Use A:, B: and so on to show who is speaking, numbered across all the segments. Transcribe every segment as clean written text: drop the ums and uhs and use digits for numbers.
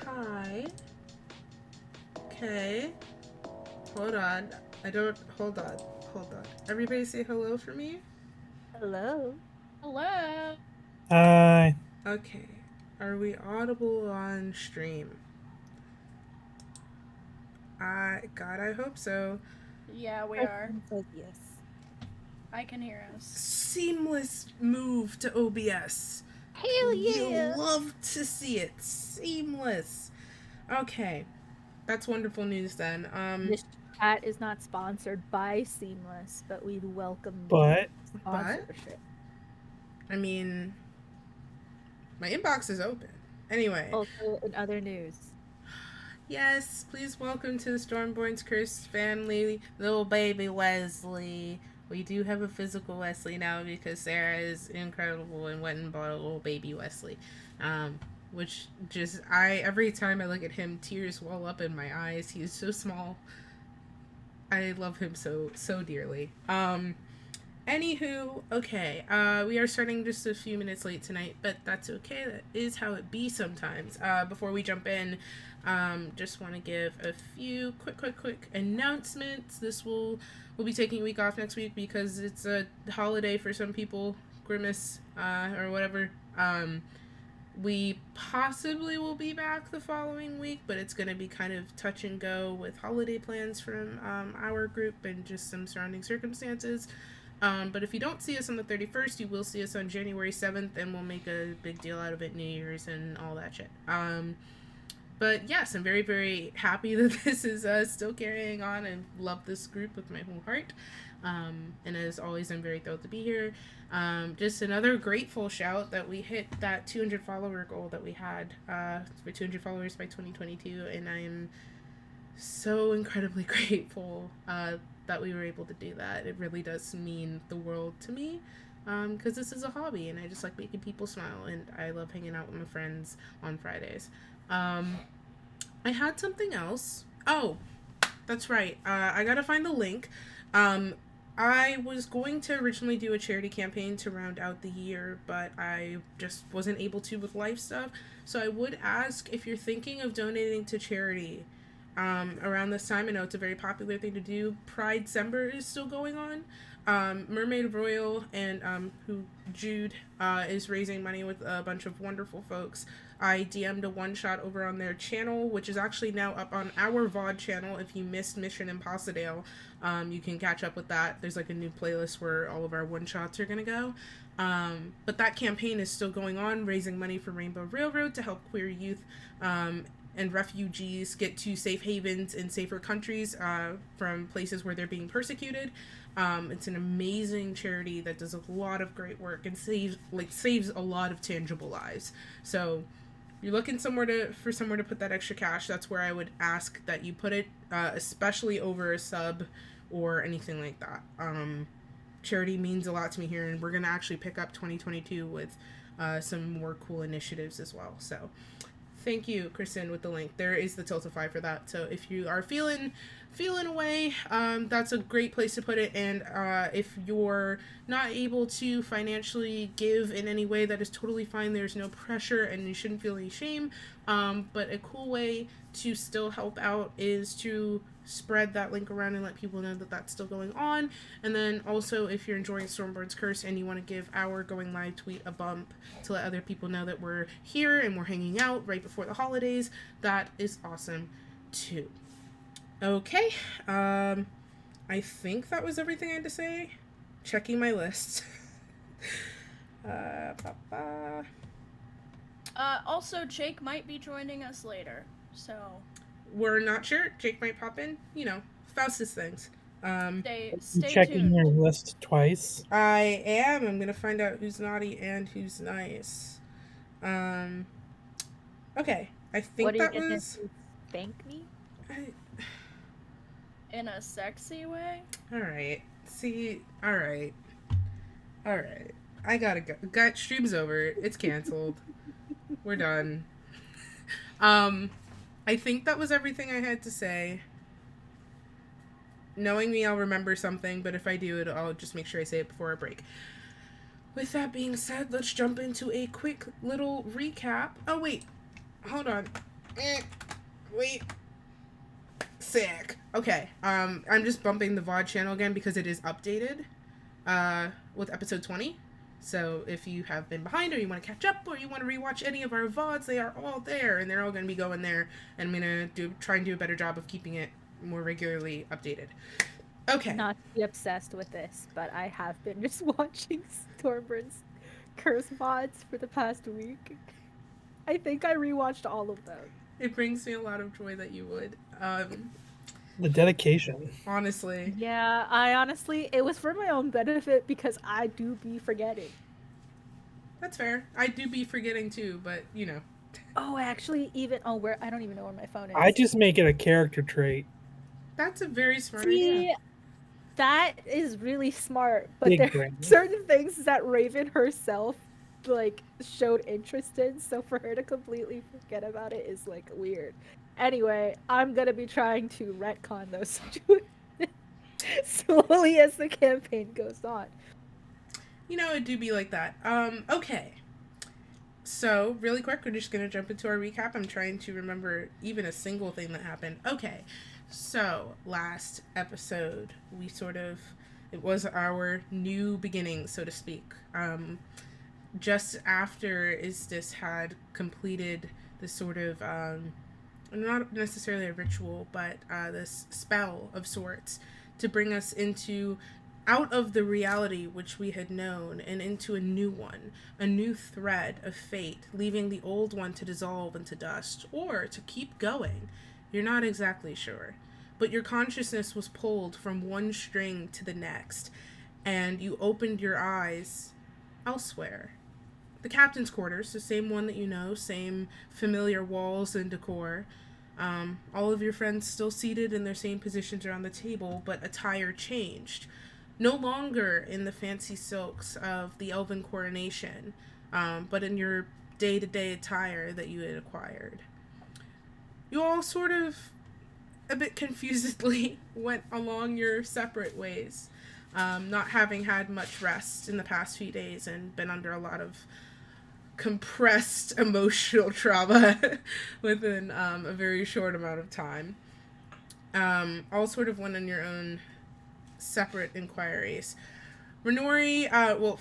A: Hi. Okay. Hold on. Hold on. Hold on. Everybody say hello for me?
B: Hello.
C: Hello.
D: Hi.
A: Okay. Are we audible on stream? I hope so.
C: Yeah, we are.
B: Kristen says yes.
C: I can hear us.
A: Seamless move to OBS.
B: Hell
A: You'll
B: yeah!
A: love to see it. Seamless. Okay. That's wonderful news then.
B: This chat is not sponsored by Seamless, but we'd welcome
D: But
A: But,
B: sponsorship.
A: I mean, my inbox is open. Anyway.
B: Also, in other news,
A: Yes, please welcome to the Stormborn's Curse family, little baby Wesley. We do have a physical Wesley now because Sarah is incredible and went and bought a little baby Wesley. Which just, every time I look at him, tears well up in my eyes. He is so small. I love him so dearly. Anywho, okay, we are starting just a few minutes late tonight, but that's okay. That is how it be sometimes. Before we jump in, just want to give a few quick announcements. We'll be taking a week off next week because it's a holiday for some people, Grimace, or whatever. We possibly will be back the following week, but it's going to be kind of touch and go with holiday plans from our group and just some surrounding circumstances. But if you don't see us on the 31st, you will see us on January 7th, and we'll make a big deal out of it, New Year's and all that shit. But yes, I'm very, very happy that this is still carrying on. I love this group with my whole heart. And as always, I'm very thrilled to be here. Just another grateful shout that we hit that 200 follower goal that we had for 200 followers by 2022, and I am so incredibly grateful that we were able to do that. It really does mean the world to me because this is a hobby and I just like making people smile, and I love hanging out with my friends on Fridays. I had something else. Oh, that's right. I gotta find the link. I was going to originally do a charity campaign to round out the year, but I just wasn't able to with life stuff. So I would ask if you're thinking of donating to charity around this time. I know it's a very popular thing to do. Pride December is still going on. Mermaid Royal and who Jude is raising money with a bunch of wonderful folks. I DM'd a one shot over on their channel, which is actually now up on our VOD channel. If you missed Mission Impossible, you can catch up with that. There's like a new playlist where all of our one shots are gonna go. But that campaign is still going on, raising money for Rainbow Railroad to help queer youth and refugees get to safe havens in safer countries from places where they're being persecuted. It's an amazing charity that does a lot of great work and saves a lot of tangible lives. So you're looking somewhere to put that extra cash, that's where I would ask that you put it, especially over a sub or anything like that. Charity means a lot to me here, and we're gonna actually pick up 2022 with some more cool initiatives as well. So thank you, Kristen, with the link. There is the Tiltify for that. So if you are feeling away, that's a great place to put it. And if you're not able to financially give in any way, that is totally fine. There's no pressure, and you shouldn't feel any shame. But a cool way to still help out is to spread that link around and let people know that that's still going on. And then also, if you're enjoying Stormborn's Curse and you want to give our going live tweet a bump to let other people know that we're here and we're hanging out right before the holidays, that is awesome too. Okay, I think that was everything I had to say. Checking my list.
C: Also, Jake might be joining us later, so
A: We're not sure. Jake might pop in. You know, Faustus things.
C: stay
D: checking
C: tuned.
D: your list twice.
A: I am. I'm gonna find out who's naughty and who's nice. Okay. I
B: what
A: think
B: are you
A: that
B: gonna
A: was.
B: do? Spank me?
C: In a sexy way?
A: Alright. See. Alright. Alright. I gotta go. Got stream's over. It's canceled. We're done. I think that was everything I had to say. Knowing me, I'll remember something, but if I do it, I'll just make sure I say it before I break. With that being said, let's jump into a quick little recap. Oh, wait. Hold on. Wait. Sick. Okay. I'm just bumping the VOD channel again because it is updated with episode 20. So if you have been behind or you want to catch up or you want to rewatch any of our VODs, they are all there and they're all going to be going there. And I'm going to try and do a better job of keeping it more regularly updated. Okay.
B: Not to be obsessed with this, but I have been just watching Stormborn's Curse VODs for the past week. I think I rewatched all of them.
A: It brings me a lot of joy that you would.
D: The dedication.
A: Honestly.
B: Yeah, it was for my own benefit because I do be forgetting.
A: That's fair. I do be forgetting too, but you know.
B: Oh, actually, I don't even know where my phone is.
D: I just make it a character trait.
A: That's a very smart
B: See,
A: idea.
B: that is really smart, but
D: Big
B: there
D: brain.
B: are certain things that Raven herself showed interest in, so for her to completely forget about it is weird. Anyway, I'm gonna be trying to retcon those slowly as the campaign goes on.
A: You know, it do be like that. Okay. So, really quick, we're just gonna jump into our recap. I'm trying to remember even a single thing that happened. Okay. So, last episode, it was our new beginning, so to speak. Just after Istis had completed this sort of, not necessarily a ritual, but this spell of sorts to bring us out of the reality which we had known and into a new one, a new thread of fate, leaving the old one to dissolve into dust or to keep going. You're not exactly sure. But your consciousness was pulled from one string to the next, and you opened your eyes elsewhere. The captain's quarters, the same one that you know, same familiar walls and decor. All of your friends still seated in their same positions around the table, but attire changed. No longer in the fancy silks of the elven coronation, but in your day-to-day attire that you had acquired. You all sort of, a bit confusedly, went along your separate ways, not having had much rest in the past few days and been under a lot of compressed emotional trauma within a very short amount of time. All sort of went on your own separate inquiries. Renori,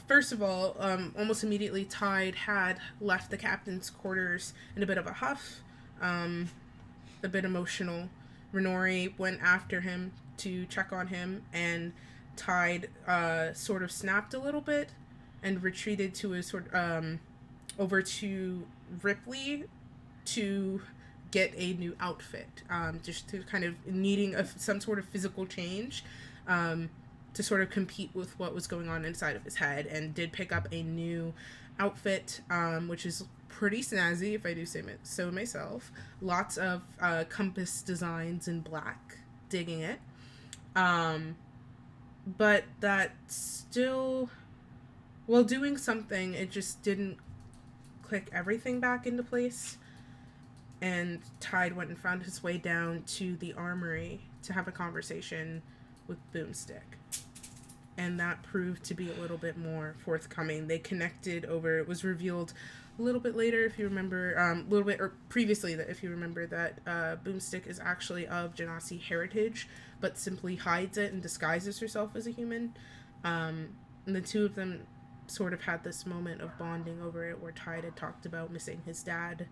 A: first of all, almost immediately Tide had left the captain's quarters in a bit of a huff, a bit emotional. Renori went after him to check on him, and Tide sort of snapped a little bit and retreated to his over to Ripley to get a new outfit, just to kind of needing some sort of physical change to sort of compete with what was going on inside of his head, and did pick up a new outfit, which is pretty snazzy, if I do say so myself. Lots of compass designs in black, digging it. But that still, while doing something, it just didn't click everything back into place. And Tide went and found his way down to the armory to have a conversation with Boomstick. And that proved to be a little bit more forthcoming. They connected over, it was revealed a little bit later, if you remember, previously, that if you remember that Boomstick is actually of Genasi heritage, but simply hides it and disguises herself as a human. And the two of them sort of had this moment of bonding over it, where Tide had talked about missing his dad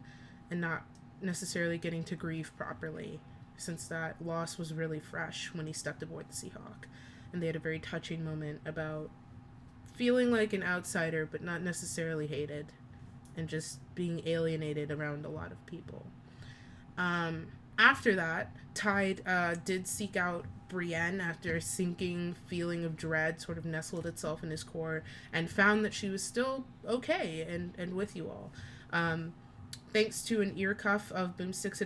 A: and not necessarily getting to grieve properly, since that loss was really fresh when he stepped aboard the Seahawk. And they had a very touching moment about feeling like an outsider, but not necessarily hated, and just being alienated around a lot of people. After that, Tide did seek out Brienne after a sinking feeling of dread sort of nestled itself in his core, and found that she was still okay and with you all. Thanks to an ear cuff of Boomstick's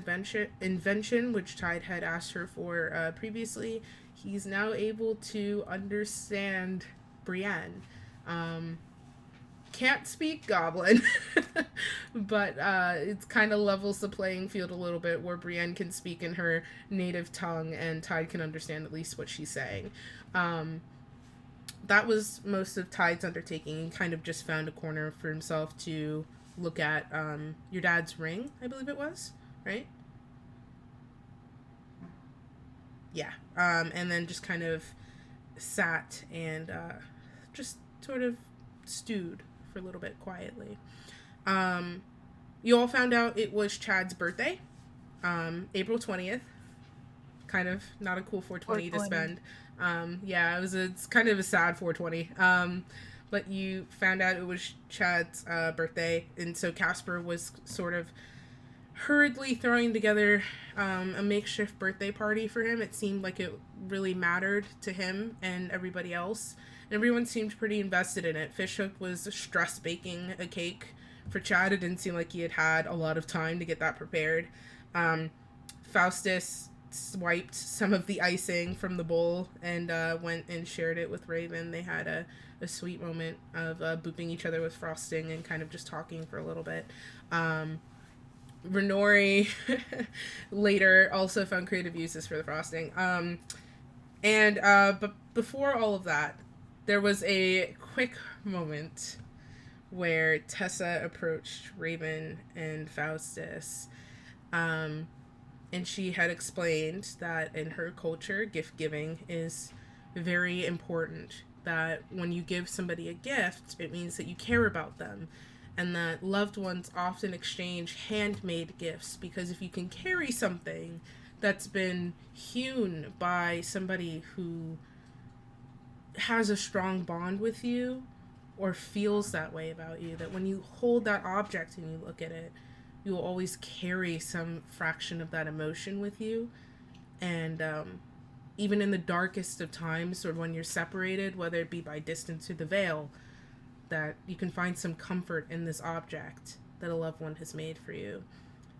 A: invention, which Tide had asked her for previously, he's now able to understand Brienne. Can't speak Goblin, but it kind of levels the playing field a little bit, where Brienne can speak in her native tongue and Tide can understand at least what she's saying. That was most of Tide's undertaking. He kind of just found a corner for himself to look at your dad's ring, I believe it was, right? Yeah. And then just kind of sat and just sort of stewed for a little bit quietly. You all found out it was Chad's birthday, April 20th. Kind of not a cool 420 to spend. Yeah, it's kind of a sad 420. But you found out it was Chad's birthday, and so Casper was sort of hurriedly throwing together a makeshift birthday party for him. It seemed like it really mattered to him and everybody else, and everyone seemed pretty invested in it. Fishhook was stress baking a cake for Chad. It didn't seem like he had a lot of time to get that prepared. Faustus swiped some of the icing from the bowl and went and shared it with Raven. They had a sweet moment of booping each other with frosting and kind of just talking for a little bit. Renori later also found creative uses for the frosting. But before all of that, there was a quick moment where Tessa approached Raven and Faustus. And she had explained that in her culture, gift giving is very important. That when you give somebody a gift, it means that you care about them. And that loved ones often exchange handmade gifts, because if you can carry something that's been hewn by somebody who has a strong bond with you or feels that way about you, that when you hold that object and you look at it, you will always carry some fraction of that emotion with you. And even in the darkest of times, or when you're separated, whether it be by distance or the veil, that you can find some comfort in this object that a loved one has made for you.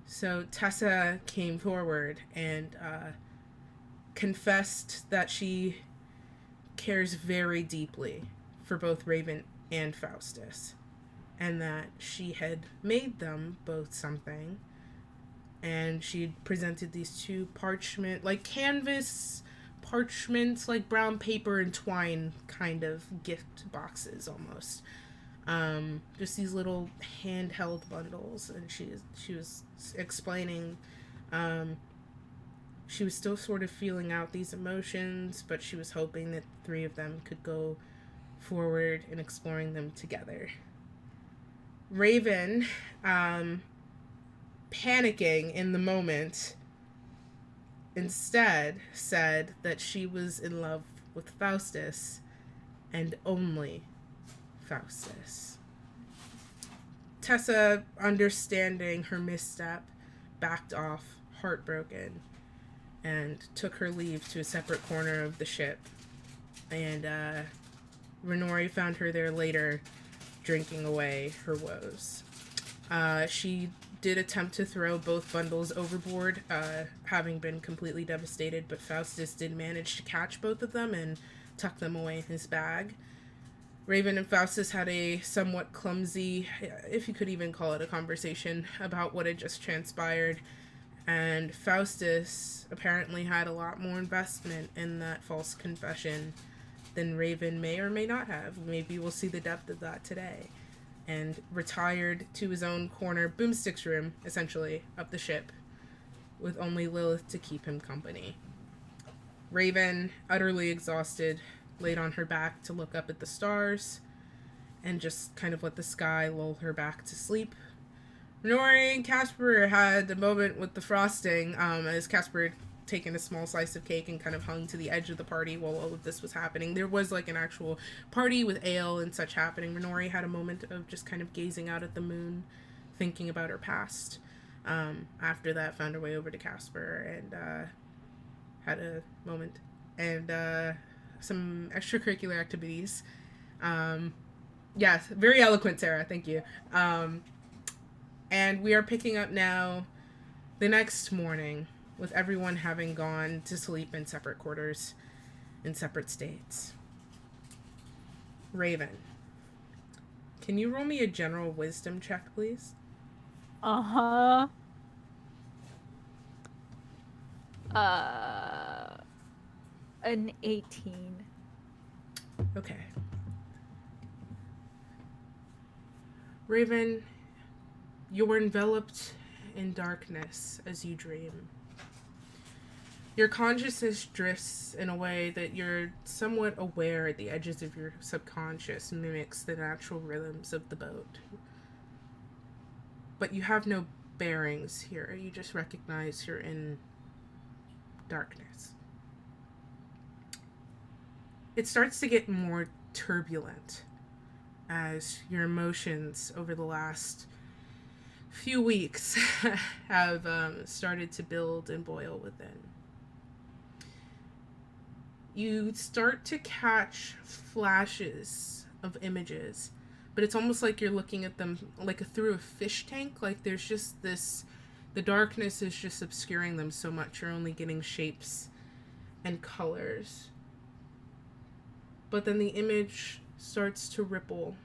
A: So Tessa came forward and confessed that she cares very deeply for both Raven and Faustus, and that she had made them both something, and she presented these two parchment, like canvas parchment, like brown paper and twine kind of gift boxes almost. Just these little handheld bundles, and she was explaining she was still sort of feeling out these emotions, but she was hoping that the three of them could go forward in exploring them together. Raven, panicking in the moment, instead said that she was in love with Faustus, and only Faustus. Tessa, understanding her misstep, backed off, heartbroken, and took her leave to a separate corner of the ship. And Renori found her there later, drinking away her woes. She did attempt to throw both bundles overboard, having been completely devastated, but Faustus did manage to catch both of them and tuck them away in his bag. Raven and Faustus had a somewhat clumsy, if you could even call it a conversation, about what had just transpired, and Faustus apparently had a lot more investment in that false confession than Raven may or may not have. Maybe we'll see the depth of that today. And retired to his own corner, boomsticks room, essentially, of the ship, with only Lilith to keep him company. Raven, utterly exhausted, laid on her back to look up at the stars, and just kind of let the sky lull her back to sleep. Nori and Casper had a moment with the frosting, as Casper had taken a small slice of cake and kind of hung to the edge of the party while all of this was happening. There was like an actual party with ale and such happening. Renori had a moment of just kind of gazing out at the moon, thinking about her past. After that, found her way over to Casper and had a moment. And some extracurricular activities. Yes, very eloquent, Sarah. Thank you. And we are picking up now the next morning, with everyone having gone to sleep in separate quarters, in separate states. Raven, can you roll me a general wisdom check, please?
B: An 18.
A: Okay. Raven, you're enveloped in darkness as you dream. Your consciousness drifts in a way that you're somewhat aware at the edges of your subconscious mimics the natural rhythms of the boat. But you have no bearings here. You just recognize you're in darkness. It starts to get more turbulent as your emotions over the last few weeks have started to build and boil within. You start to catch flashes of images, but it's almost like you're looking at them like through a fish tank. Like there's just this, the darkness is just obscuring them so much. You're only getting shapes and colors. But then the image starts to ripple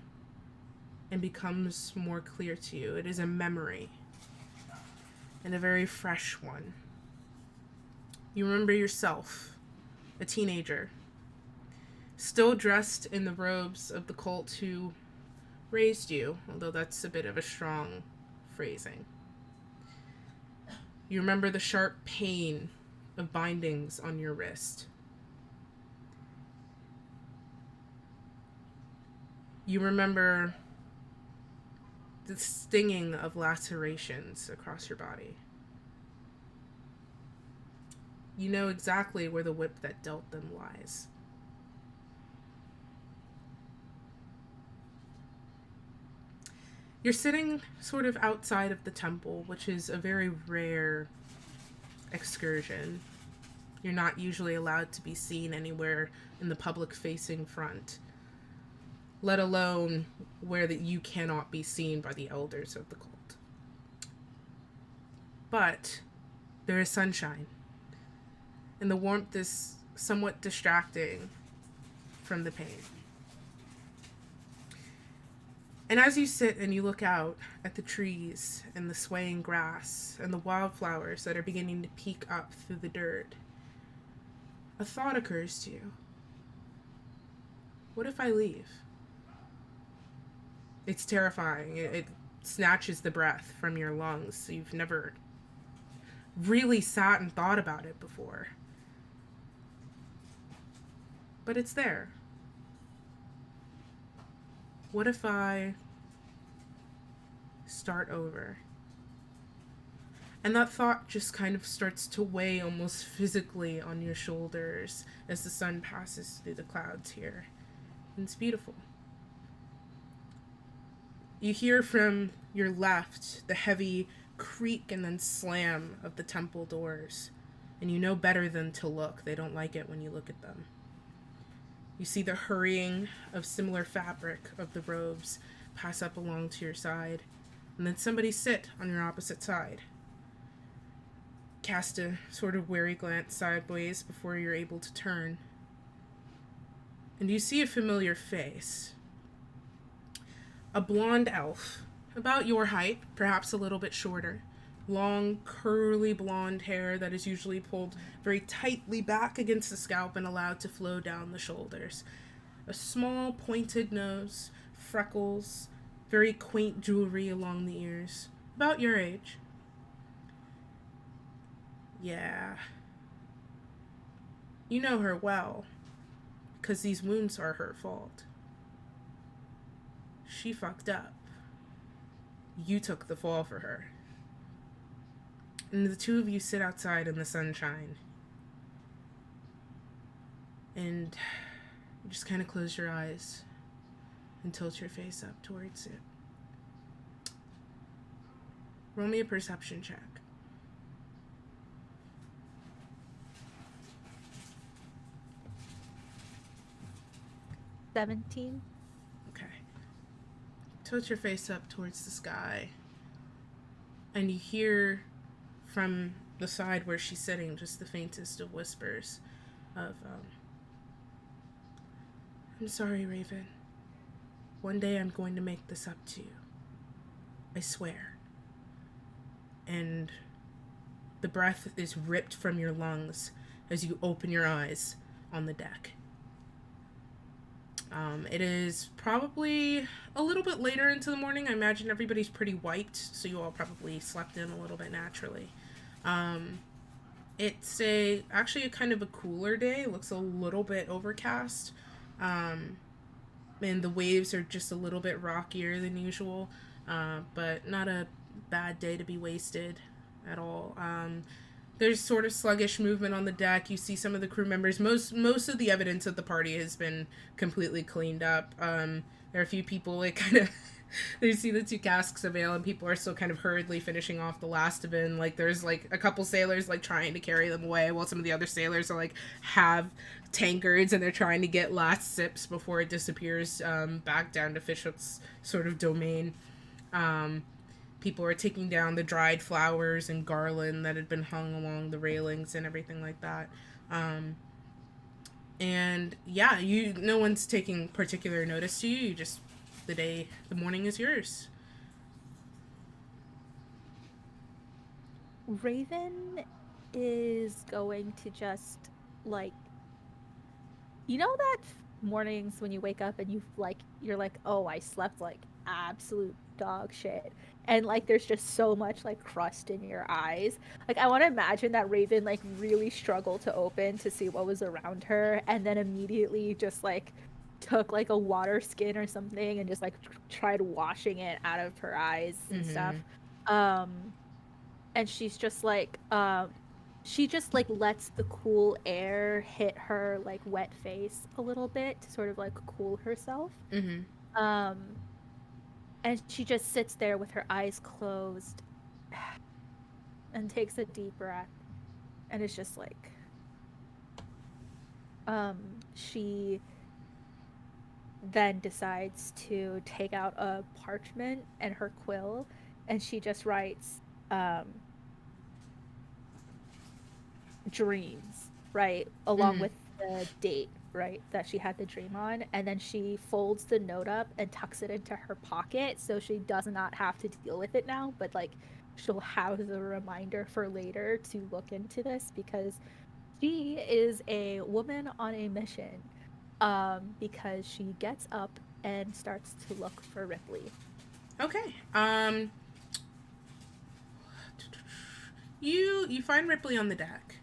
A: and becomes more clear to you. It is a memory, and a very fresh one. You remember yourself, a teenager, still dressed in the robes of the cult who raised you, although that's a bit of a strong phrasing. You remember the sharp pain of bindings on your wrist. You remember the stinging of lacerations across your body. You know exactly where the whip that dealt them lies. You're sitting sort of outside of the temple, which is a very rare excursion. You're not usually allowed to be seen anywhere in the public-facing front, let alone where that you cannot be seen by the elders of the cult. But there is sunshine, and the warmth is somewhat distracting from the pain. And as you sit and you look out at the trees and the swaying grass and the wildflowers that are beginning to peek up through the dirt, a thought occurs to you. What if I leave? It's terrifying. It snatches the breath from your lungs. You've never really sat and thought about it before. But it's there. What if I start over? And that thought just kind of starts to weigh almost physically on your shoulders as the sun passes through the clouds here. And it's beautiful. You hear from your left the heavy creak and then slam of the temple doors. And you know better than to look. They don't like it when you look at them. You see the hurrying of similar fabric of the robes pass up along to your side, and then somebody sit on your opposite side. Cast a sort of wary glance sideways before you're able to turn. And you see a familiar face. A blonde elf, about your height, perhaps a little bit shorter. Long, curly blonde hair that is usually pulled very tightly back against the scalp and allowed to flow down the shoulders. A small, pointed nose, freckles, very quaint jewelry along the ears. About your age. Yeah. You know her well, because these wounds are her fault. She fucked up. You took the fall for her. And the two of you sit outside in the sunshine. And you just kind of close your eyes and tilt your face up towards it. Roll me a perception check.
B: $17.
A: Okay. Tilt your face up towards the sky. And you hear from the side where she's sitting just the faintest of whispers of, I'm sorry, Raven. One day I'm going to make this up to you. I swear. And the breath is ripped from your lungs as you open your eyes on the deck. It is probably a little bit later into the morning. I imagine everybody's pretty wiped, so you all probably slept in a little bit naturally. It's actually a kind of a cooler day. It looks a little bit overcast. Um, and the waves are just a little bit rockier than usual. But not a bad day to be wasted at all. There's sort of sluggish movement on the deck. You see some of the crew members. Most of the evidence of the party has been completely cleaned up. There are a few people like kind of you see the two casks of ale, and people are still kind of hurriedly finishing off the last of it. And, like, there's like a couple sailors like trying to carry them away, while some of the other sailors are like have tankards and they're trying to get last sips before it disappears back down to Fishhook's sort of domain. Um, People are taking down the dried flowers and garland that had been hung along the railings and everything like that. And yeah, no one's taking particular notice to you. You just the morning is yours.
B: Raven is going to just like, you know that mornings when you wake up and you're like, oh, I slept like absolute dog shit, and like there's just so much like crust in your eyes. Like I want to imagine that Raven like really struggled to open to see what was around her, and then immediately just like took like a water skin or something and just like tried washing it out of her eyes and stuff. Um, and she's just like she just like lets the cool air hit her like wet face a little bit to sort of like cool herself. Um, and she just sits there with her eyes closed and takes a deep breath, and it's just like she then decides to take out a parchment and her quill, and she just writes dreams, right, along with the date, right, that she had the dream on, and then she folds the note up and tucks it into her pocket so she does not have to deal with it now, but like she'll have the reminder for later to look into this, because she is a woman on a mission, because she gets up and starts to look for Ripley.
A: Okay. You find Ripley on the deck.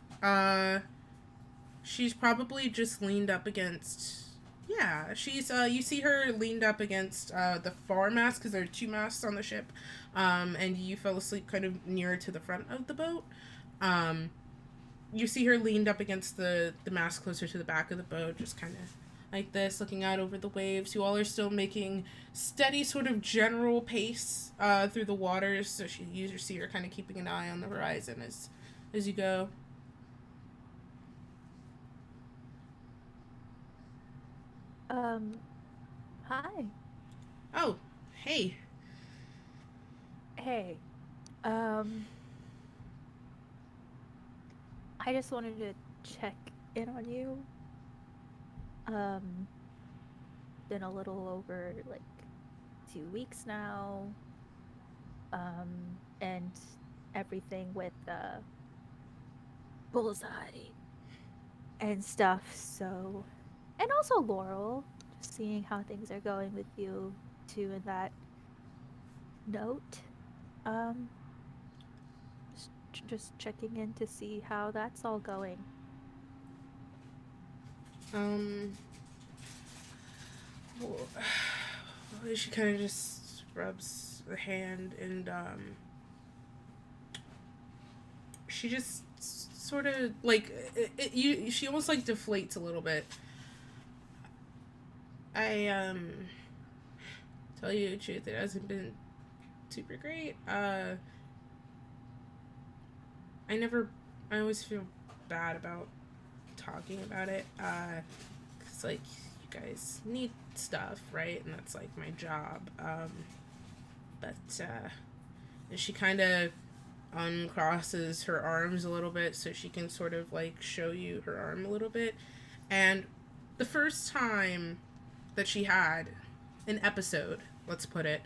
A: She's probably just leaned up against. Yeah, she's. You see her leaned up against the far mast, because there are two masts on the ship. And you fell asleep kind of nearer to the front of the boat. You see her leaned up against the mast closer to the back of the boat, just kind of like this, looking out over the waves. You all are still making steady sort of general pace through the waters, so you see her kind of keeping an eye on the horizon as you go.
B: Hi.
A: Oh, hey.
B: Hey. I just wanted to check in on you. Been a little over like 2 weeks now. And everything with Bullseye and stuff, so, and also Laurel, just seeing how things are going with you too in that note. Um just checking in to see how that's all going.
A: Well, she kind of just rubs the hand, and she just sort of like she almost like deflates a little bit. I tell you the truth, it hasn't been super great. I always feel bad about talking about it, cause like you guys need stuff, right? And that's like my job. But she kind of uncrosses her arms a little bit so she can sort of like show you her arm a little bit. And the first time that she had an episode, let's put it,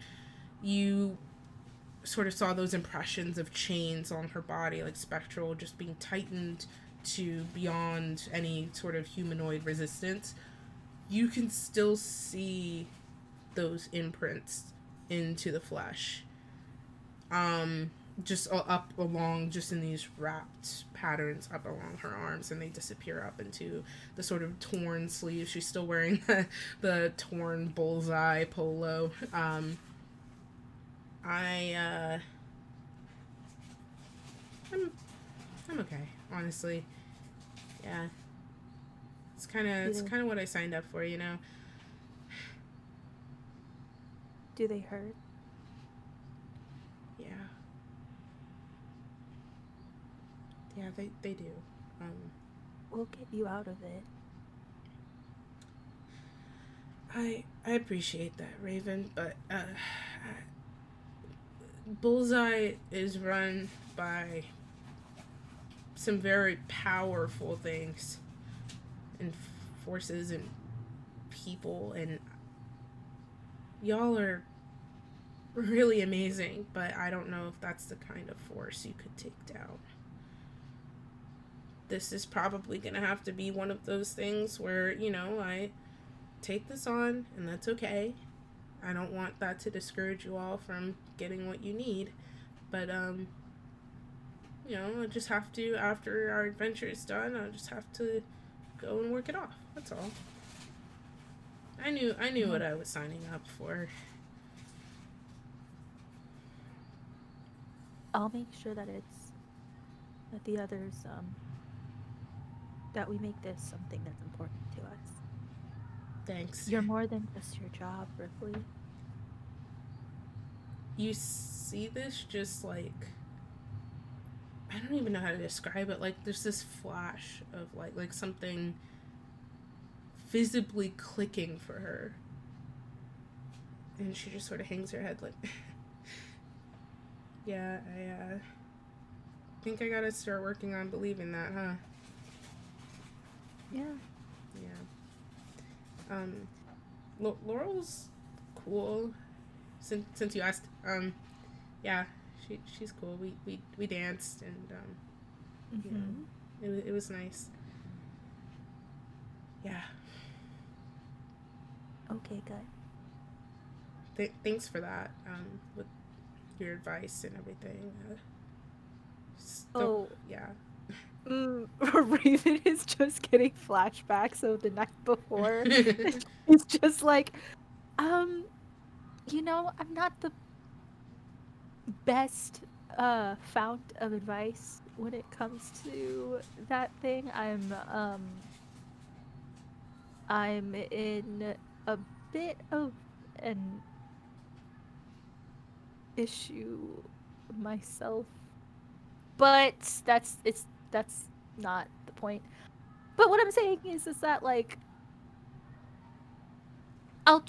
A: you sort of saw those impressions of chains on her body, like spectral, just being tightened to beyond any sort of humanoid resistance. You can still see those imprints into the flesh. just up along, just in these wrapped patterns up along her arms, and they disappear up into the sort of torn sleeves. She's still wearing the torn bullseye polo. I I'm okay, honestly. Yeah, it's kind of what I signed up for, you know.
B: Do they hurt?
A: Yeah. Yeah, they do.
B: We'll get you out of it.
A: I appreciate that, Raven, but Bullseye is run by some very powerful things and forces and people, and y'all are really amazing, but I don't know if that's the kind of force you could take down. This is probably gonna have to be one of those things where, you know, I take this on, and that's okay. I don't want that to discourage you all from getting what you need, but you know, I just have to, after our adventure is done, I'll just have to go and work it off. That's all. I knew what I was signing up for.
B: I'll make sure that the others, that we make this something that's important to us.
A: Thanks.
B: You're more than just your job, Ripley.
A: You see this just like, I don't even know how to describe it. Like, there's this flash of like something visibly clicking for her, and she just sort of hangs her head like, yeah, I think I gotta start working on believing that, huh?
B: Yeah.
A: Yeah. Laurel's cool. Since you asked, yeah, she's cool. We danced, and you know, it was nice. Yeah.
B: Okay, good.
A: Thanks for that. With your advice and everything. Yeah.
B: Raven is just getting flashbacks of the night before. It's just like, you know, I'm not the best fount of advice when it comes to that thing. I'm in a bit of an issue myself, but that's not the point. But what I'm saying is that like I'll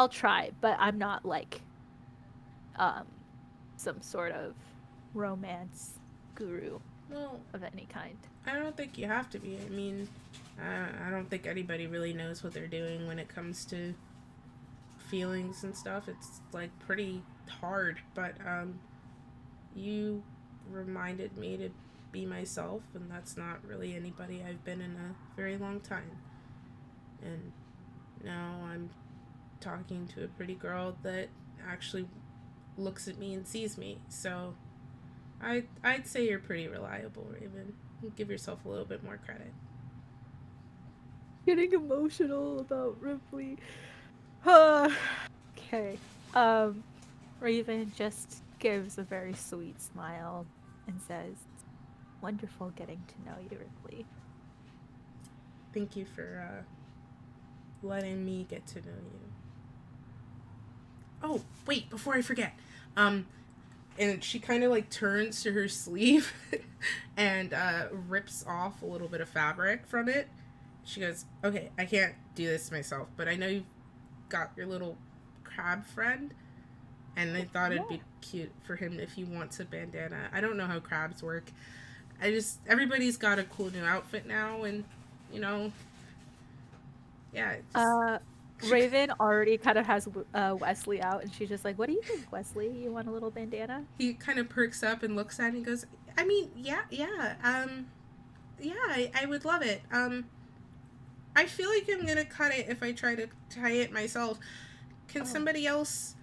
B: try, but I'm not like some sort of romance guru of any kind.
A: I don't think you have to be. I mean, I don't think anybody really knows what they're doing when it comes to feelings and stuff. It's like pretty hard, but you reminded me to be myself, and that's not really anybody I've been in a very long time. And now I'm talking to a pretty girl that actually looks at me and sees me. So I'd say you're pretty reliable, Raven. Give yourself a little bit more credit.
B: Getting emotional about Ripley. Okay. Raven just gives a very sweet smile and says, "Wonderful getting to know you, Ripley."
A: Thank you for letting me get to know you. Oh, wait, before I forget. And she kind of like turns to her sleeve and rips off a little bit of fabric from it. She goes, "Okay, I can't do this myself, but I know you've got your little crab friend, and I thought it'd be cute for him if he wants a bandana. I don't know how crabs work. Everybody's got a cool new outfit now, and, you know, yeah."
B: Raven already kind of has Wesley out, and she's just like, "What do you think, Wesley? You want a little bandana?"
A: He kind of perks up and looks at it and goes, "I mean, yeah, I would love it. I feel like I'm gonna cut it if I try to tie it myself. Can somebody else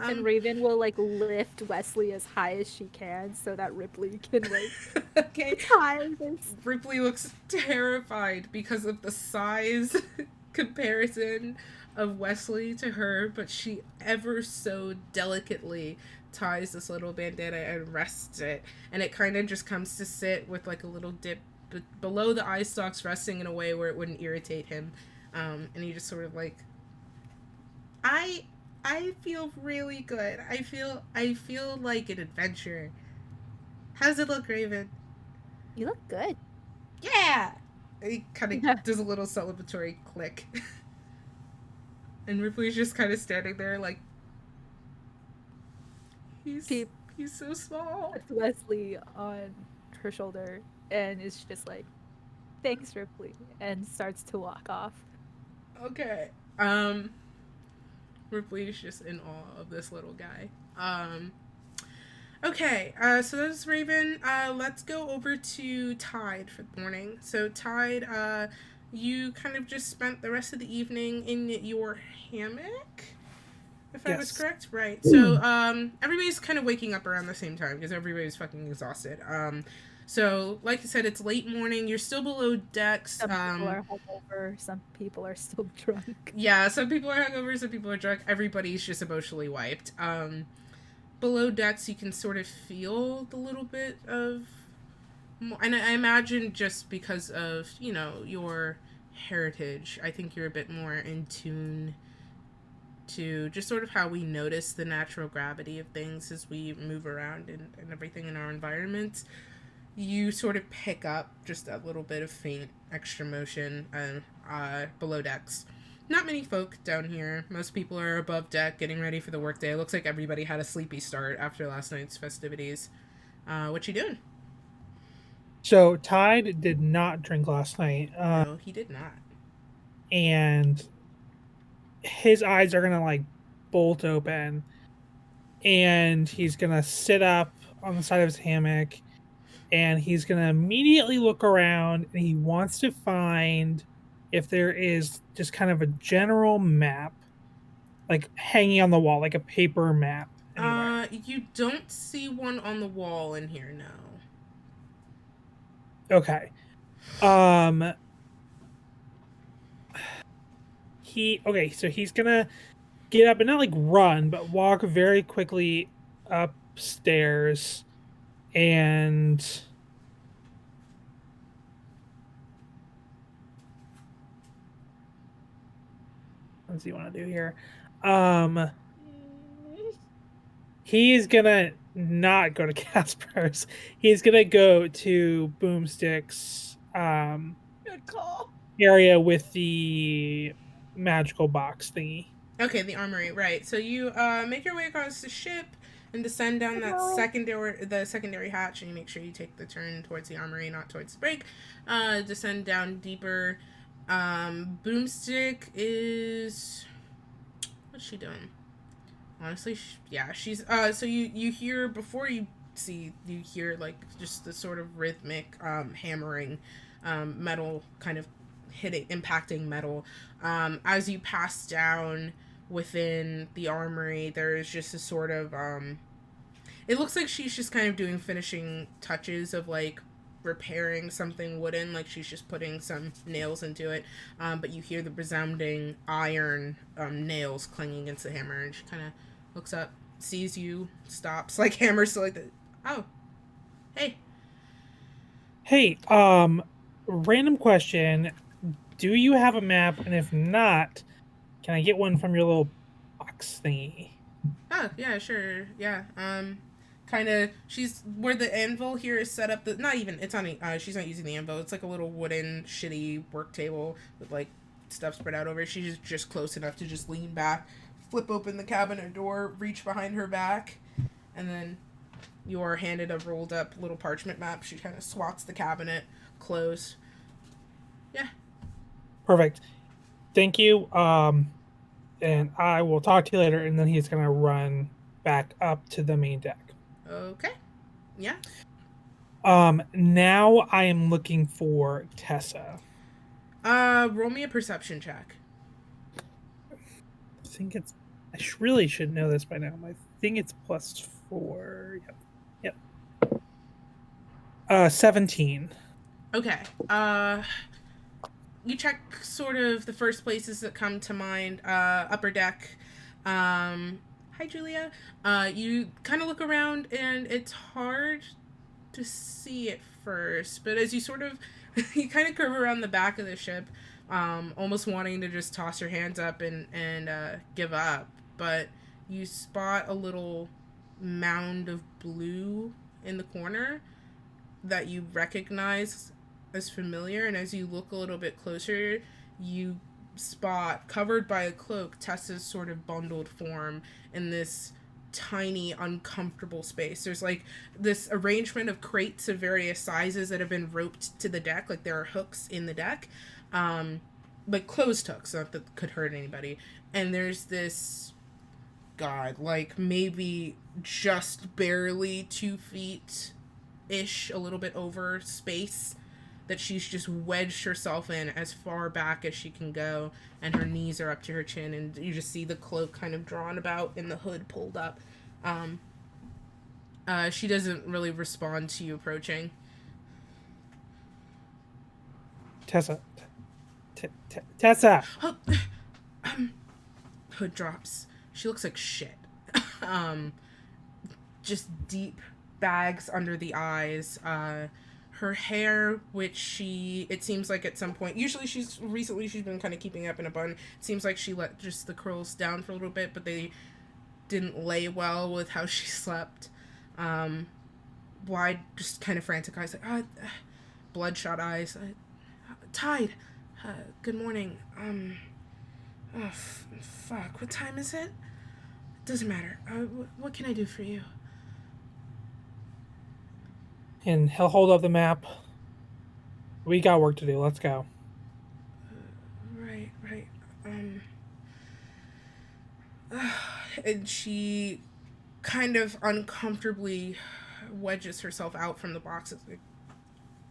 B: And Raven will like lift Wesley as high as she can so that Ripley can like
A: Okay.
B: tie this.
A: Ripley looks terrified because of the size comparison of Wesley to her, but she ever so delicately ties this little bandana and rests it, and it kind of just comes to sit with like a little dip below the eye stalks, resting in a way where it wouldn't irritate him. And he just sort of like, I feel really good. I feel like an adventure. How's it look, Raven?
B: You look good.
A: Yeah. He kind of does a little celebratory click. And Ripley's just kind of standing there like, he's so small.
B: Puts Wesley on her shoulder and is just like, thanks, Ripley, and starts to walk off.
A: Okay. Ripley's just in awe of this little guy. Okay, so that's Raven. Let's go over to Tide for the morning. So Tide, you kind of just spent the rest of the evening in your hammock, if I was correct? Right. So, everybody's kind of waking up around the same time because everybody's fucking exhausted. So, like I said, it's late morning. You're still below decks.
B: Some people are hungover. Some people are still drunk.
A: Yeah, some people are hungover. Some people are drunk. Everybody's just emotionally wiped. Below decks, you can sort of feel the little bit of... And I imagine just because of, you know, your heritage, I think you're a bit more in tune to just sort of how we notice the natural gravity of things as we move around and everything in our environment. You sort of pick up just a little bit of faint extra motion below decks. Not many folk down here. Most people are above deck getting ready for the workday. It looks like everybody had a sleepy start after last night's festivities. What you doing?
D: So Tide did not drink last night.
A: No, he did not.
D: And his eyes are going to like bolt open. And he's going to sit up on the side of his hammock. And he's going to immediately look around. And he wants to find if there is just kind of a general map, like hanging on the wall, like a paper map. Anywhere.
A: You don't see one on the wall in here, no.
D: Okay. So he's gonna get up and not like run, but walk very quickly upstairs and what does he want to do here? He's gonna not go to Casper's. He's gonna go to Boomstick's
C: Good call.
D: area with the magical box thingy.
A: Okay, the armory, right. So you make your way across the ship and descend down that secondary hatch, and you make sure you take the turn towards the armory, not towards the break. Descend down deeper. Boomstick is... What's she doing? Honestly, she's... So you hear, before you hear, like, just the sort of rhythmic hammering, metal kind of impacting metal. As you pass down within the armory, there's just a sort of... it looks like she's just kind of doing finishing touches of, like, repairing something wooden, like she's just putting some nails into it, but you hear the resounding iron nails clanging against the hammer, and she kind of looks up, sees you, stops, like hammers still like that. Oh, hey,
D: random question, do you have a map, and if not, can I get one from your little box thingy?
A: Oh yeah, sure, yeah. Kind of, she's where the anvil here is set up. She's not using the anvil. It's like a little wooden, shitty work table with like stuff spread out over it. She's just close enough to just lean back, flip open the cabinet door, reach behind her back, and then you are handed a rolled up little parchment map. She kind of swats the cabinet closed. Yeah.
D: Perfect. Thank you. And I will talk to you later. And then he's gonna run back up to the main deck.
A: Okay. Yeah.
D: Now I am looking for Tessa.
A: Roll me a perception check.
D: I think it's really should know this by now. I think it's +4. Yep. 17.
A: Okay. You check sort of the first places that come to mind. Upper deck. Hi, Julia. You kind of look around, and it's hard to see at first, but as you sort of, you kind of curve around the back of the ship, almost wanting to just toss your hands up and give up, but you spot a little mound of blue in the corner that you recognize as familiar, and as you look a little bit closer, you spot, covered by a cloak, Tessa's sort of bundled form in this tiny, uncomfortable space. There's like this arrangement of crates of various sizes that have been roped to the deck, like there are hooks in the deck, like closed hooks, not that could hurt anybody. And there's this, God, like maybe just barely 2 feet ish, a little bit over space that she's just wedged herself in as far back as she can go, and her knees are up to her chin, and you just see the cloak kind of drawn about and the hood pulled up. She doesn't really respond to you approaching.
D: Tessa. Tessa!
A: Oh, hood drops. She looks like shit. Just deep bags under the eyes. Her hair, which it seems like at some point, usually she's been kind of keeping up in a bun. It seems like she let just the curls down for a little bit, but they didn't lay well with how she slept. Wide, just kind of frantic eyes, like, bloodshot eyes. Tide, good morning. Fuck, what time is it? Doesn't matter. What can I do for you?
D: And he'll hold up the map. We got work to do. Let's go.
A: Right. And she kind of uncomfortably wedges herself out from the boxes, like,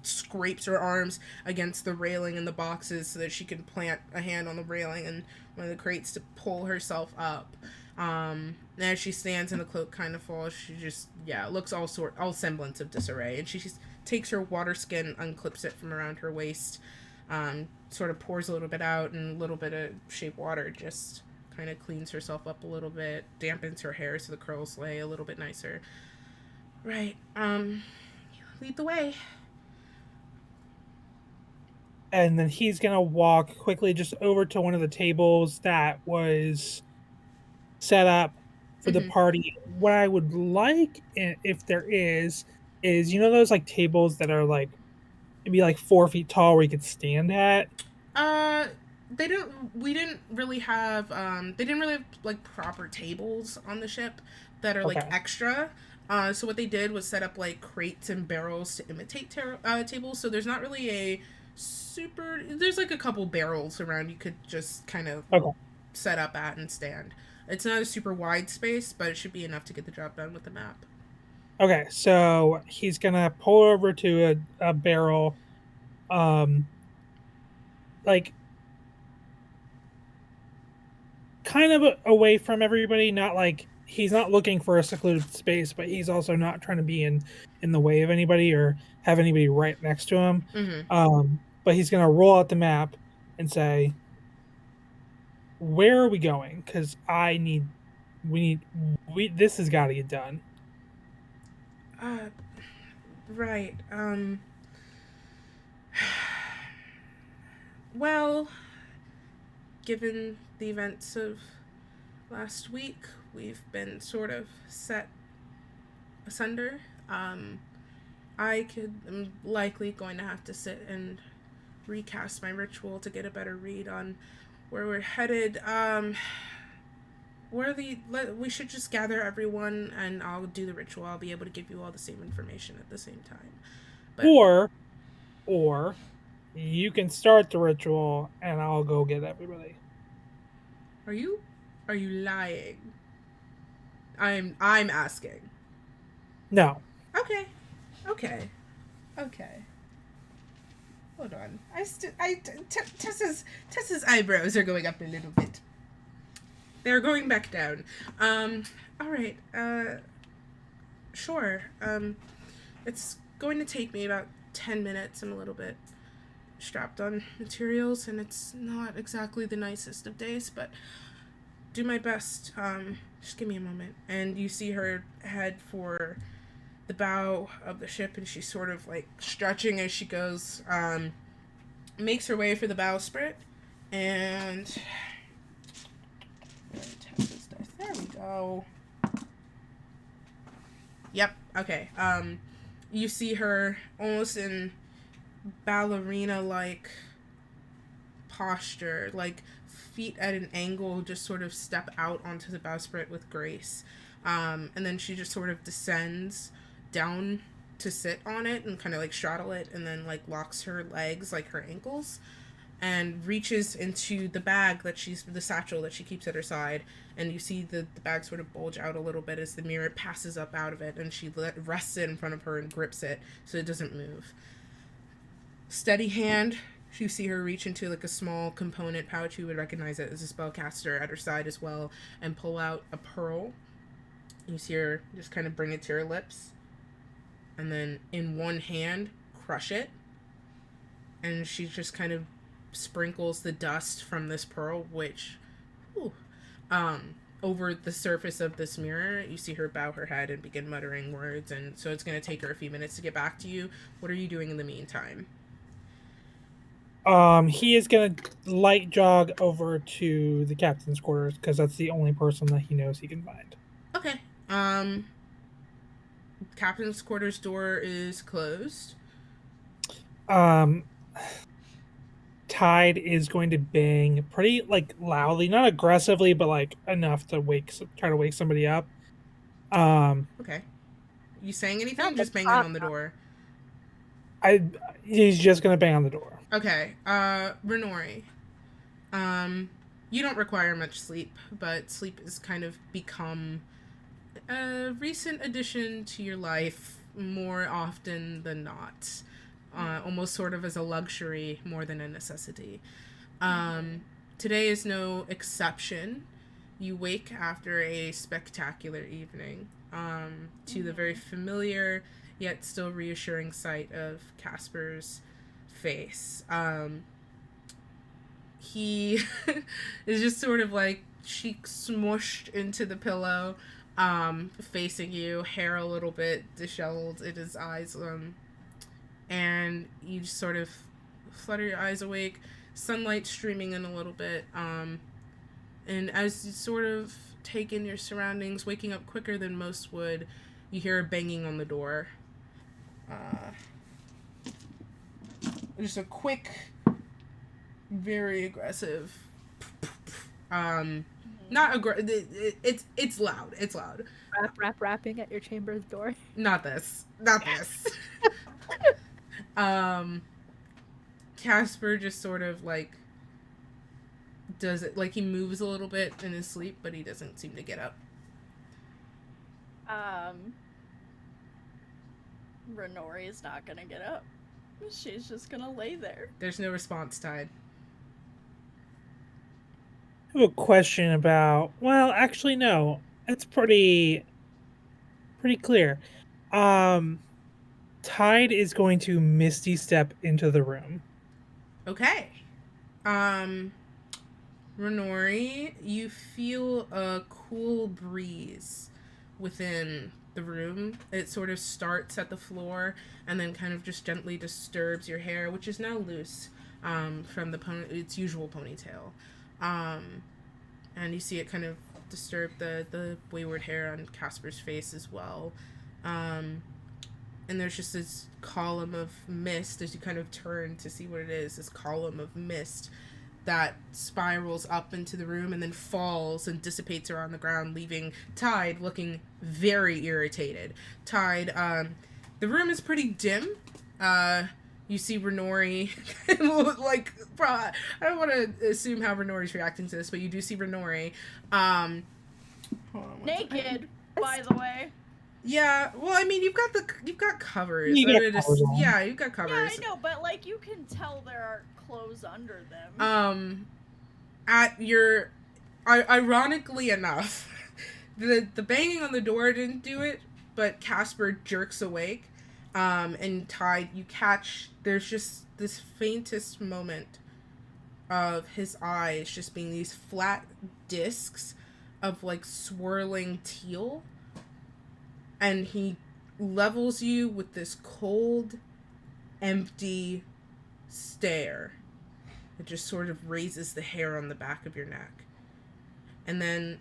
A: scrapes her arms against the railing in the boxes so that she can plant a hand on the railing and one of the crates to pull herself up. And as she stands and the cloak kind of falls, she just, looks all semblance of disarray. And she just takes her water skin, unclips it from around her waist, sort of pours a little bit out, and a little bit of shape water just kind of cleans herself up a little bit, dampens her hair so the curls lay a little bit nicer. Right, lead the way.
D: And then he's gonna walk quickly just over to one of the tables that was set up for the party. What I would like, if there is those like tables that are like maybe like 4 feet tall where you could stand at.
A: We didn't really have they didn't really have like proper tables on the ship that are like extra. So what they did was set up like crates and barrels to imitate tables. So there's not really there's like a couple barrels around you could just kind of set up at and stand. It's not a super wide space, but it should be enough to get the job done with the map.
D: Okay, so he's gonna pull over to a barrel, like kind of away from everybody. Not like he's not looking for a secluded space, but he's also not trying to be in the way of anybody or have anybody right next to him.
A: Mm-hmm.
D: But he's gonna roll out the map and say, "Where are we going? Because this has got to get done."
A: Right. Well, given the events of last week, we've been sort of set asunder. I'm likely going to have to sit and recast my ritual to get a better read on where we're headed. We should just gather everyone and I'll do the ritual. I'll be able to give you all the same information at the same time. But,
D: or you can start the ritual and I'll go get everybody.
A: Are you lying? I'm asking.
D: No.
A: Okay. Hold on. Tessa's eyebrows are going up a little bit. They're going back down. All right. Sure. It's going to take me about 10 minutes. I'm a little bit strapped on materials, and it's not exactly the nicest of days, but do my best. Just give me a moment. And you see her head for the bow of the ship, and she's sort of like stretching as she goes. Makes her way for the bowsprit, and test this dice. There we go. Yep. Okay. You see her almost in ballerina-like posture, like feet at an angle, just sort of step out onto the bowsprit with grace. And then she just sort of descends down to sit on it and kind of like straddle it, and then like locks her legs, like her ankles, and reaches into the bag the satchel that she keeps at her side. And you see the bag sort of bulge out a little bit as the mirror passes up out of it, and she rests it in front of her and grips it so it doesn't move. Steady hand. You see her reach into like a small component pouch. You would recognize it as a spellcaster at her side as well, and pull out a pearl. You see her just kind of bring it to her lips, and then in one hand crush it, and she just kind of sprinkles the dust from this pearl, which over the surface of this mirror. You see her bow her head and begin muttering words, and so it's going to take her a few minutes to get back to you. What are you doing in the meantime?
D: He is gonna light jog over to the captain's quarters because that's the only person that he knows he can find.
A: Okay. Captain's quarters door is closed.
D: Tide is going to bang pretty like loudly, not aggressively, but like enough to try to wake somebody up.
A: Okay. You saying anything? Just banging on the door.
D: He's just gonna bang on the door.
A: Okay. Renori. You don't require much sleep, but sleep has kind of become a recent addition to your life more often than not. Almost sort of as a luxury more than a necessity. Today is no exception. You wake after a spectacular evening to the very familiar yet still reassuring sight of Casper's face. He is just sort of like cheek smushed into the pillow, facing you, hair a little bit disheveled in his eyes, and you just sort of flutter your eyes awake, sunlight streaming in a little bit, and as you sort of take in your surroundings, waking up quicker than most would, you hear a banging on the door. Just a quick, very aggressive, not it's loud. It's loud.
B: Rapping at your chamber's door.
A: Not this. Casper just sort of like does it, like he moves a little bit in his sleep, but he doesn't seem to get up.
C: Renori is not gonna get up. She's just gonna lay there.
A: There's no response, Tide.
D: I have a question about. Well, actually, no. It's pretty clear. Tide is going to misty step into the room.
A: Okay. Renori, you feel a cool breeze within the room. It sort of starts at the floor and then kind of just gently disturbs your hair, which is now loose from its usual ponytail. And you see it kind of disturb the wayward hair on Casper's face as well. And there's just this column of mist as you kind of turn to see what it is. This column of mist that spirals up into the room and then falls and dissipates around the ground, leaving Tide looking very irritated. Tide, the room is pretty dim. You see Renori, like, I don't want to assume how Renori's reacting to this, but you do see Renori.
C: Naked, by the way.
A: Yeah, well, I mean, you've got covers.
D: You've got
A: you've got covers.
C: Yeah, I know, but like you can tell there are clothes under them.
A: ironically enough, the banging on the door didn't do it, but Casper jerks awake, and Tide, you catch, there's just this faintest moment of his eyes just being these flat discs of like swirling teal, and he levels you with this cold, empty stare. It just sort of raises the hair on the back of your neck. And then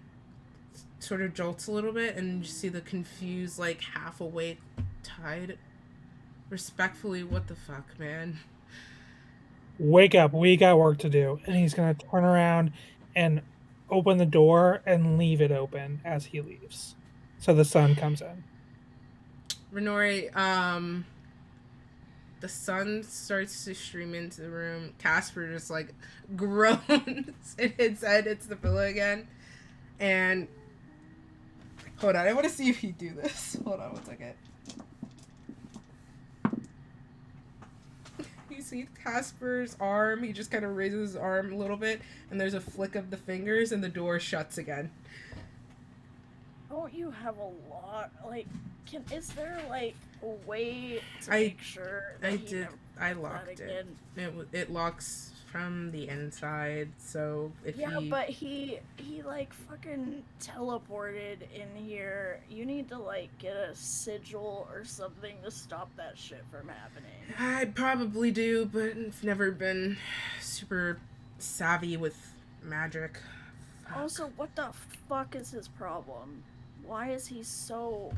A: sort of jolts a little bit, and you see the confused, like, half awake Tide. Respectfully, what the fuck, man?
D: Wake up, we got work to do. And he's going to turn around and open the door and leave it open as he leaves. So the sun comes in.
A: Renori, the sun starts to stream into the room. Casper just, like, groans and his head hits the pillow again. And hold on, I want to see if he do this. Hold on 1 second. You see Casper's arm, he just kind of raises his arm a little bit, and there's a flick of the fingers, and the door shuts again.
C: Don't you have a lot? Like, is there like a way to make sure that
A: I locked it. It locks from the inside, so if
C: but he like fucking teleported in here. You need to like get a sigil or something to stop that shit from happening.
A: I probably do, but I've never been super savvy with magic. Fuck.
C: Also, what the fuck is his problem? Why is he so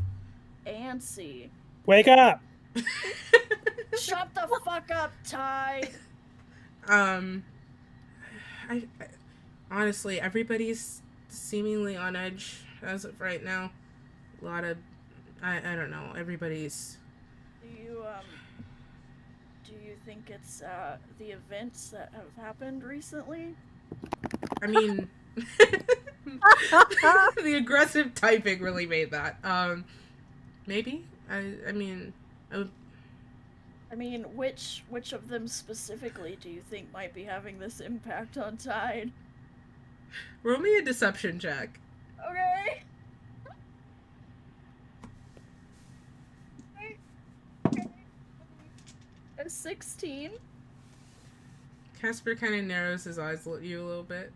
C: antsy?
D: Wake up!
C: Shut the fuck up, Tide!
A: I honestly, everybody's seemingly on edge as of right now. A lot of, I don't know, everybody's...
C: Do you think it's, the events that have happened recently?
A: I mean... the aggressive typing really made that. Maybe? I mean,
C: which of them specifically do you think might be having this impact on Tide?
A: Roll me a deception check.
C: Okay. A 16.
A: Casper kind of narrows his eyes at you a little bit.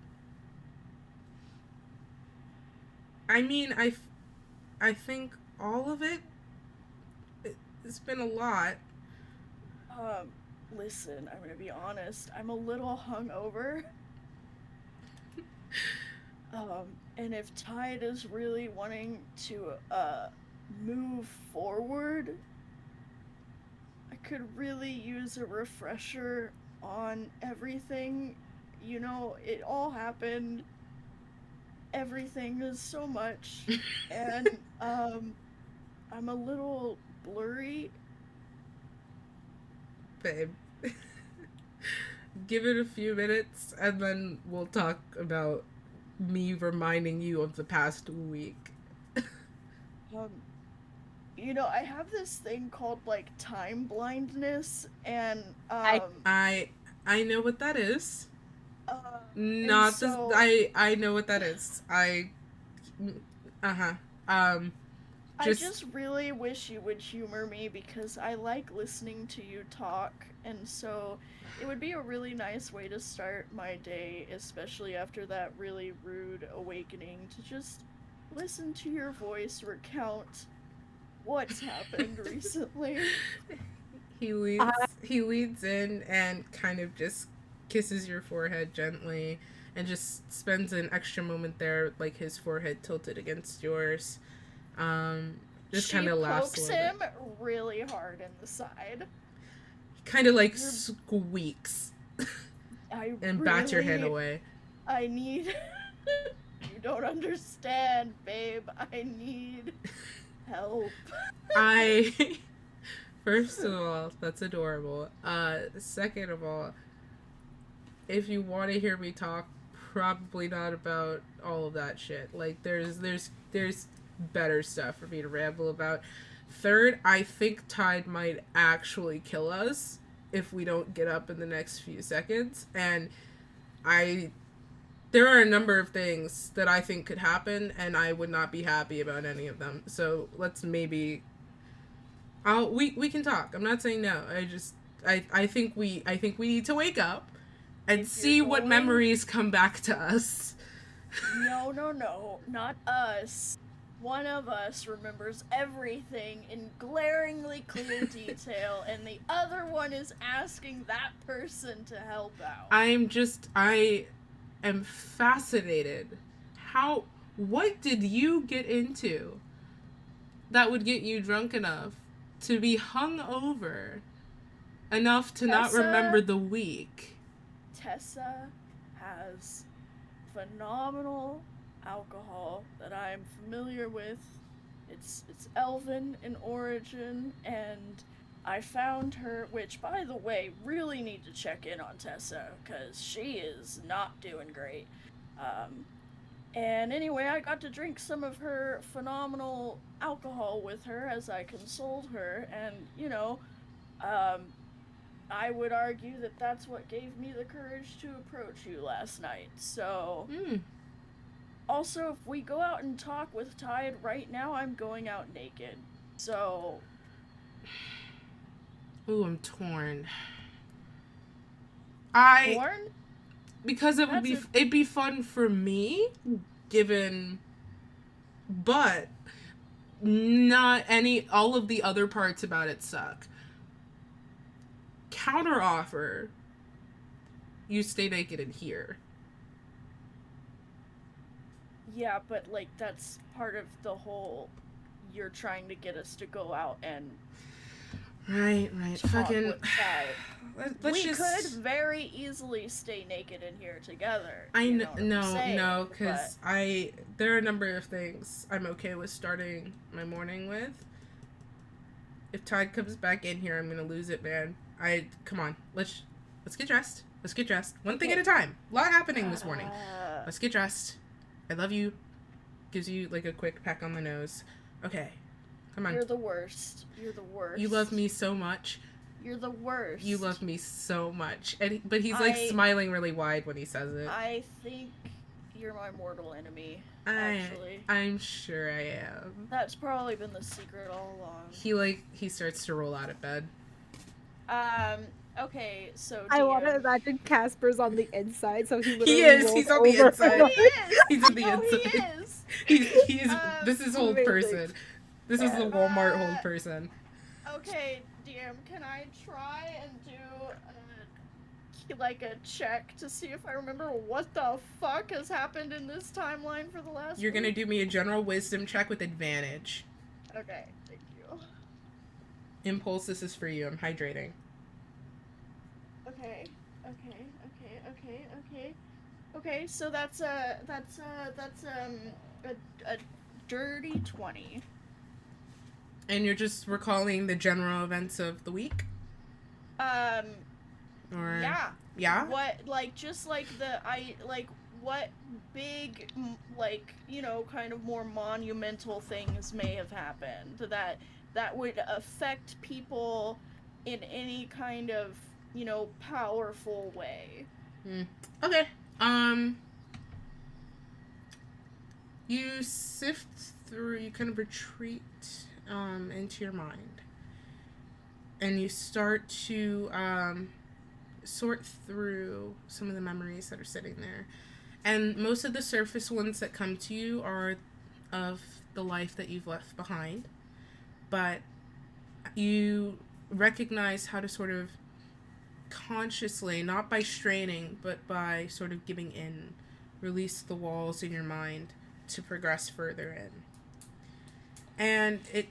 A: I mean, I think all of it, it's been a lot.
C: Listen, I'm gonna be honest. I'm a little hungover. And if Tide is really wanting to, move forward, I could really use a refresher on everything. You know, it all happened. Everything is so much. And, I'm a little blurry.
A: Babe. Give it a few minutes, and then we'll talk about me reminding you of the past week.
C: You know, I have this thing called, like, time blindness, and,
A: I know what that is.
C: Not so...
A: I know what that is. I
C: just really wish you would humor me, because I like listening to you talk, and so it would be a really nice way to start my day, especially after that really rude awakening, to just listen to your voice recount what's happened recently.
A: He leads in and kind of just kisses your forehead gently and just spends an extra moment there, like his forehead tilted against yours. Just kind of laughs a little bit.
C: She pokes him really hard in the side.
A: He kind of like squeaks and bats your hand away.
C: I need... You don't understand, babe. I need help.
A: First of all, that's adorable. Second of all, if you want to hear me talk, probably not about all of that shit. Like, there's better stuff for me to ramble about. Third, I think Tide might actually kill us if we don't get up in the next few seconds, and I there are a number of things that I think could happen, and I would not be happy about any of them. So let's maybe, we can talk. I'm not saying no. I think we need to wake up and see what memories come back to us.
C: No, not us. One of us remembers everything in glaringly clear detail, and the other one is asking that person to help out.
A: I am fascinated. What did you get into that would get you drunk enough to be hung over enough to not remember the week?
C: Tessa has phenomenal alcohol that I'm familiar with. It's elven in origin, and I found her, which, by the way, really need to check in on Tessa, because she is not doing great. And anyway, I got to drink some of her phenomenal alcohol with her as I consoled her, and, you know, I would argue that that's what gave me the courage to approach you last night, so... Also, if we go out and talk with Tide right now, I'm going out naked. So...
A: Ooh, I'm torn.
C: Torn?
A: Because it'd be fun for me, given... But... all of the other parts about it suck. Counter offer, you stay naked in here.
C: Yeah, but, like, that's part of the whole, you're trying to get us to go out and...
A: Right. Fucking...
C: We could very easily stay naked in here together.
A: No, because there are a number of things I'm okay with starting my morning with. If Tide comes back in here, I'm gonna lose it, man. Come on, let's get dressed. Let's get dressed. One thing at a time. A lot happening this morning. Let's get dressed. I love you. Gives you like a quick peck on the nose. Okay, come on.
C: You're the worst.
A: You love me so much.
C: You're the worst.
A: You love me so much. But he's like smiling really wide when he says it.
C: I think you're my mortal enemy, actually.
A: I'm sure I am.
C: That's probably been the secret all along.
A: He starts to roll out of bed.
C: Okay, so
B: I want to imagine Casper's on the inside, so he literally
A: He's on the inside. He's on the inside.
C: He is.
A: He is. This is hold person. This is the Walmart hold person.
C: Okay, DM, can I try and do like a check to see if I remember what the fuck has happened in this timeline for the last
A: You're
C: week?
A: gonna do me a general wisdom check with advantage.
C: Okay, thank you.
A: Impulse, this is for you. I'm hydrating.
C: Okay, so that's a dirty 20.
A: And you're just recalling the general events of the week? Or yeah?
C: What, like, just like what big, like, you know, kind of more monumental things may have happened that would affect people in any kind of, you know, powerful way.
A: Okay. You sift through, you kind of retreat into your mind. And you start to sort through some of the memories that are sitting there. And most of the surface ones that come to you are of the life that you've left behind. But you recognize how to sort of consciously, not by straining, but by sort of giving in, release the walls in your mind to progress further in. And it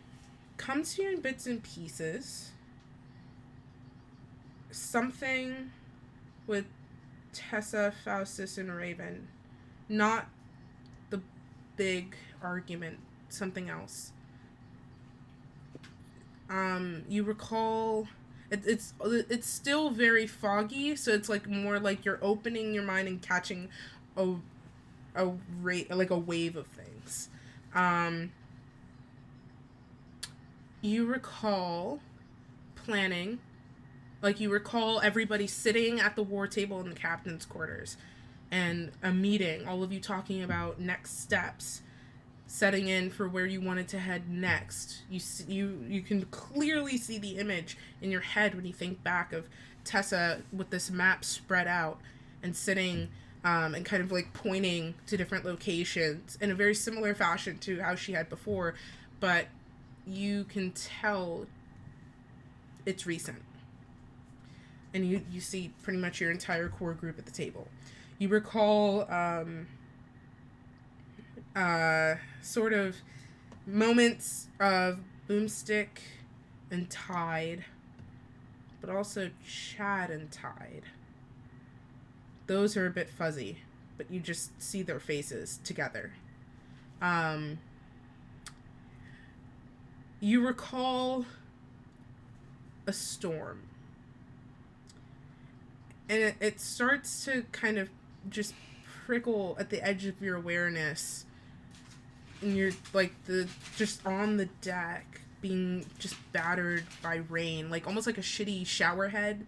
A: comes to you in bits and pieces. Something with Tessa, Faustus, and Raven. Not the big argument, something else. You recall... It's still very foggy, so it's like more like you're opening your mind and catching a wave of things. You recall planning, like you recall everybody sitting at the war table in the captain's quarters and a meeting, all of you talking about next steps, setting in for where you wanted to head next. You can clearly see the image in your head when you think back of Tessa with this map spread out and sitting and kind of like pointing to different locations in a very similar fashion to how she had before, but you can tell it's recent. And you see pretty much your entire core group at the table. You recall sort of moments of Boomstick and Tide, but also Chad and Tide. Those are a bit fuzzy, but you just see their faces together. You recall a storm. And it starts to kind of just prickle at the edge of your awareness. And you're like just on the deck being just battered by rain, like almost like a shitty shower head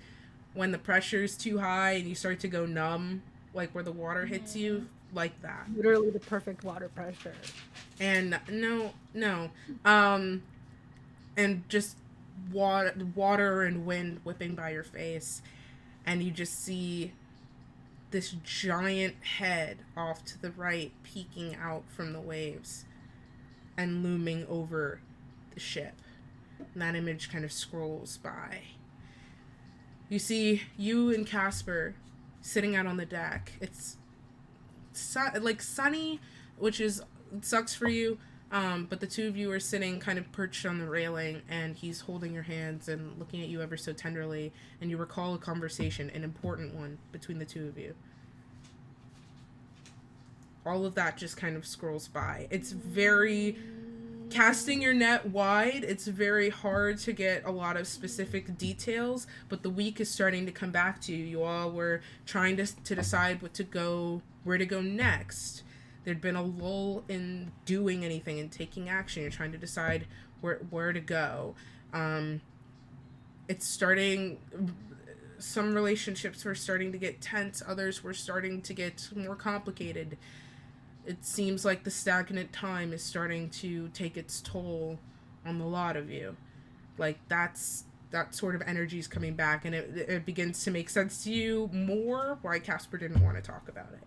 A: when the pressure's too high and you start to go numb, like where the water hits you, like that.
B: Literally the perfect water pressure.
A: And no. And just water and wind whipping by your face. And you just see this giant head off to the right peeking out from the waves and looming over the ship. And that image kind of scrolls by. You see you and Casper sitting out on the deck. It's like sunny, which is sucks for you. But the two of you are sitting kind of perched on the railing, and he's holding your hands and looking at you ever so tenderly, and you recall a conversation, an important one, between the two of you. All of that just kind of scrolls by. It's very... Casting your net wide, it's very hard to get a lot of specific details, but the week is starting to come back to you. You all were trying to decide where to go next. There'd been a lull in doing anything and taking action. You're trying to decide where to go. It's starting... Some relationships were starting to get tense. Others were starting to get more complicated. It seems like the stagnant time is starting to take its toll on the lot of you. Like, that sort of energy is coming back, and it begins to make sense to you more why Casper didn't want to talk about it.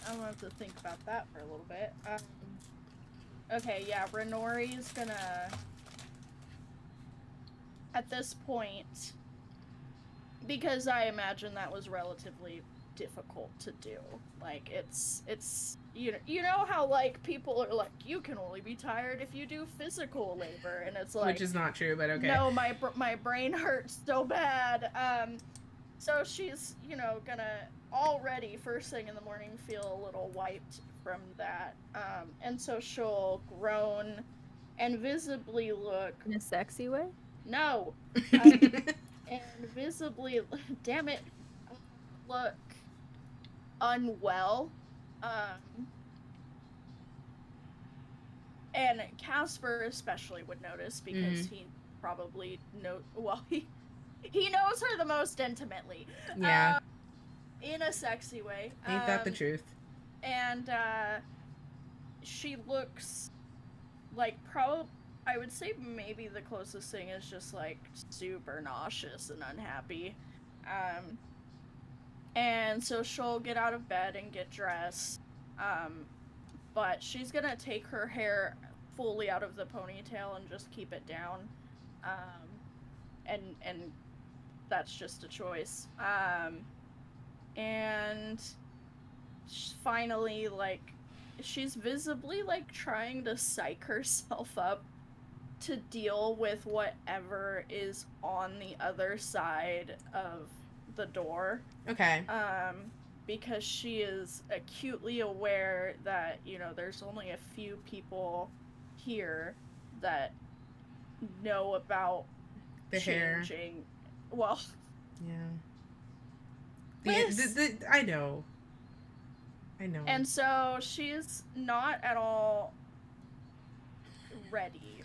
C: I'm gonna have to think about that for a little bit. Okay, yeah, Renori's gonna... At this point, because I imagine that was relatively difficult to do. Like, it's you know how, like, people are like, you can only be tired if you do physical labor, and it's like...
A: Which is not true, but okay.
C: No, my brain hurts so bad. So she's, gonna already, first thing in the morning, feel a little wiped from that. And so she'll groan and visibly look...
B: In a sexy way?
C: No. And visibly, damn it, look unwell. And Casper especially would notice because he probably he knows her the most intimately.
A: Yeah.
C: In a sexy way.
A: Ain't that the truth?
C: And she looks like I would say maybe the closest thing is just like super nauseous and unhappy. And so she'll get out of bed and get dressed. But she's gonna take her hair fully out of the ponytail and just keep it down. And that's just a choice. And finally, like, she's visibly, like, trying to psych herself up to deal with whatever is on the other side of the door.
A: Okay.
C: Because she is acutely aware that, there's only a few people here that know about
A: the
C: changing
A: hair.
C: Well,
A: yeah. I know. I know.
C: And so she's not at all ready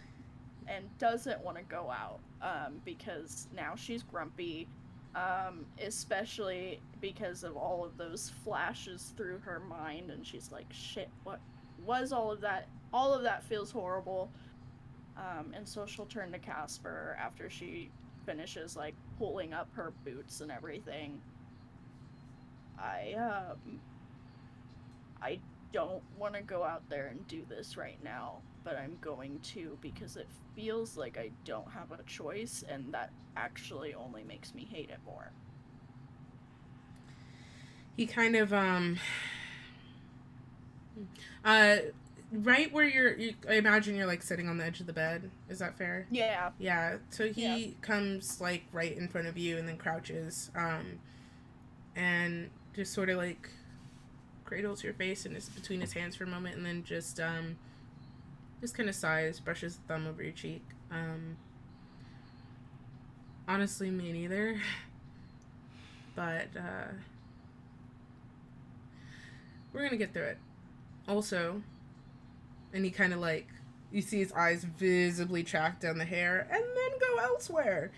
C: and doesn't want to go out because now she's grumpy, especially because of all of those flashes through her mind, and she's like, shit, what was all of that? All of that feels horrible. And so she'll turn to Casper after she finishes like pulling up her boots and everything. I don't want to go out there and do this right now, but I'm going to because it feels like I don't have a choice, and that actually only makes me hate it more.
A: He kind of right where I imagine you're like sitting on the edge of the bed. Is that fair?
C: Yeah.
A: Yeah. So he comes like right in front of you and then crouches, and just sort of like cradles your face and is between his hands for a moment, and then just kind of sighs, brushes the thumb over your cheek. Honestly, me neither. But we're gonna get through it. Also, and he kind of like, you see his eyes visibly track down the hair and then go elsewhere.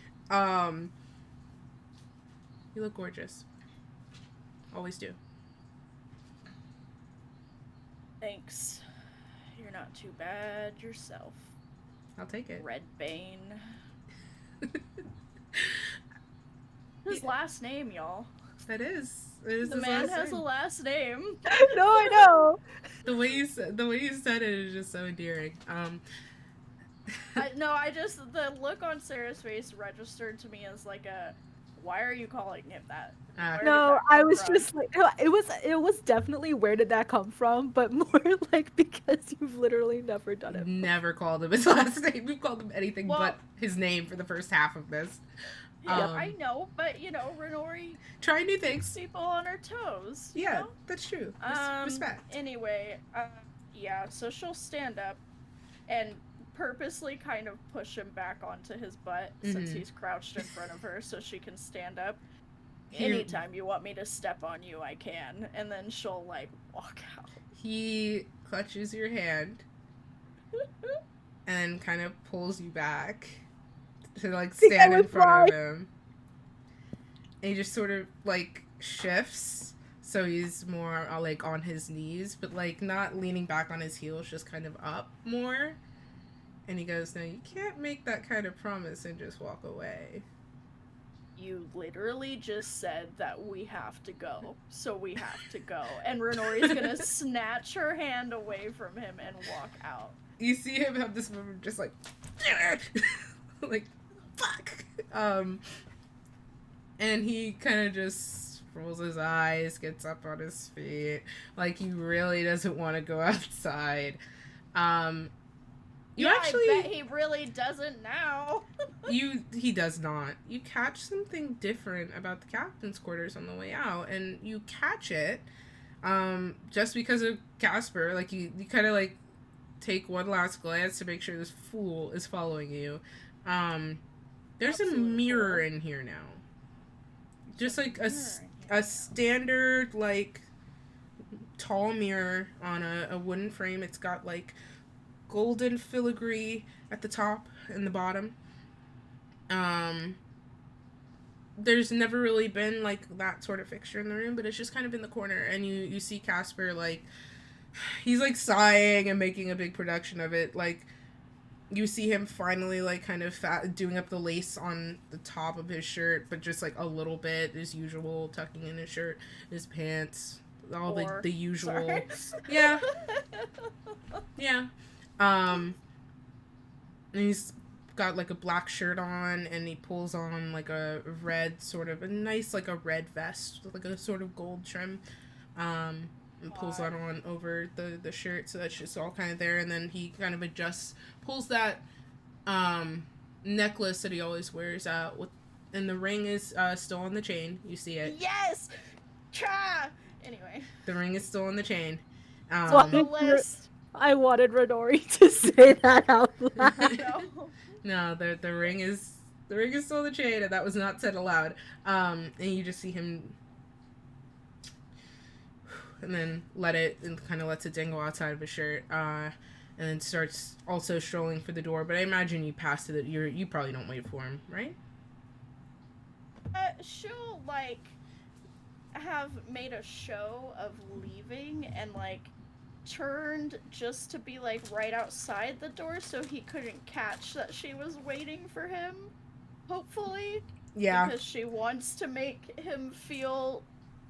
A: You look gorgeous. Always do.
C: Thanks. You're not too bad yourself.
A: I'll take it.
C: Red Bane. His last name, y'all.
A: That is. It is
C: the man has a last name.
B: No, I know.
A: The way you said it is just so endearing.
C: The look on Sarah's face registered to me as like a, why are you calling him that?
B: No, I was just like, it was definitely where did that come from, but more like because you've literally never done it.
A: Never called him his last name. We've called him anything but his name for the first half of this.
C: Yeah, I know, but Renori
A: try new things.
C: People on her toes.
A: Yeah, know? That's true. Respect.
C: Anyway, yeah, so she'll stand up and purposely kind of push him back onto his butt since he's crouched in front of her so she can stand up. Anytime you want me to step on you, I can. And then she'll like walk out.
A: He clutches your hand and kind of pulls you back to like stand in front of him. And he just sort of like shifts so he's more like on his knees, but like not leaning back on his heels, just kind of up more. And he goes, no, you can't make that kind of promise and just walk away.
C: You literally just said that we have to go, so we have to go. And Renori's gonna snatch her hand away from him and walk out.
A: You see him have this moment just like, like, fuck. And he kind of just rolls his eyes, gets up on his feet, like he really doesn't want to go outside.
C: I bet he really doesn't now.
A: He does not. You catch something different about the captain's quarters on the way out, and you catch it, just because of Casper. Like you kind of like take one last glance to make sure this fool is following you. There's a mirror in here now. Just like a standard like tall mirror on a wooden frame. It's got like golden filigree at the top and the bottom. There's never really been like that sort of fixture in the room, but it's just kind of in the corner, and you see Casper like he's like sighing and making a big production of it. Like you see him finally like kind of doing up the lace on the top of his shirt, but just like a little bit as usual, tucking in his shirt, his pants, all the usual. Sorry. Yeah. And he's got like a black shirt on, and he pulls on like a red sort of a nice like a red vest with like a sort of gold trim, and pulls that on over the shirt, so that's just all kind of there. And then he kind of pulls that necklace that he always wears out with, and the ring is still on the chain. You see it.
C: Yes. Anyway,
A: the ring is still on the chain.
C: On the list.
B: I wanted Renori to say that out loud.
A: No, the ring is still on the chain, and that was not said aloud. And you just see him and then lets it dangle outside of his shirt. And then starts also strolling for the door. But I imagine you passed it. You probably don't wait for him, right?
C: She'll like have made a show of leaving and like turned just to be like right outside the door so he couldn't catch that she was waiting for him. Hopefully.
A: Yeah.
C: Because she wants to make him feel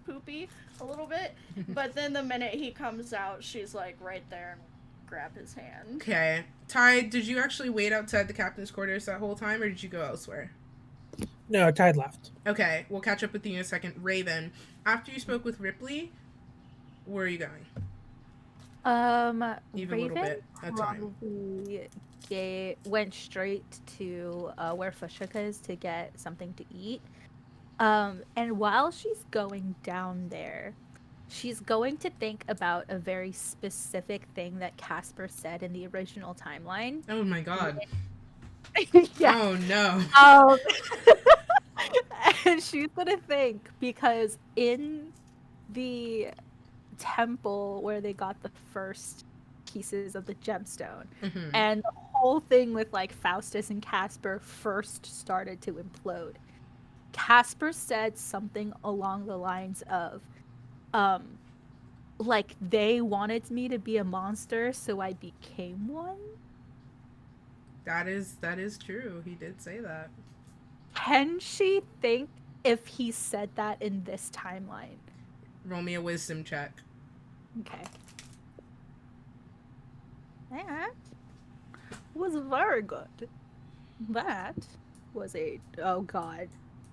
C: poopy a little bit. But then the minute he comes out, she's like right there and grab his hand.
A: Okay. Ty, did you actually wait outside the captain's quarters that whole time, or did you go elsewhere?
D: No, Tide left.
A: Okay, we'll catch up with you in a second. Raven, after you spoke with Ripley, where are you going? Even a little bit. That's fine.
B: Went straight to where Fushika is to get something to eat. And while she's going down there, she's going to think about a very specific thing that Casper said in the original timeline.
A: Oh my god.
B: Yeah.
A: Oh no.
B: And she's gonna think, because in the temple where they got the first pieces of the gemstone, and the whole thing with like Faustus and Casper first started to implode, Casper said something along the lines of like, they wanted me to be a monster, so I became one.
A: That is true. He did say that.
B: Can she think if he said that in this timeline?
A: Roll me a wisdom check.
B: Okay. That was very good. That was a, oh god,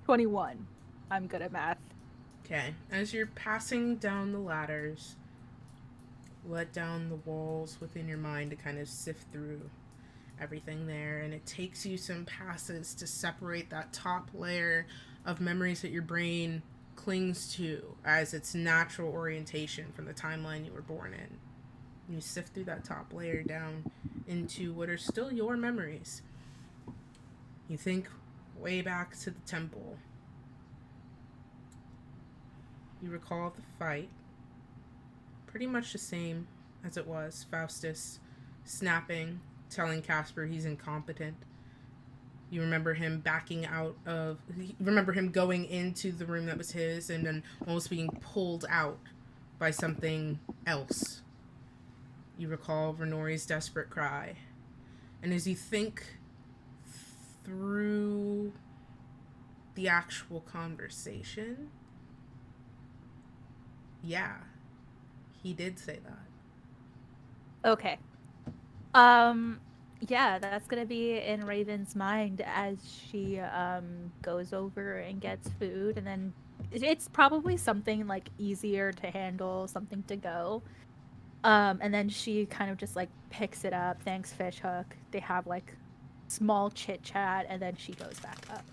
B: 21. I'm good at math.
A: Okay. As you're passing down the ladders, let down the walls within your mind to kind of sift through everything there, and it takes you some passes to separate that top layer of memories that your brain clings to as its natural orientation from the timeline you were born in. You sift through that top layer down into what are still your memories. You think way back to the temple. You recall the fight, pretty much the same as it was. Faustus snapping, telling Casper he's incompetent. You remember him remember him going into the room that was his and then almost being pulled out by something else. You recall Renori's desperate cry. And as you think through the actual conversation, yeah, he did say that.
B: Okay. Yeah, that's gonna be in Raven's mind as she goes over and gets food, and then it's probably something like easier to handle, something to go. And then she kind of just like picks it up, thanks Fishhook. They have like small chit chat, and then she goes back up.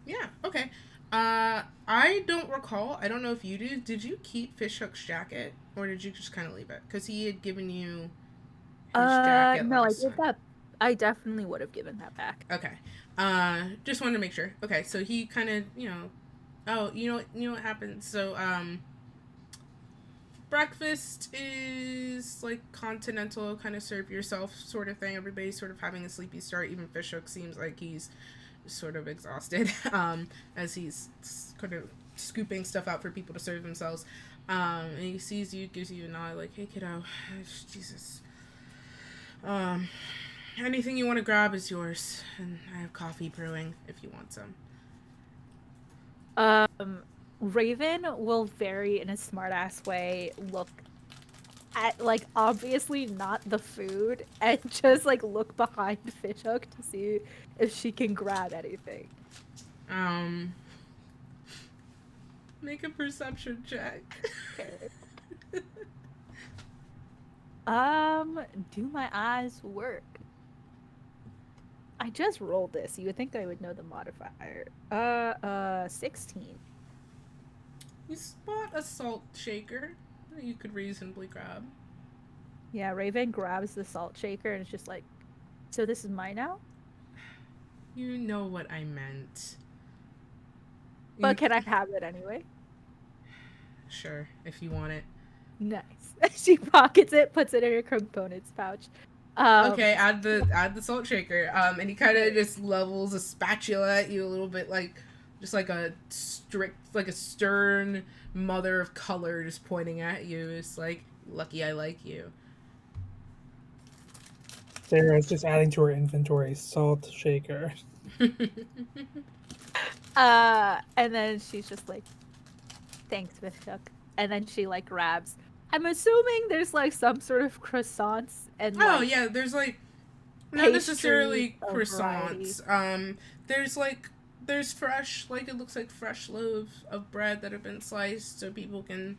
A: Yeah, okay. I don't recall. I don't know if you do. Did you keep Fishhook's jacket, or did you just kind of leave it? Because he had given you his jacket
B: no, I
A: last
B: did
A: time.
B: that. I definitely would have given that back.
A: Okay. Just wanted to make sure. Okay, so he kind of, oh, you know what happened. So, breakfast is like continental, kind of serve yourself sort of thing. Everybody's sort of having a sleepy start. Even Fishhook seems like he's sort of exhausted as he's kind of scooping stuff out for people to serve themselves. And he sees you, gives you a nod like, hey kiddo, Jesus. Anything you want to grab is yours, and I have coffee brewing if you want some.
B: Raven will very, in a smart-ass way, look at, like, obviously not the food, and just, like, look behind Fishhook to see if she can grab anything.
A: Make a perception check.
B: Okay. Do my eyes work? I just rolled this. You would think I would know the modifier. 16.
A: You spot a salt shaker that you could reasonably grab.
B: Yeah, Raven grabs the salt shaker and it's just like, so this is mine now?
A: You know what I meant.
B: But can I have it anyway?
A: Sure, if you want it.
B: Nice. She pockets it, puts it in her components pouch.
A: Okay, add the salt shaker. And he kind of just levels a spatula at you a little bit, just like a stern mother of color, just pointing at you. It's like, lucky I like you.
D: Sarah's just adding to her inventory salt shaker.
B: And then she's just like, thanks, Mithcook. And then she like grabs. I'm assuming there's like some sort of croissants and
A: yeah, there's like not necessarily croissants. There's fresh, like it looks like fresh loaves of bread that have been sliced so people can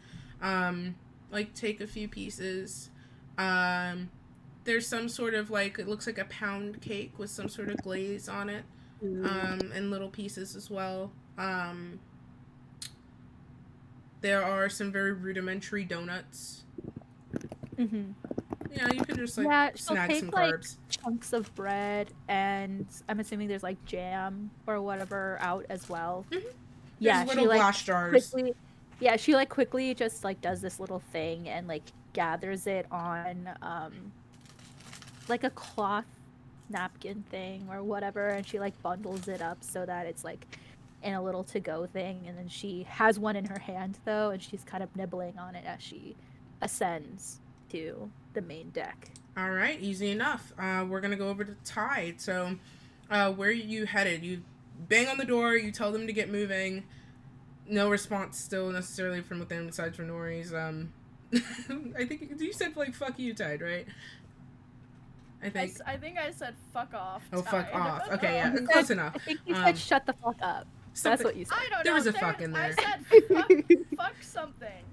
A: like take a few pieces. There's some sort of like, it looks like a pound cake with some sort of glaze on it. And little pieces as well. There are some very rudimentary donuts.
B: Mm-hmm.
A: Yeah, you can just like snag some carbs.
B: Chunks of bread, and I'm assuming there's like jam or whatever out as well.
A: Mm-hmm.
B: Yeah,
A: little glass jars.
B: She like quickly just like does this little thing and like gathers it on like a cloth napkin thing or whatever, and she like bundles it up so that it's like in a little to-go thing, and then she has one in her hand though, and she's kind of nibbling on it as she ascends to the main deck.
A: All right, easy enough. We're gonna go over to Tide. So where are you headed? You bang on the door, you tell them to get moving. No response still necessarily from within, besides for Nori's. I think you said like fuck you, Tide, right? I
C: think I said fuck off.
A: Oh,
C: Tide.
A: fuck off. Okay, yeah, close enough.
B: I think you said shut the fuck up. That's what you said.
C: I don't know.
A: There was a fuck in there.
C: I said fuck something.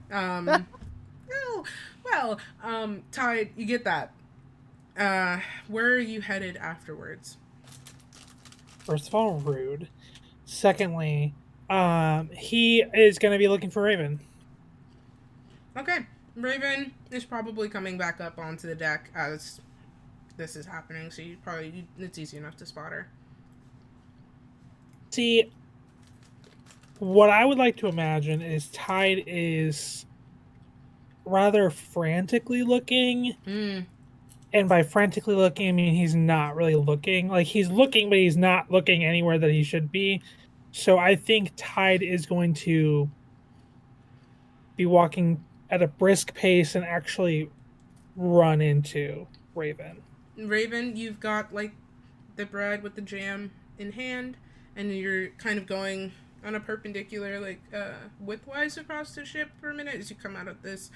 A: Tide, you get that. Where are you headed afterwards?
D: First of all, rude. Secondly, he is going to be looking for Raven.
A: Okay. Raven is probably coming back up onto the deck as this is happening, so it's easy enough to spot her.
D: See, what I would like to imagine is Tide is rather frantically looking. And by frantically looking, I mean he's not really looking. Like, he's looking, but he's not looking anywhere that he should be. So I think Tide is going to be walking at a brisk pace and actually run into Raven.
A: Raven, you've got like the bread with the jam in hand, and you're kind of going on a perpendicular, like widthwise across the ship for a minute as you come out of this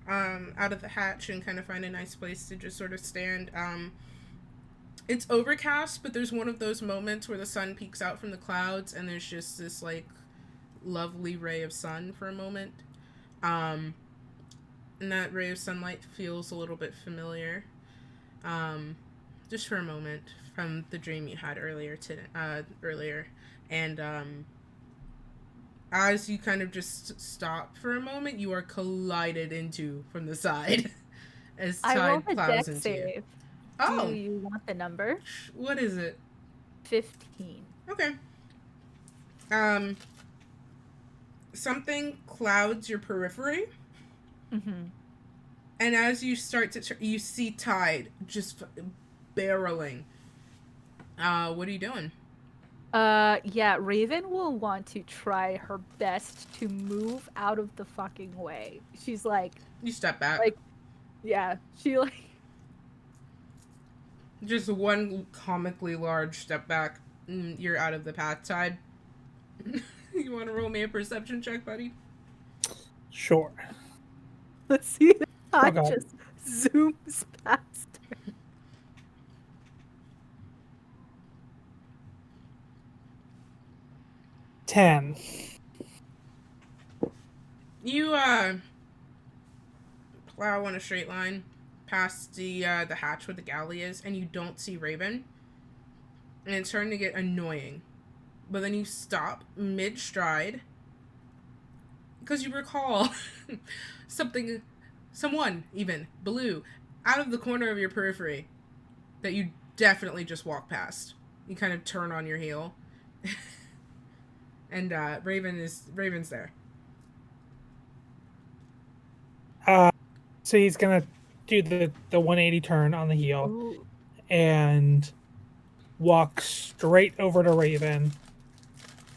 A: out of the hatch and kind of find a nice place to just sort of stand. It's overcast, but there's one of those moments where the sun peeks out from the clouds and there's just this like lovely ray of sun for a moment. And that ray of sunlight feels a little bit familiar. Just for a moment from the dream you had earlier. And as you kind of just stop for a moment, you are collided into from the side as Tide plows into you. Oh,
B: do you want the number?
A: What is it?
B: 15.
A: Okay. Something clouds your periphery.
B: Mm-hmm.
A: And as you start to, you see Tide just barreling. What are you doing?
B: Yeah, Raven will want to try her best to move out of the fucking way. She's like...
A: You step back.
B: Like, yeah, she like...
A: Just one comically large step back. You're out of the path, Tide. You want to roll me a perception check, buddy?
D: Sure.
B: Let's see if Tide just zooms past her.
D: Ten.
A: You plow on a straight line past the hatch where the galley is, and you don't see Raven. And it's starting to get annoying. But then you stop mid-stride because you recall someone even, blue, out of the corner of your periphery that you definitely just walked past. You kind of turn on your heel. And Raven's there.
D: So he's gonna do the 180 turn on the heel
B: Ooh.
D: and walk straight over to Raven.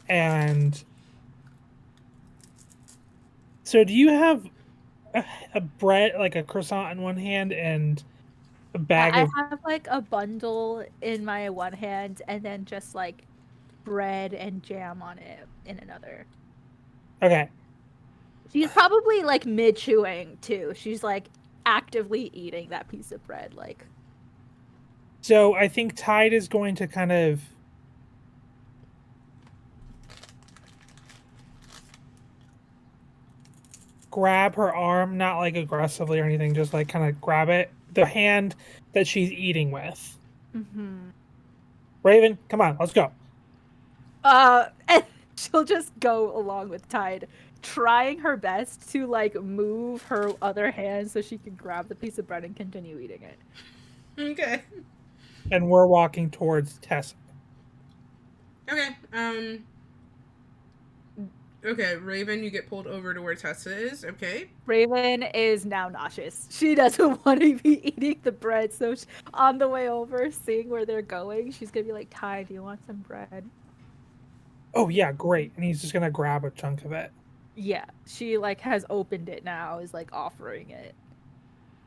D: And so, do you have a bread, like a croissant in one hand, and a bag
B: I
D: of?
B: have like a bundle in my one hand and then just like bread and jam on it in another.
D: Okay,
B: She's probably like mid chewing too. She's like actively eating that piece of bread. Like,
D: so I think Tide is going to kind of grab her arm, not like aggressively or anything, just like kind of grab it, the hand that she's eating with.
B: mm-hmm.
D: Raven, come on, let's go.
B: And she'll just go along with Tide, trying her best to like move her other hand so she can grab the piece of bread and continue eating it.
A: Okay.
D: And we're walking towards Tessa.
A: Okay. Okay, Raven, you get pulled over to where Tessa is. Okay.
B: Raven is now nauseous. She doesn't want to be eating the bread, so on the way over, seeing where they're going, she's gonna be like, "Ty, do you want some bread?"
D: Oh yeah, great. And he's just gonna grab a chunk of it.
B: Yeah, she like has opened it now, is like offering it.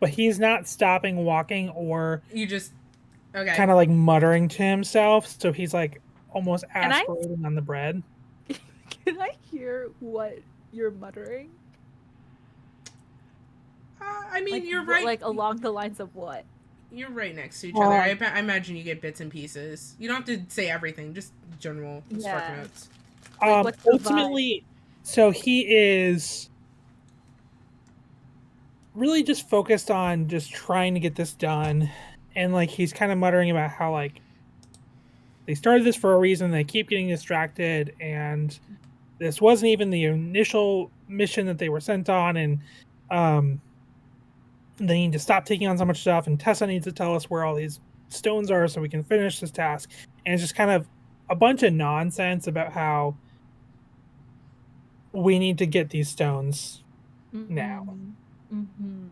D: But he's not stopping walking or
A: You just okay.
D: kind of like muttering to himself. So he's like almost
B: Can I
D: aspirating on the bread.
B: can I hear what you're muttering?
A: I mean,
B: Like
A: you're right.
B: like along the lines of what?
A: You're right next to each other. I imagine you get bits and pieces. You don't have to say everything. Just general spark
B: Yeah.
A: notes.
B: Like, what's the
D: Ultimately, so he is really just focused on just trying to get this done, and like he's kind of muttering about how like they started this for a reason, they keep getting distracted, and this wasn't even the initial mission that they were sent on, and um they need to stop taking on so much stuff, and Tessa needs to tell us where all these stones are so we can finish this task. And it's just kind of a bunch of nonsense about how we need to get these stones now.
B: Mm-hmm.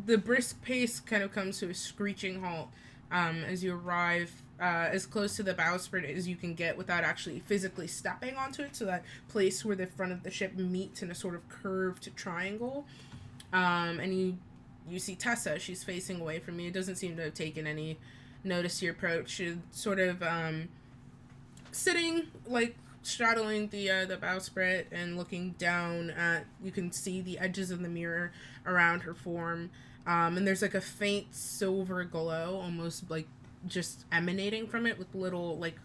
A: The brisk pace kind of comes to a screeching halt as you arrive as close to the bowsprit as you can get without actually physically stepping onto it. So that place where the front of the ship meets in a sort of curved triangle, and you see Tessa. She's facing away from you. It doesn't seem to have taken any notice to your approach. She's sort of sitting like straddling the bowsprit and looking down at, you can see the edges of the mirror around her form, and there's like a faint silver glow almost like just emanating from it with little like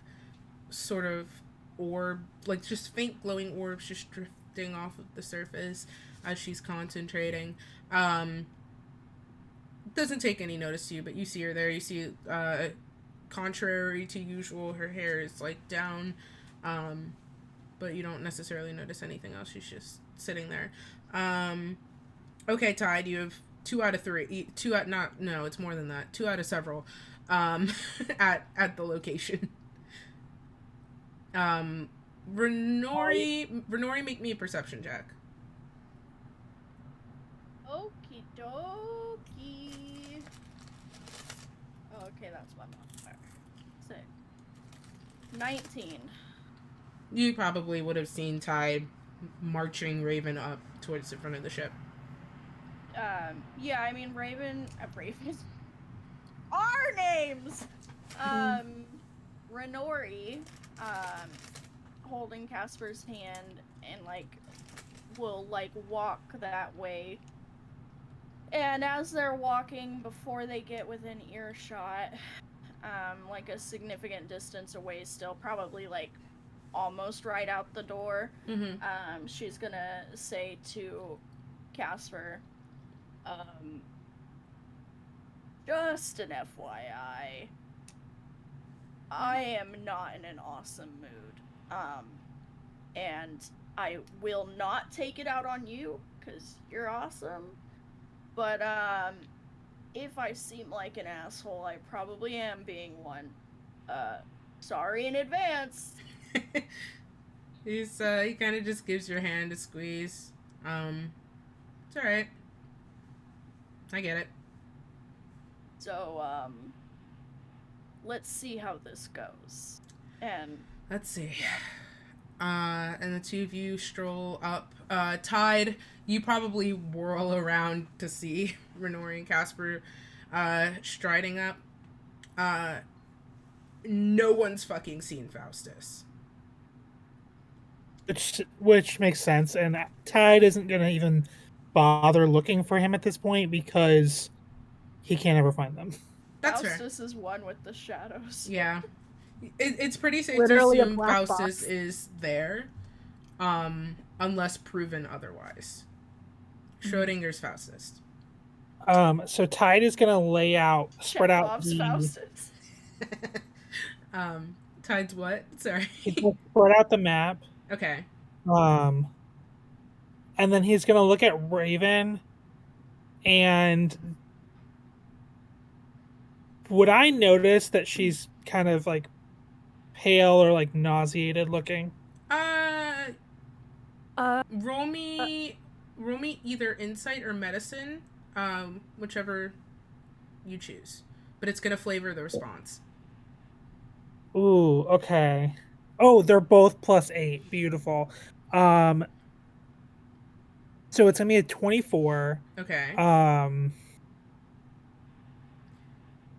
A: sort of orb, like just faint glowing orbs just drifting off of the surface as she's concentrating. Doesn't take any notice to you, but you see her there. You see contrary to usual, her hair is like down, but you don't necessarily notice anything else. She's just sitting there. Okay, Tide, you have 2 out of 3. 2 out, not, no, it's more than that. 2 out of several at the location. Renori, make me a perception check.
C: Okie dokie. Okay, that's one modifier. So, 19.
A: You probably would have seen Tide marching Raven up towards the front of the ship.
C: Yeah, I mean, Raven, our names! Renori, holding Casper's hand and, like, will, like, walk that way. And as they're walking, before they get within earshot, like a significant distance away still, probably, like, almost right out the door, she's gonna say to Casper, just an FYI, I am not in an awesome mood, and I will not take it out on you, because you're awesome, but, if I seem like an asshole, I probably am being one. Sorry in advance.
A: He kind of just gives your hand a squeeze. It's all right. I get it.
C: So, let's see how this goes. And
A: let's see. And the two of you stroll up. Tide, you probably whirl around to see Renori and Casper striding up. No one's fucking seen Faustus.
D: Which makes sense, and Tide isn't gonna even bother looking for him at this point because he can't ever find them.
A: That's
C: Faustus
A: fair.
C: Is one with the shadows.
A: Yeah. It's pretty safe
B: Literally
A: to
B: a
A: assume
B: black
A: Faustus
B: box.
A: is there, unless proven otherwise. Schrodinger's Faustus.
D: So Tide is gonna lay out, spread out
C: Chekhov's
D: the
C: Faustus.
A: Tide's what? Sorry.
D: spread out the map.
A: Okay.
D: And then he's gonna look at Raven, and would I notice that she's kind of like pale or like nauseated looking?
A: Roll me either insight or medicine, whichever you choose. But it's gonna flavor the response.
D: Ooh, okay. Oh, they're both +8. Beautiful. So it's gonna be a 24.
A: Okay.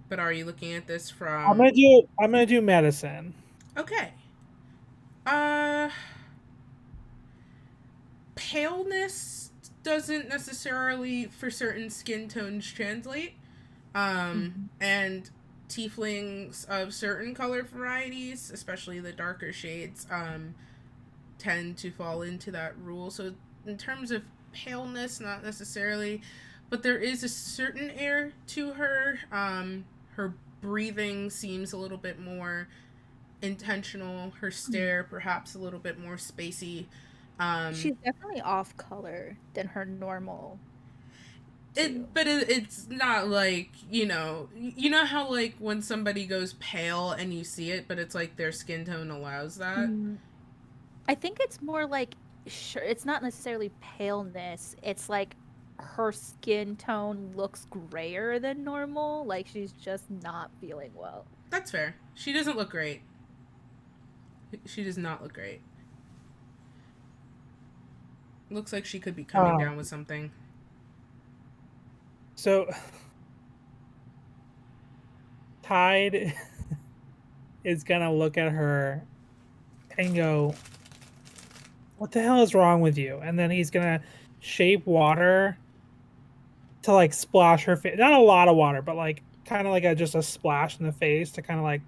A: But are you looking at this from?
D: I'm gonna do medicine.
A: Okay. Paleness doesn't necessarily for certain skin tones translate. And tieflings of certain color varieties, especially the darker shades, tend to fall into that rule. So in terms of paleness, not necessarily, but there is a certain air to her. Her breathing seems a little bit more intentional. Her stare perhaps a little bit more spacey.
B: She's definitely off color than her normal.
A: It's not like, you know how like when somebody goes pale and you see it, but it's like their skin tone allows that.
B: I think it's more like, sure, it's not necessarily paleness. It's like her skin tone looks grayer than normal. Like she's just not feeling well.
A: That's fair. She doesn't look great. She does not look great. Looks like she could be coming down with something.
D: So Tide is gonna look at her and go, "What the hell is wrong with you?" And then he's gonna shape water to like splash her face. Not a lot of water, but like kind of like just a splash in the face to kind of like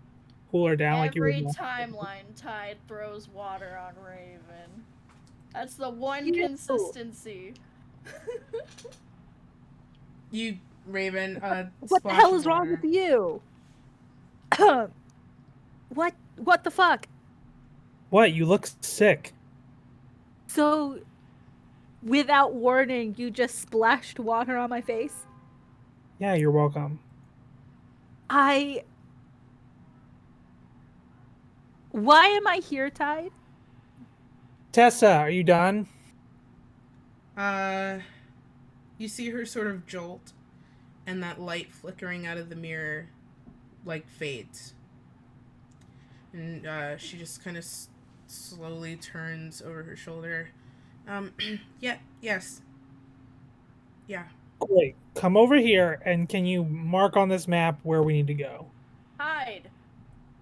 D: cool her down.
C: Every timeline Tide throws water on Raven. That's the one consistency.
A: You, Raven,
B: what the hell is wrong with you? What the fuck?
D: What? You look sick.
B: So, without warning, you just splashed water on my face?
D: Yeah, you're welcome.
B: Why am I here, Tide?
D: Tessa, are you done?
A: You see her sort of jolt, and that light flickering out of the mirror, like, fades. And, she just kind of slowly turns over her shoulder. Yes. Yeah.
D: Great. Come over here, and can you mark on this map where we need to go?
C: Tide,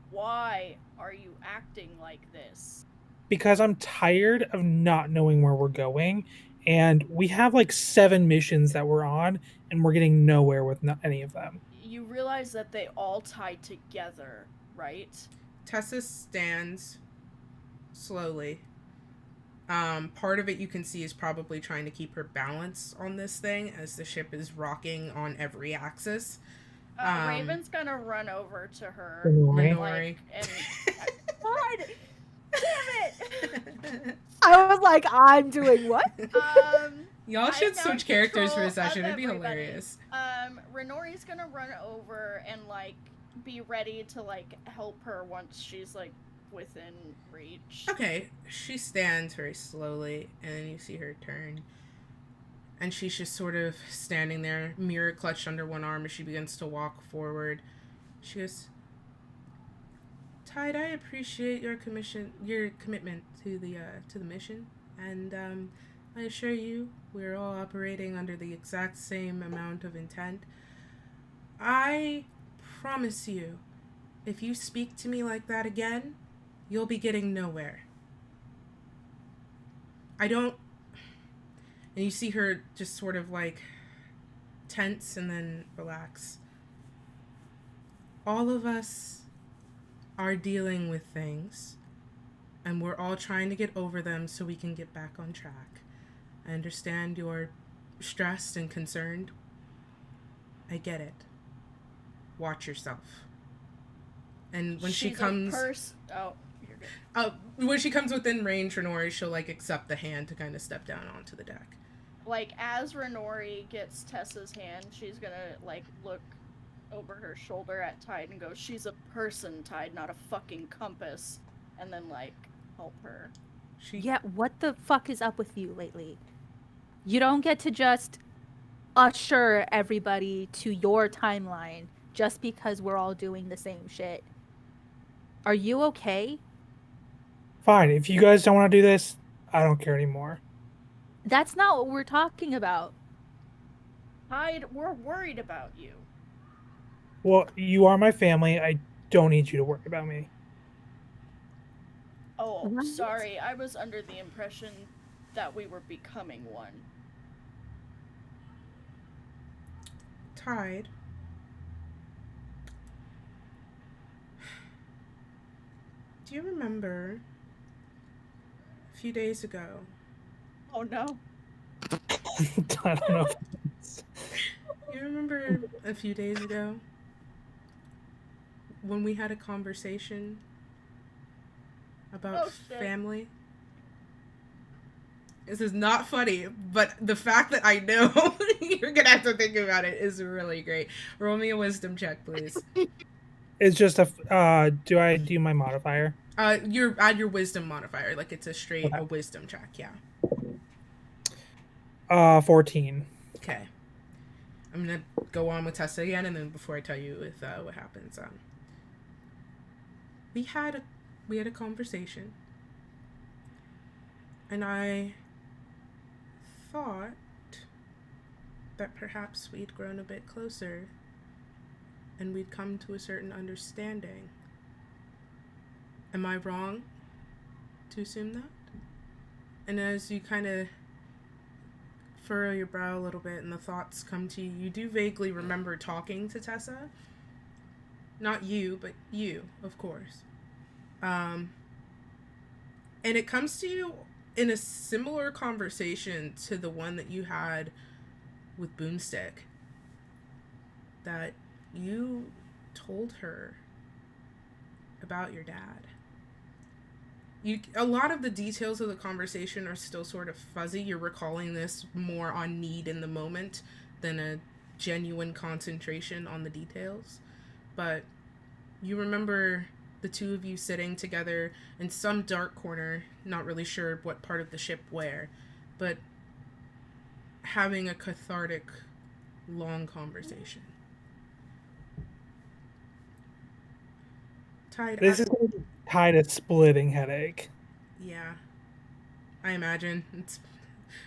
C: why are you acting like this?
D: Because I'm tired of not knowing where we're going, and we have like 7 missions that we're on, and we're getting nowhere with any of them.
C: You realize that they all tie together, right?
A: Tessa stands slowly. Part of it you can see is probably trying to keep her balance on this thing as the ship is rocking on every axis.
C: Raven's gonna run over to her.
A: Minori.
C: God damn it!
B: I was like, I'm doing what?
A: Y'all should switch characters for a session. It'd be hilarious.
C: Renori's gonna run over and like be ready to like help her once she's like within reach.
A: Okay, she stands very slowly, and then you see her turn. And she's just sort of standing there, mirror clutched under one arm as she begins to walk forward. She goes, Tide, I appreciate your commitment to the mission, and I assure you, we're all operating under the exact same amount of intent. I promise you, if you speak to me like that again, you'll be getting nowhere. I don't. And you see her just sort of like tense and then relax. All of us are dealing with things, and we're all trying to get over them so we can get back on track. I understand you're stressed and concerned. I get it. Watch yourself. And when she comes,
C: oh, you're good.
A: When she comes within range, Renori, she'll like accept the hand to kind of step down onto the deck.
C: Like as Renori gets Tessa's hand, she's gonna like look over her shoulder at Tide and go, "She's a person, Tide, not a fucking compass," and then like help her.
B: Yeah, what the fuck is up with you lately? You don't get to just usher everybody to your timeline just because we're all doing the same shit. Are you okay?
D: Fine. If you guys don't want to do this, I don't care anymore.
B: That's not what we're talking about.
C: Tide, we're worried about you.
D: Well, you are my family. I don't need you to worry about me.
C: Oh,
B: What?
C: sorry. I was under the impression that we were becoming one.
A: Tide. Do you remember a few days ago?
C: Oh no.
D: I don't know.
A: You remember a few days ago when we had a conversation about family? This is not funny, but the fact that I know you're gonna have to think about it is really great. Roll me a wisdom check, please.
D: It's just do I do my modifier?
A: You add your wisdom modifier, like it's a straight
D: Okay.
A: a wisdom check, yeah.
D: 14.
A: Okay. I'm gonna go on with Tessa again, and then before I tell you with what happens, we had a conversation, and I thought that perhaps we'd grown a bit closer, and we'd come to a certain understanding. Am I wrong to assume that? And as you kind of furrow your brow a little bit and the thoughts come to you, you do vaguely remember talking to Tessa. Not you, but you, of course. And it comes to you in a similar conversation to the one that you had with Boomstick. That you told her about your dad. A lot of the details of the conversation are still sort of fuzzy. You're recalling this more on need in the moment than a genuine concentration on the details. But you remember the two of you sitting together in some dark corner, not really sure what part of the ship where, but having a cathartic, long conversation. Tide,
D: This is tied a splitting headache.
A: Yeah, I imagine. It's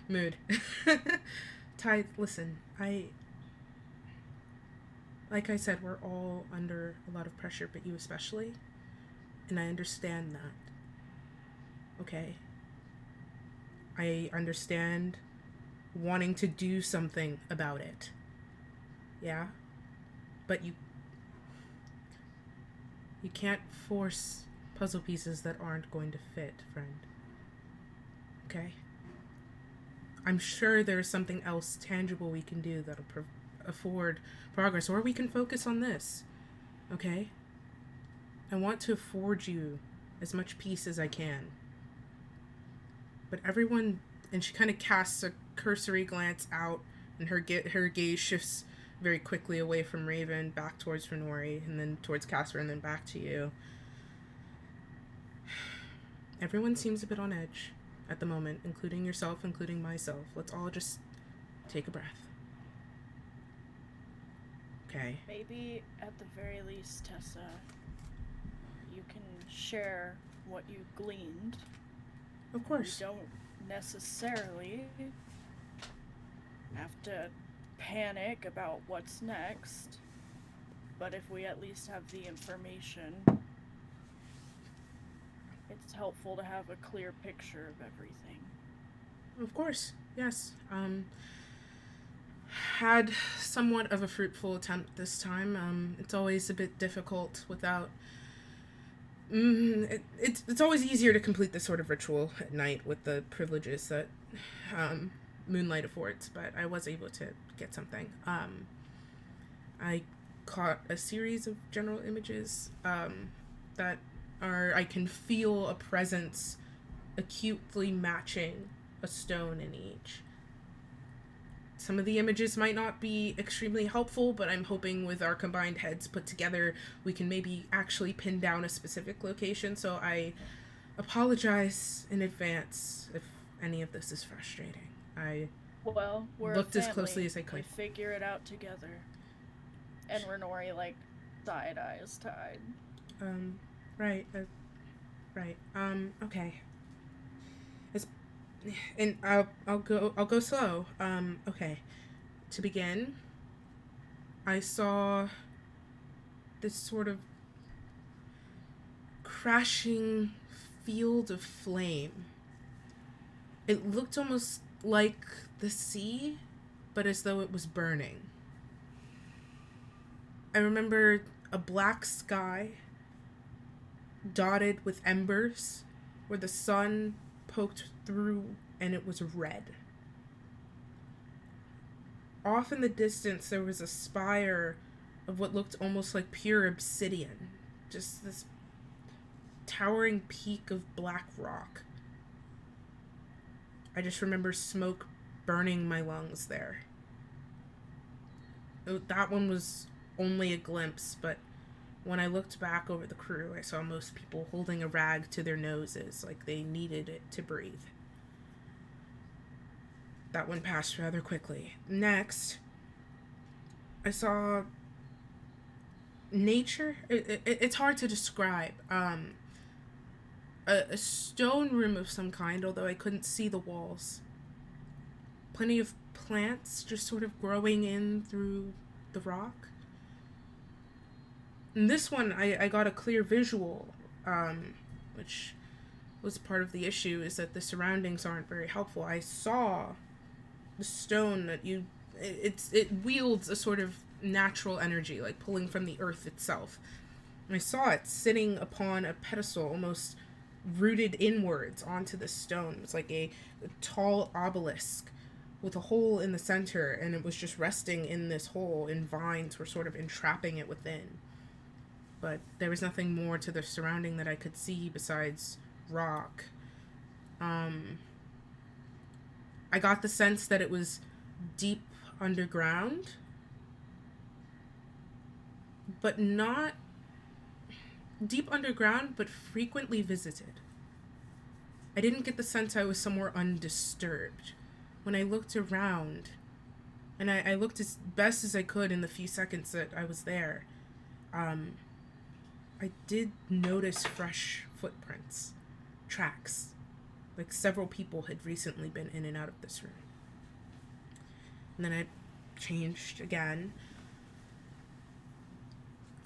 A: mood. Tide, listen, like I said, we're all under a lot of pressure, but you especially, and I understand that. Okay? I understand wanting to do something about it. Yeah? But you can't force puzzle pieces that aren't going to fit, friend. Okay? I'm sure there's something else tangible we can do that'll afford progress, or we can focus on this. Okay? I want to afford you as much peace as I can. But everyone, and she kind of casts a cursory glance out, and her gaze shifts very quickly away from Raven, back towards Renori, and then towards Casper, and then back to you. Everyone seems a bit on edge at the moment, including yourself, including myself. Let's all just take a breath. Okay.
C: Maybe at the very least, Tessa, you can share what you gleaned.
A: Of course.
C: You don't necessarily have to panic about what's next, but if we at least have the information, it's helpful to have a clear picture of everything.
A: Of course, yes. Had somewhat of a fruitful attempt this time. It's always a bit difficult without... It's always easier to complete this sort of ritual at night with the privileges that moonlight affords, but I was able to get something. I caught a series of general images that are... I can feel a presence acutely matching a stone in each. Some of the images might not be extremely helpful, but I'm hoping with our combined heads put together, we can maybe actually pin down a specific location. So I apologize in advance if any of this is frustrating. I
C: We're
A: looked
C: a
A: as
C: family.
A: closely as I could.
C: We figure it out together. And Renori, like, side eyes tied.
A: Right. Okay. And I'll go slow. Okay. To begin, I saw this sort of crashing field of flame. It looked almost like the sea, but as though it was burning. I remember a black sky dotted with embers where the sun poked through and it was red. Off in the distance there was a spire of what looked almost like pure obsidian. Just this towering peak of black rock. I just remember smoke burning my lungs there. That one was only a glimpse, but when I looked back over the crew, I saw most people holding a rag to their noses like they needed it to breathe. That one passed rather quickly. Next, I saw nature. It's hard to describe. A stone room of some kind, although I couldn't see the walls. Plenty of plants just sort of growing in through the rock. In this one, I got a clear visual, which was part of the issue, is that the surroundings aren't very helpful. I saw the stone that it wields a sort of natural energy, like pulling from the earth itself. And I saw it sitting upon a pedestal, almost rooted inwards onto the stone. It was like a tall obelisk with a hole in the center, and it was just resting in this hole, and vines were sort of entrapping it within. But there was nothing more to the surrounding that I could see besides rock. I got the sense that it was deep underground, but not deep underground, but frequently visited. I didn't get the sense I was somewhere undisturbed. When I looked around, and I looked as best as I could in the few seconds that I was there, I did notice fresh footprints, tracks, like several people had recently been in and out of this room. And then I changed again.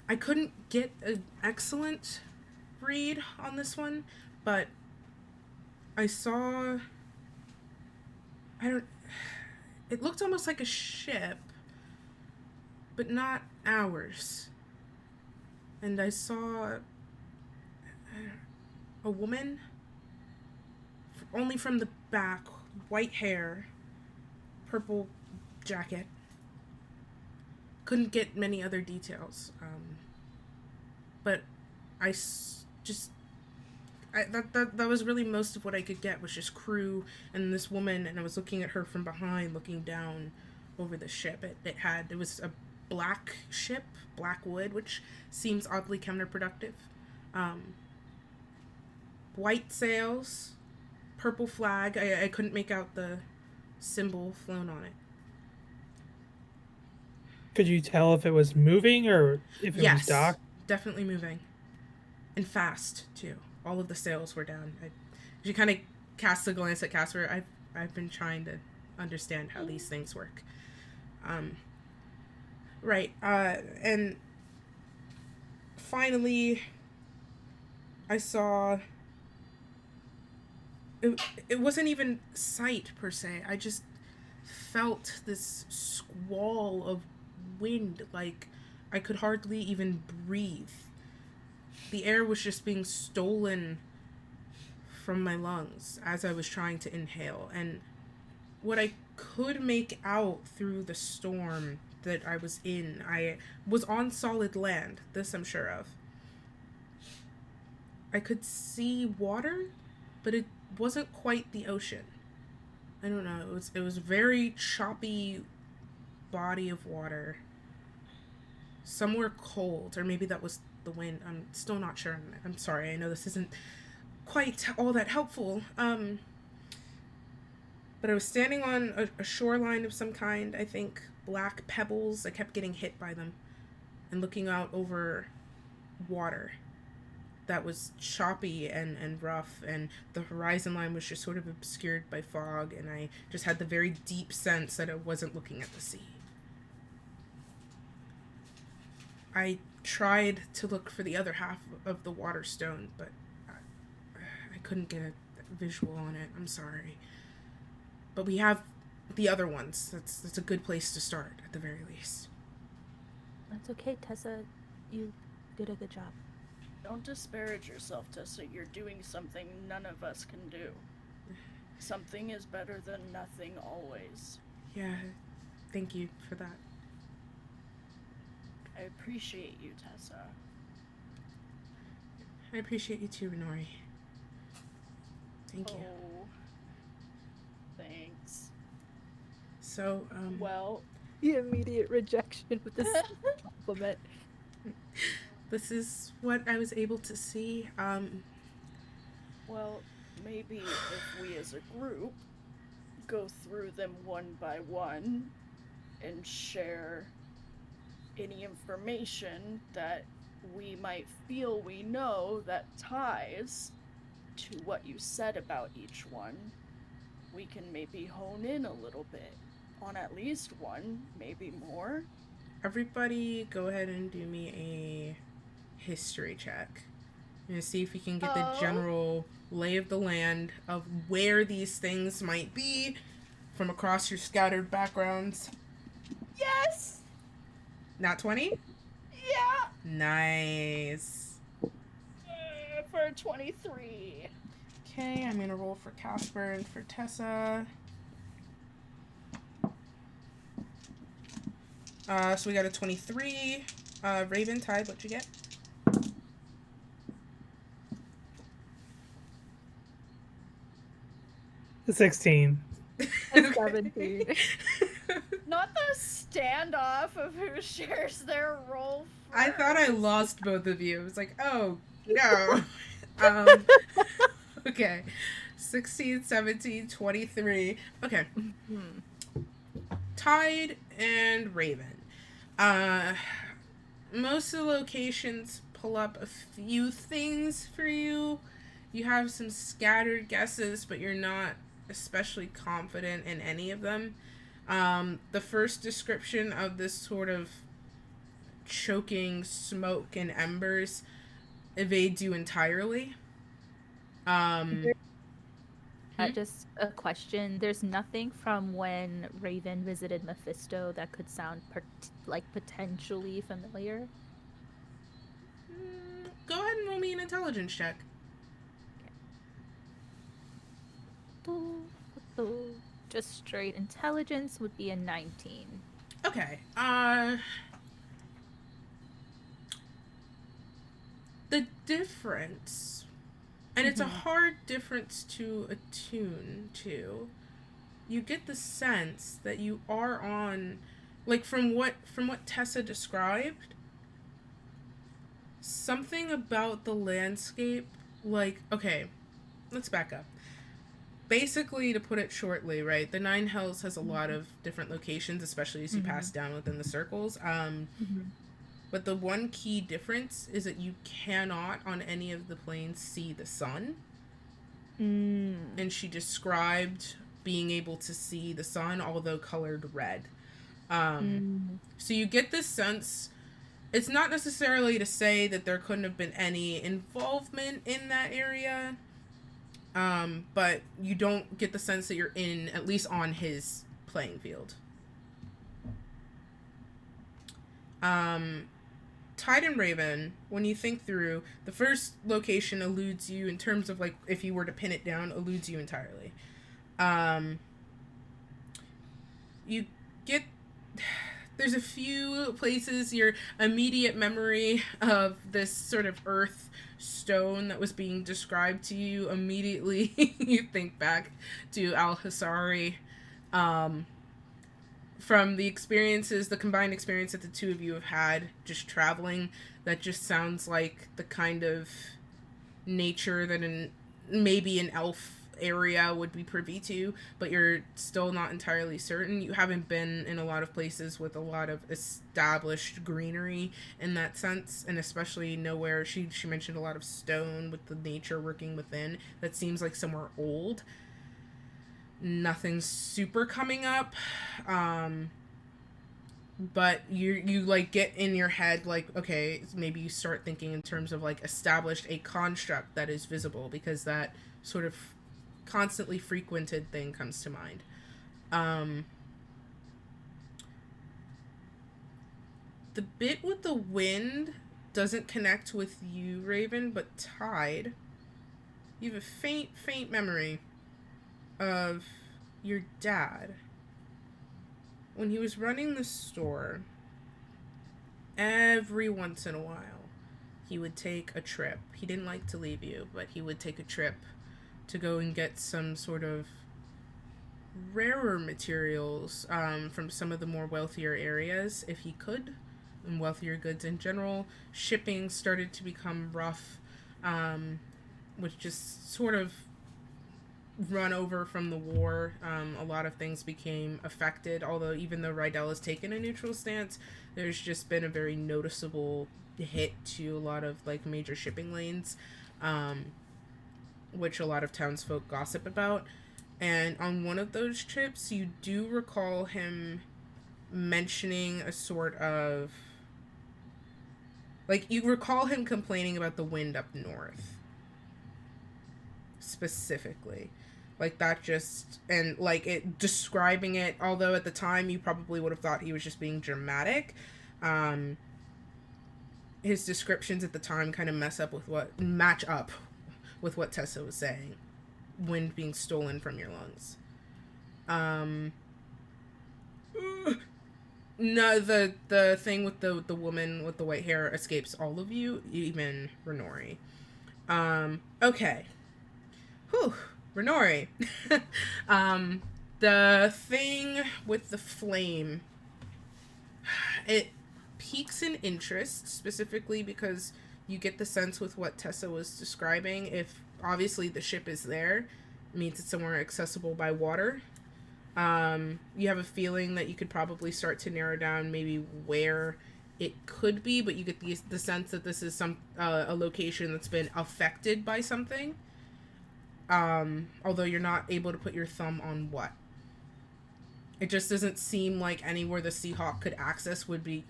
A: I couldn't get an excellent read on this one, but I saw... It looked almost like a ship, but not ours. And I saw a woman, only from the back, white hair, purple jacket. Couldn't get many other details. But that was really most of what I could get, was just crew and this woman, and I was looking at her from behind, looking down over the ship. It was a black ship, black wood, which seems oddly counterproductive. white sails, purple flag. I couldn't make out the symbol flown on it.
D: Could you tell if it was moving or if it was
A: Yes,
D: docked?
A: definitely moving. And fast, too. All of the sails were down. She kind of cast a glance at Casper. I've been trying to understand how these things work. Right. And finally, I saw... It wasn't even sight, per se. I just felt this squall of wind, like I could hardly even breathe. The air was just being stolen from my lungs as I was trying to inhale, and what I could make out through the storm that I was in, I was on solid land, this I'm sure of. I could see water, but it wasn't quite the ocean. I don't know, it was a very choppy body of water. Somewhere cold, or maybe that was the wind. I'm still not sure. I'm sorry, I know this isn't quite all that helpful. But I was standing on a shoreline of some kind, I think black pebbles. I kept getting hit by them, and looking out over water that was choppy and rough, and the horizon line was just sort of obscured by fog, and I just had the very deep sense that I wasn't looking at the sea. I tried to look for the other half of the water stone, but I couldn't get a visual on it. I'm sorry. But we have the other ones. That's a good place to start, at the very least.
B: That's okay, Tessa. You did a good job.
C: Don't disparage yourself, Tessa. You're doing something none of us can do. Something is better than nothing always.
A: Yeah, thank you for that.
C: I appreciate you, Tessa.
A: I appreciate you too, Renori. Thank you.
C: Oh, thanks.
A: So,
C: Well,
B: The immediate rejection with this compliment.
A: this is what I was able to see.
C: well, maybe if we as a group go through them one by one and share any information that we might feel we know that ties to what you said about each one, we can maybe hone in a little bit on at least one, maybe more.
A: Everybody go ahead and do me a history check. I'm gonna see if you can get the general lay of the land of where these things might be from across your scattered backgrounds.
C: Yes!
A: Not 20?
C: Yeah!
A: Nice.
C: For 23.
A: Okay, I'm gonna roll for Casper and for Tessa. So we got a 23. Raven, Tide, what'd you get?
D: The 16.
B: 17.
C: Not the standoff of who shares their role first.
A: I thought I lost both of you. I was like, oh, no. Okay. 16, 17, 23. Okay. Tide and Raven. Most of the locations pull up a few things for you. You have some scattered guesses, but you're not especially confident in any of them. The first description of this sort of choking smoke and embers evades you entirely.
B: Just a question. There's nothing from when Raven visited Mephisto that could sound potentially familiar.
A: Go ahead and roll me an intelligence check.
B: Just straight intelligence would be a 19.
A: Okay. The difference, and it's a hard difference to attune to, you get the sense that you are on, like from what Tessa described, something about the landscape, like, okay, let's back up. Basically, to put it shortly, right, the Nine Hells has a lot of different locations, especially as you pass down within the circles. But the one key difference is that you cannot, on any of the planes, see the sun. And she described being able to see the sun, although colored red. So you get this sense, it's not necessarily to say that there couldn't have been any involvement in that area, but you don't get the sense that you're in, at least on his playing field. Tide and Raven, when you think through, the first location eludes you in terms of, like, if you were to pin it down, eludes you entirely. You get... There's a few places your immediate memory of this sort of earth stone that was being described to you, immediately you think back to Al-Hasari. From the experiences, the combined experience that the two of you have had just traveling, that just sounds like the kind of nature that maybe an elf area would be privy to, but you're still not entirely certain. You haven't been in a lot of places with a lot of established greenery in that sense, and especially nowhere, she mentioned a lot of stone with the nature working within. That seems like somewhere old. Nothing's super coming up, but you like get in your head, like, okay, maybe you start thinking in terms of, like, established a construct that is visible, because that sort of constantly frequented thing comes to mind. The bit with the wind doesn't connect with you, Raven, but Tide, you have a faint memory of your dad. When he was running the store, every once in a while, he would take a trip. He didn't like to leave you, but he would take a trip to go and get some sort of rarer materials from some of the more wealthier areas, if he could, and wealthier goods in general. Shipping started to become rough, which just sort of run over from the war. A lot of things became affected, although even though Rydell has taken a neutral stance, there's just been a very noticeable hit to a lot of, like, major shipping lanes, which a lot of townsfolk gossip about. And on one of those trips, you do recall him mentioning a sort of, like, you recall him complaining about the wind up north, specifically. Like, that just, and, like, it, describing it, although at the time you probably would have thought he was just being dramatic, his descriptions at the time kind of match up with what Tessa was saying. Wind being stolen from your lungs. No, the thing with the woman with the white hair escapes all of you, even Renori. Okay. Whew. Renori. The thing with the flame, it piques an interest, specifically because you get the sense with what Tessa was describing, if obviously the ship is there, it means it's somewhere accessible by water. You have a feeling that you could probably start to narrow down maybe where it could be, but you get the sense that this is a location that's been affected by something. Although you're not able to put your thumb on what. It just doesn't seem like anywhere the Seahawk could access would be,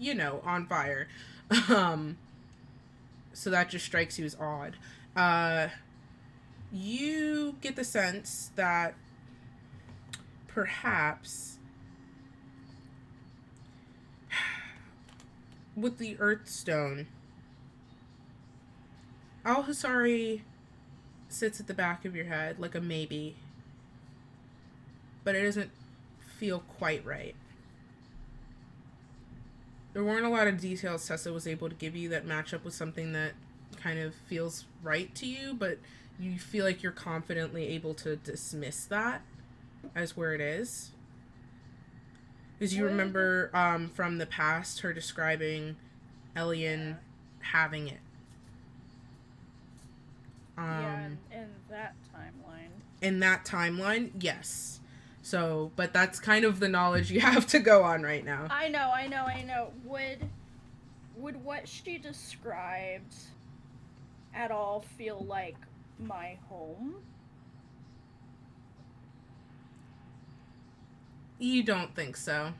A: on fire. So that just strikes you as odd. You get the sense that perhaps with the Earthstone, Al-Hasari sits at the back of your head like a maybe, but it doesn't feel quite right. There weren't a lot of details Tessa was able to give you that match up with something that kind of feels right to you, but you feel like you're confidently able to dismiss that as where it is. Because you remember from the past her describing Elian having it.
C: Yeah, in that timeline.
A: In that timeline, yes. So, but that's kind of the knowledge you have to go on right now.
C: I know. Would what she described at all feel like my home?
A: You don't think so.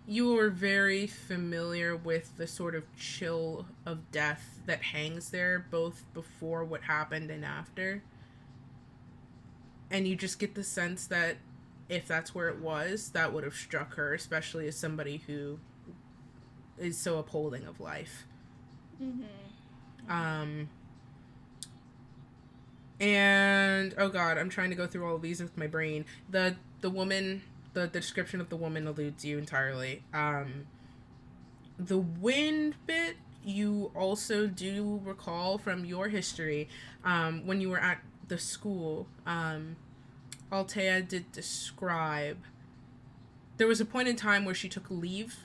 A: You are very familiar with the sort of chill of death that hangs there, both before what happened and after. And you just get the sense that if that's where it was, that would have struck her, especially as somebody who is so upholding of life. And oh god, I'm trying to go through all of these with my brain. The woman, the description of the woman eludes you entirely. The wind bit you also do recall from your history. When you were at the school, Altea did describe there was a point in time where she took leave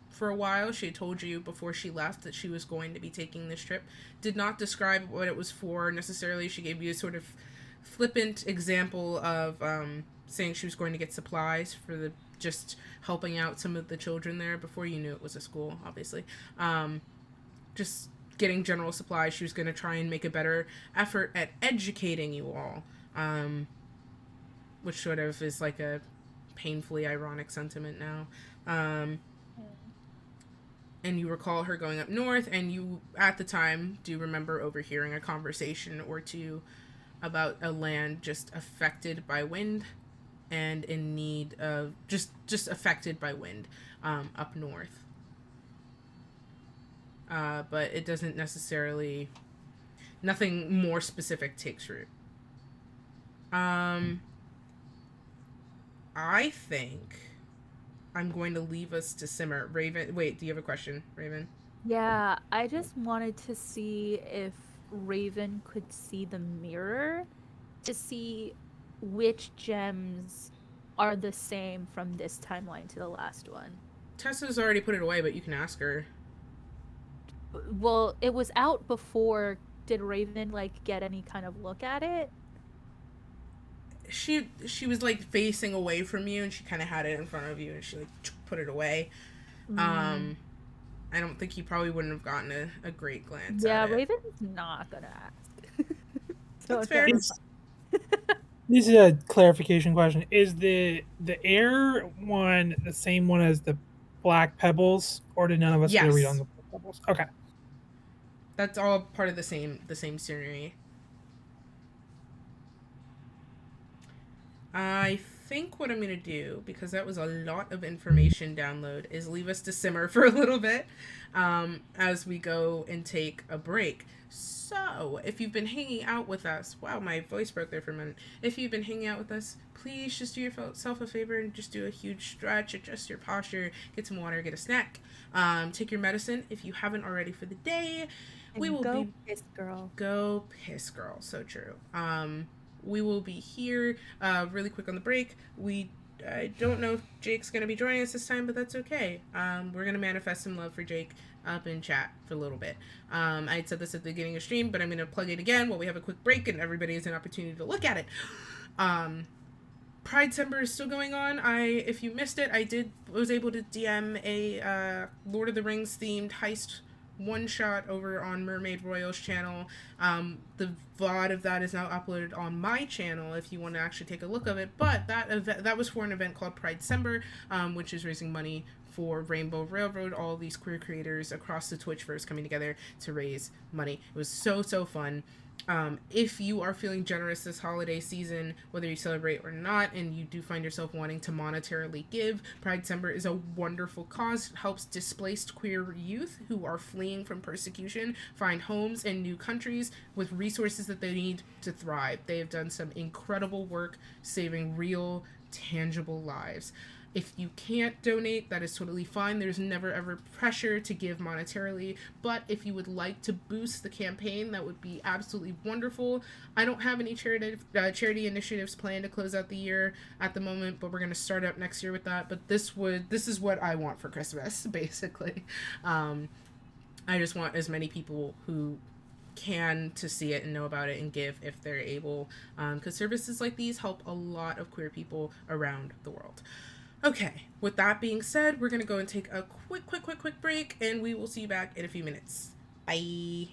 A: for a while. She had told you before she left that she was going to be taking this trip. Did not describe what it was for necessarily. She gave you a sort of flippant example of saying she was going to get supplies for the just helping out some of the children there before you knew it was a school, obviously. Just getting general supplies. She was going to try and make a better effort at educating you all, which sort of is like a painfully ironic sentiment now. And you recall her going up north, and you, at the time, do remember overhearing a conversation or two about a land just affected by wind and in need of just affected by wind up north. But it doesn't necessarily, nothing more specific takes root. I think I'm going to leave us to simmer. Raven, wait, do you have a question, Raven?
B: Yeah, I just wanted to see if Raven could see the mirror to see which gems are the same from this timeline to the last one.
A: Tessa's already put it away, but you can ask her.
B: Well, it was out before. Did Raven, like, get any kind of look at it?
A: She was like facing away from you, and she kind of had it in front of you, and she like put it away. I don't think you probably wouldn't have gotten a great glance.
B: Yeah,
A: at it.
B: Raven's not gonna ask.
A: So that's fair.
D: This is a clarification question. Is the air one the same one as the black pebbles, or did none of us get a read on the black pebbles? Okay,
A: that's all part of the same scenery. I think what I'm going to do, because that was a lot of information download, is leave us to simmer for a little bit as we go and take a break. So, if you've been hanging out with us, wow, my voice broke there for a minute. If you've been hanging out with us, please just do yourself a favor and just do a huge stretch, adjust your posture, get some water, get a snack, take your medicine if you haven't already for the day.
B: We will go piss, girl.
A: Go piss, girl. So true. We will be here really quick on the break. I don't know if Jake's going to be joining us this time, but that's okay. We're going to manifest some love for Jake up in chat for a little bit. I had said this at the beginning of the stream, but I'm going to plug it again while we have a quick break and everybody has an opportunity to look at it. Pride December is still going on. If you missed it, I was able to DM a Lord of the Rings themed heist one shot over on Mermaid Royal's channel. The VOD of that is now uploaded on my channel if you want to actually take a look of it. But that was for an event called Pride December, which is raising money for Rainbow Railroad, all these queer creators across the Twitchverse coming together to raise money. It was so fun. If you are feeling generous this holiday season, whether you celebrate or not, and you do find yourself wanting to monetarily give, Pride December is a wonderful cause. It helps displaced queer youth who are fleeing from persecution find homes in new countries with resources that they need to thrive. They have done some incredible work saving real, tangible lives. If you can't donate, that is totally fine. There's never ever pressure to give monetarily, but if you would like to boost the campaign, that would be absolutely wonderful. I don't have any charity initiatives planned to close out the year at the moment, but we're going to start up next year with that. But this is what I want for Christmas, basically. I just want as many people who can to see it and know about it and give if they're able, because services like these help a lot of queer people around the world. Okay, with that being said, we're going to go and take a quick break, and we will see you back in a few minutes. Bye.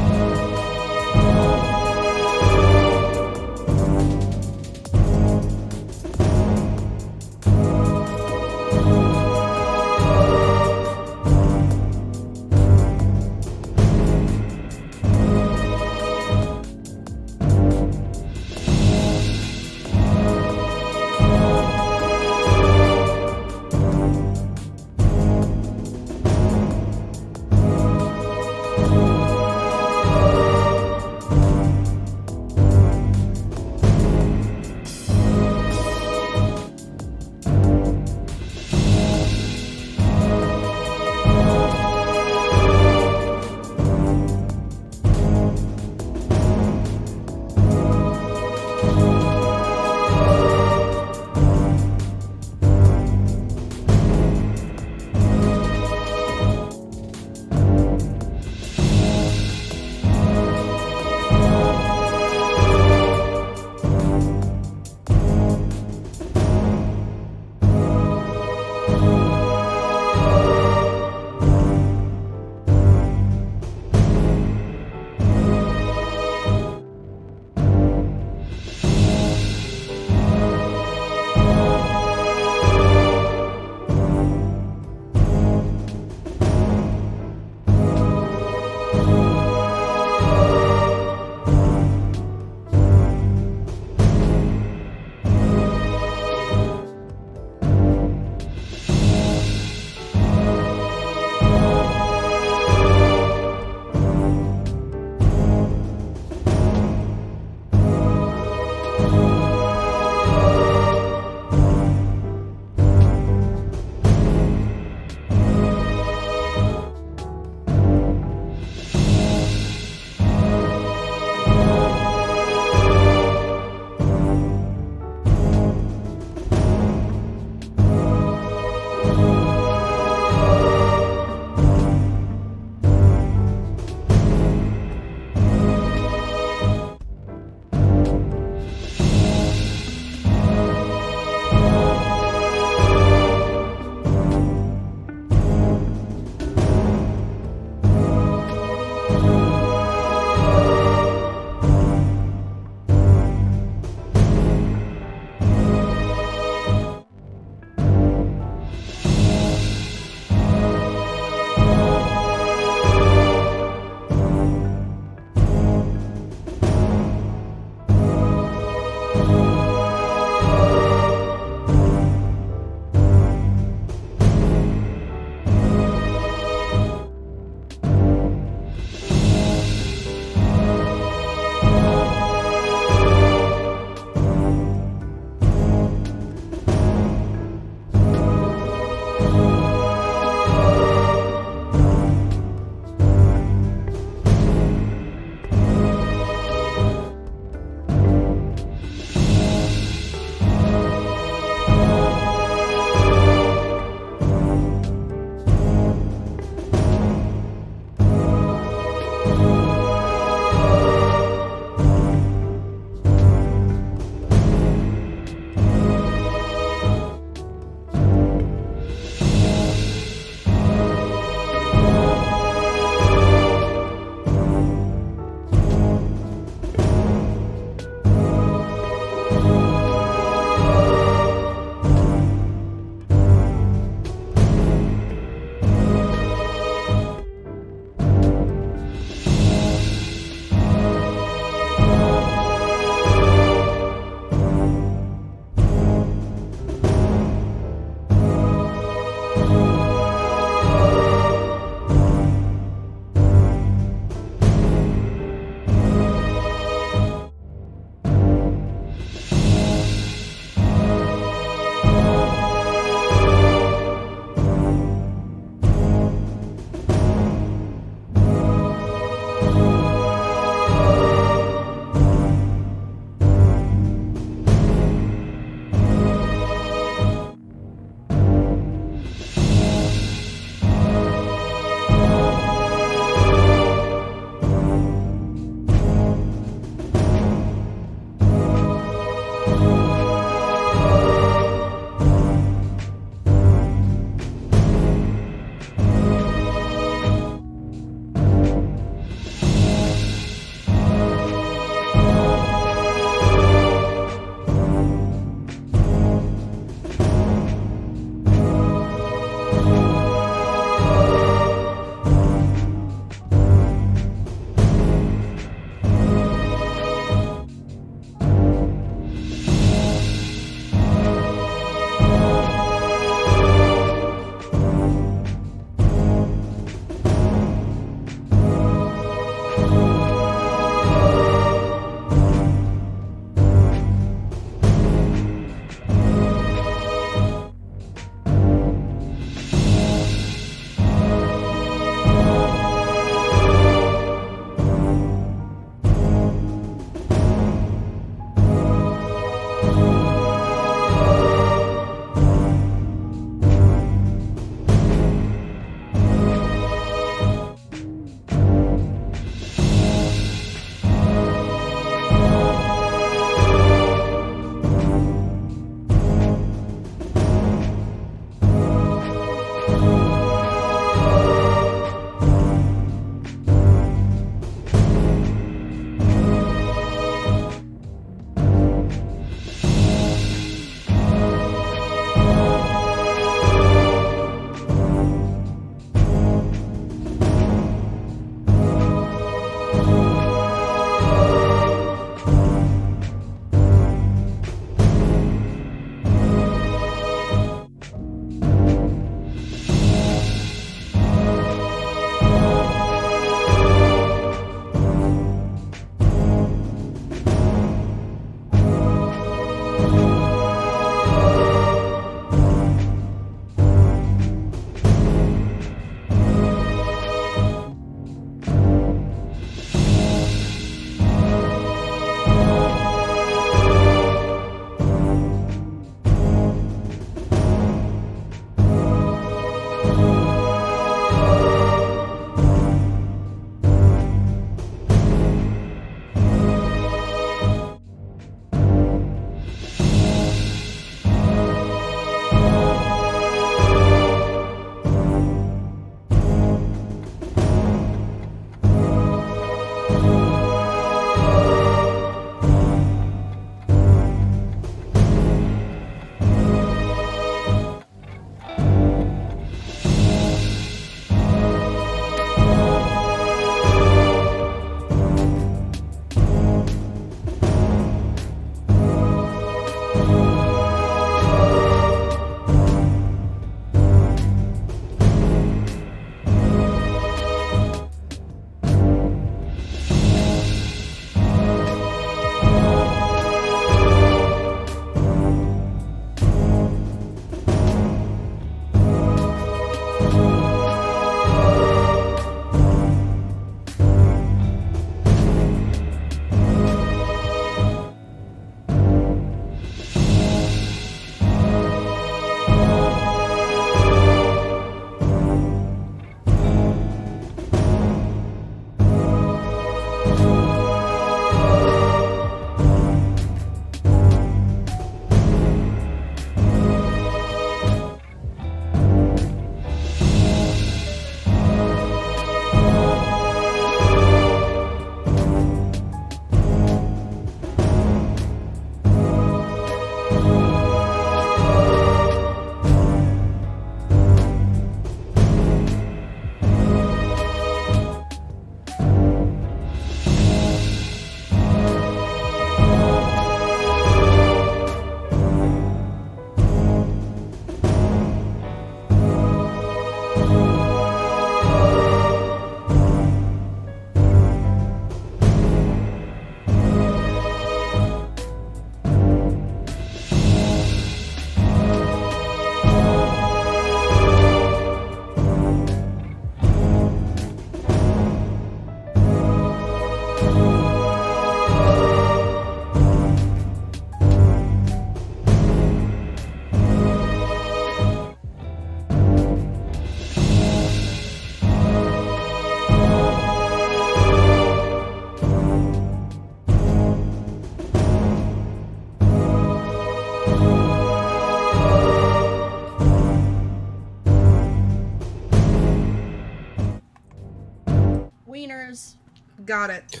A: Got it.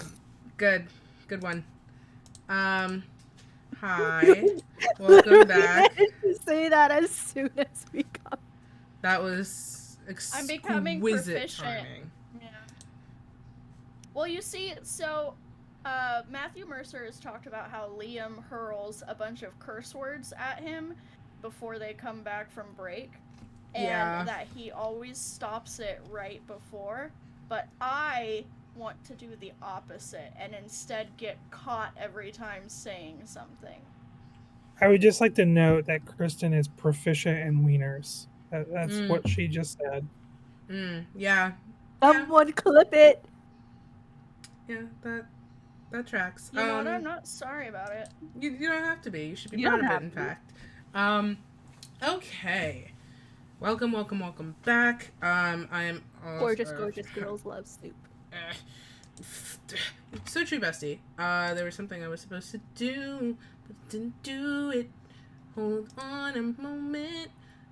A: Good one. Hi. Welcome back.
B: To say that as soon as we come.
A: That was
C: I'm becoming
A: exquisite
C: proficient.
A: timing.
C: Yeah. Well, you see, so Matthew Mercer has talked about how Liam hurls a bunch of curse words at him before they come back from break, and that he always stops it right before, but I want to do the opposite and instead get caught every time saying something.
D: I would just like to note that Kristen is proficient in wieners. That's what she just said.
A: Yeah.
B: Someone clip it.
A: Yeah, that tracks.
C: You know what? I'm not sorry about it.
A: You don't have to be. You should be
B: You
A: proud
B: don't
A: of it,
B: have
A: in
B: to.
A: fact. Okay. Welcome back. I am
B: Gorgeous girls love soup.
A: So true, bestie. There was something I was supposed to do, but didn't do it. Hold on a moment.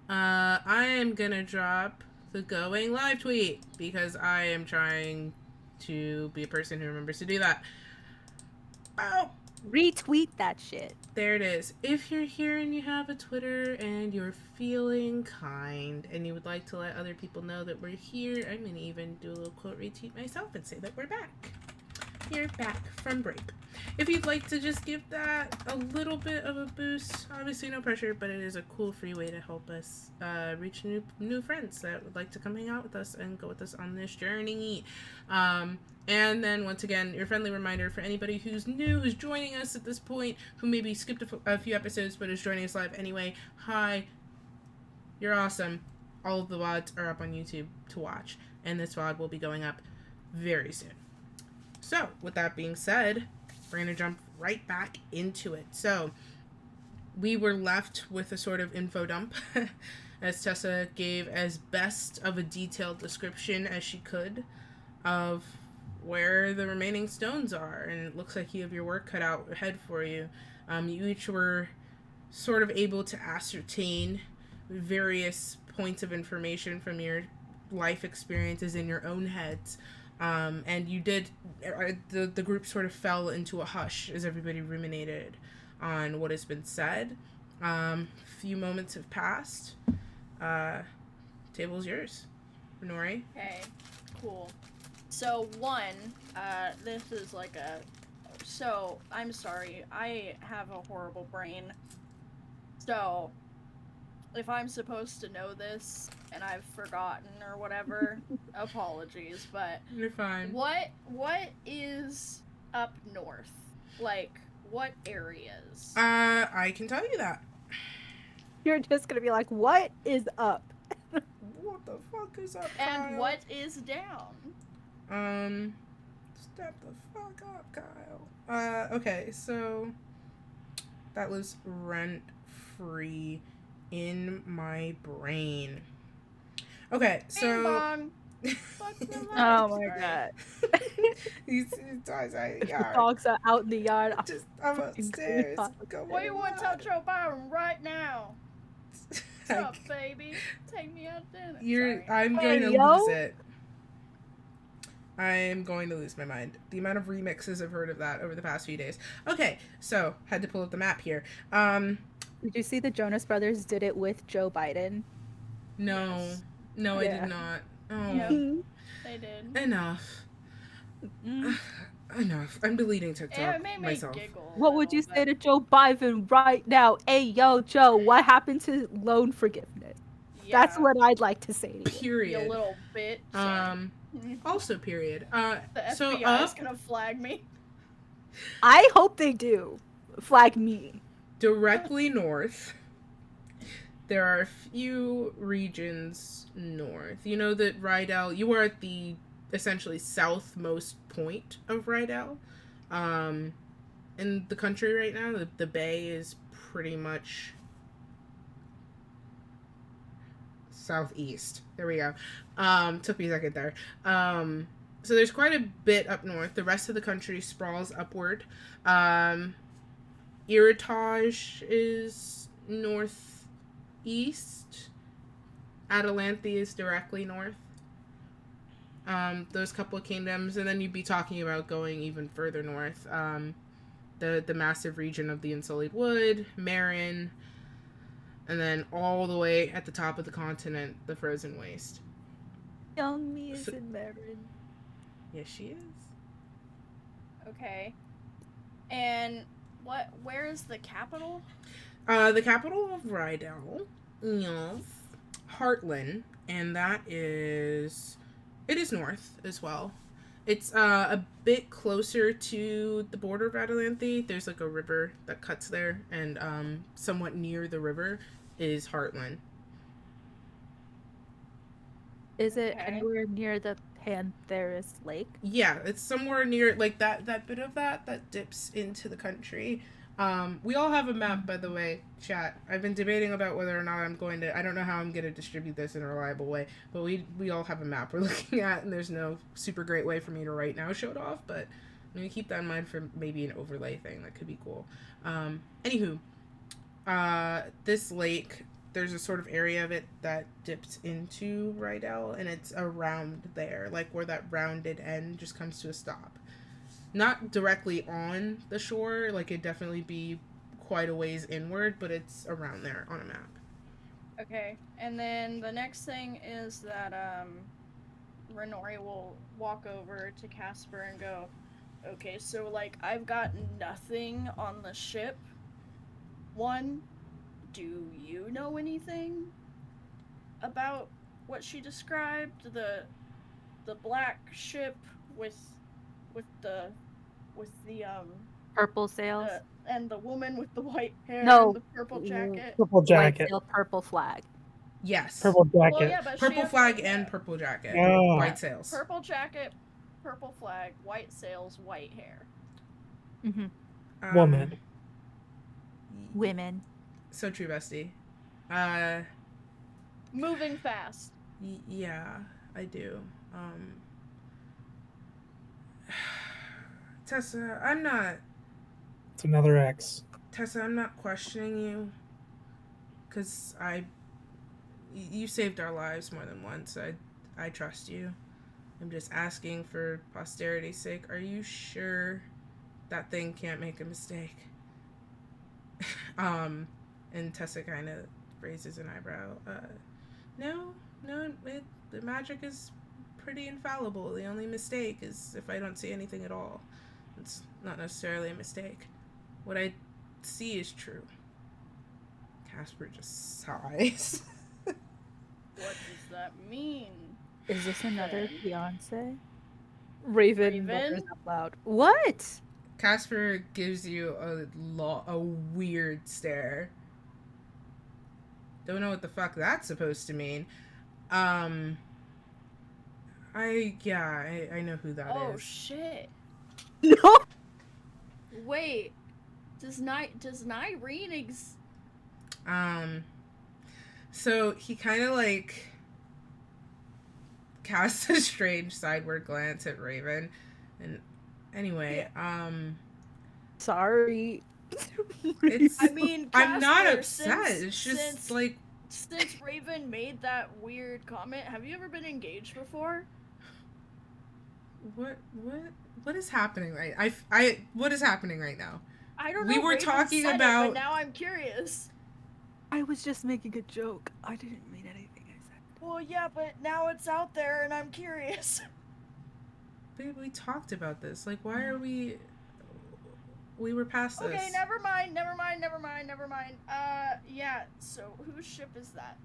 A: I am gonna drop the going live tweet because I am trying to be a person who remembers to do that. Oh,
B: Retweet that shit.
A: there it is. If you're here and you have a Twitter and you're feeling kind and you would like to let other people know that we're here, I'm going to even do a little quote retweet myself and say that we're back. You're back from break. If you'd like to just give that a little bit of a boost, obviously no pressure, but it is a cool free way to help us reach new friends that would like to come hang out with us and go with us on this journey. And then, once again, your friendly reminder for anybody who's new, who's joining us at this point, who maybe skipped a few episodes but is joining us live anyway. Hi. You're awesome. All of the VODs are up on YouTube to watch, and this VOD will be going up very soon. So, with that being said, we're going to jump right back into it. So, we were left with a sort of info dump as Tessa gave as best of a detailed description as she could of where the remaining stones are, and it looks like you have your work cut out ahead for you. You each were sort of able to ascertain various points of information from your life experiences in your own heads, and you did. The group sort of fell into a hush as everybody ruminated on what has been said. Few moments have passed. Table's yours, Nori.
C: Okay, cool. So this is like so I'm sorry, I have a horrible brain. So if I'm supposed to know this and I've forgotten or whatever, apologies, but
A: You're fine.
C: What is up north? Like, what areas?
A: I can tell you that.
B: You're just gonna be like, what is up?
A: What the fuck is up,
C: And
A: Kyle?
C: what is down?
A: Step the fuck up, Kyle. Okay, so that was rent-free in my brain. Okay, so...
C: Bing bong.
B: Oh my god.
A: These dogs are in the yard.
B: Dogs are out in the yard.
A: I'm upstairs.
C: What do you want to tell Joe Byron right now? What's up, baby? Take me out to dinner.
A: I'm going to lose it. I'm going to lose my mind. The amount of remixes I've heard of that over the past few days. Okay, so had to pull up the map here.
B: Did you see the Jonas Brothers did it with Joe Biden?
A: No.
C: Yes.
A: No,
B: Yeah.
A: I did not. Oh.
C: Yep, they did.
A: Enough. Enough. I'm deleting TikTok
C: Yeah, it made me
A: myself.
C: giggle.
B: What would you say to Joe Biden right now? Hey, yo, Joe, what happened to loan forgiveness?
C: Yeah,
B: That's what I'd like to say to you.
A: Period.
C: you little bitch.
A: Also period.
C: The
A: So
C: FBI is
A: up
C: gonna flag me.
B: I hope they do. Flag me.
A: directly north, there are a few regions north. You know that Rydell, you are at the essentially southmost point of Rydell. In the country right now, the bay is pretty much southeast. There we go. Took me a second there. So there's quite a bit up north. The rest of the country sprawls upward. Iritage is northeast. Atalanthe is directly north. those couple of kingdoms, and then you'd be talking about going even further north. The massive region of the Unsullied Wood, Marin, and then all the way at the top of the continent, the Frozen Waste.
B: Young me is in Marin.
A: Yes, she is.
C: Okay. And where is the capital?
A: The capital of Rydell is Heartland, and it is north as well. It's a bit closer to the border of Adelanthe. There's like a river that cuts there, and somewhat near the river is Heartland.
B: Is it anywhere near the Pantheris Lake?
A: Yeah, it's somewhere near like that bit of that dips into the country. We all have a map, by the way, chat. I've been debating about whether or not I don't know how I'm going to distribute this in a reliable way, but we all have a map we're looking at, and there's no super great way for me to right now show it off, but I'm going to keep that in mind for maybe an overlay thing. That could be cool. Anywho, this lake, there's a sort of area of it that dips into Rydell, and it's around there, like where that rounded end just comes to a stop. Not directly on the shore, like it'd definitely be quite a ways inward, but it's around there on a map.
C: Okay, and then the next thing is that Renori will walk over to Casper and go, okay, so like I've got nothing on the ship. One, do you know anything about what she described? The black ship with the
B: purple sails
C: and the woman with the white hair
B: no,
C: and the purple jacket.
D: Purple jacket.
B: White sail, purple flag.
A: Yes.
D: Purple jacket.
C: Well, yeah, but
A: Purple flag and purple jacket.
D: Oh.
A: White sails.
C: Purple jacket, purple flag, white sails, white hair.
B: Mm-hmm.
D: Woman.
B: Women.
A: So true, bestie.
C: Moving fast.
A: Yeah, I do. Tessa, I'm not...
D: It's another X.
A: Tessa, I'm not questioning you. Because you saved our lives more than once. I trust you. I'm just asking for posterity's sake. Are you sure that thing can't make a mistake? And Tessa kind of raises an eyebrow. No, the magic is pretty infallible. The only mistake is if I don't see anything at all. It's not necessarily a mistake. What I see is true. Casper just sighs.
C: What does that mean?
B: Is this another fiance? Raven mutters out loud. What?
A: Casper gives you a weird stare. Don't know what the fuck that's supposed to mean. I know who that is.
C: Oh shit.
B: No.
C: Wait. Does Nyreen
A: So he kind of like casts a strange sideward glance at Raven, and anyway,
B: Sorry.
A: I
C: mean,
A: I'm not
C: Casper,
A: upset. It's just like
C: since Raven made that weird comment, have you ever been engaged before?
A: What is happening right? What is happening right now?
C: I don't know.
A: We were
C: Raven
A: talking
C: said
A: about.
C: it, but now I'm curious.
B: I was just making a joke. I didn't mean anything I said.
C: Well, yeah, but now it's out there, and I'm curious.
A: We talked about this. Like, why are we? We were past this.
C: Okay, never mind. Yeah. So whose ship is that?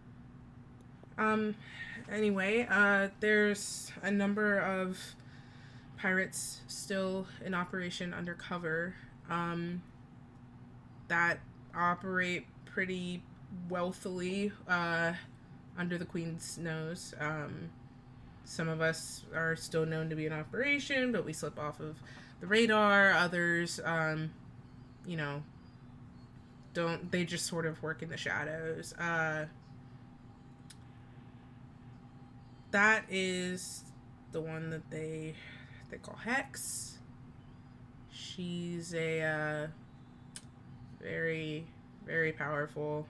A: Anyway, there's a number of pirates still in operation undercover, that operate pretty wealthily, under the Queen's nose. Some of us are still known to be in operation, but we slip off of the radar. Others, they just sort of work in the shadows. That is the one that they call Hex. She's a very, very powerful.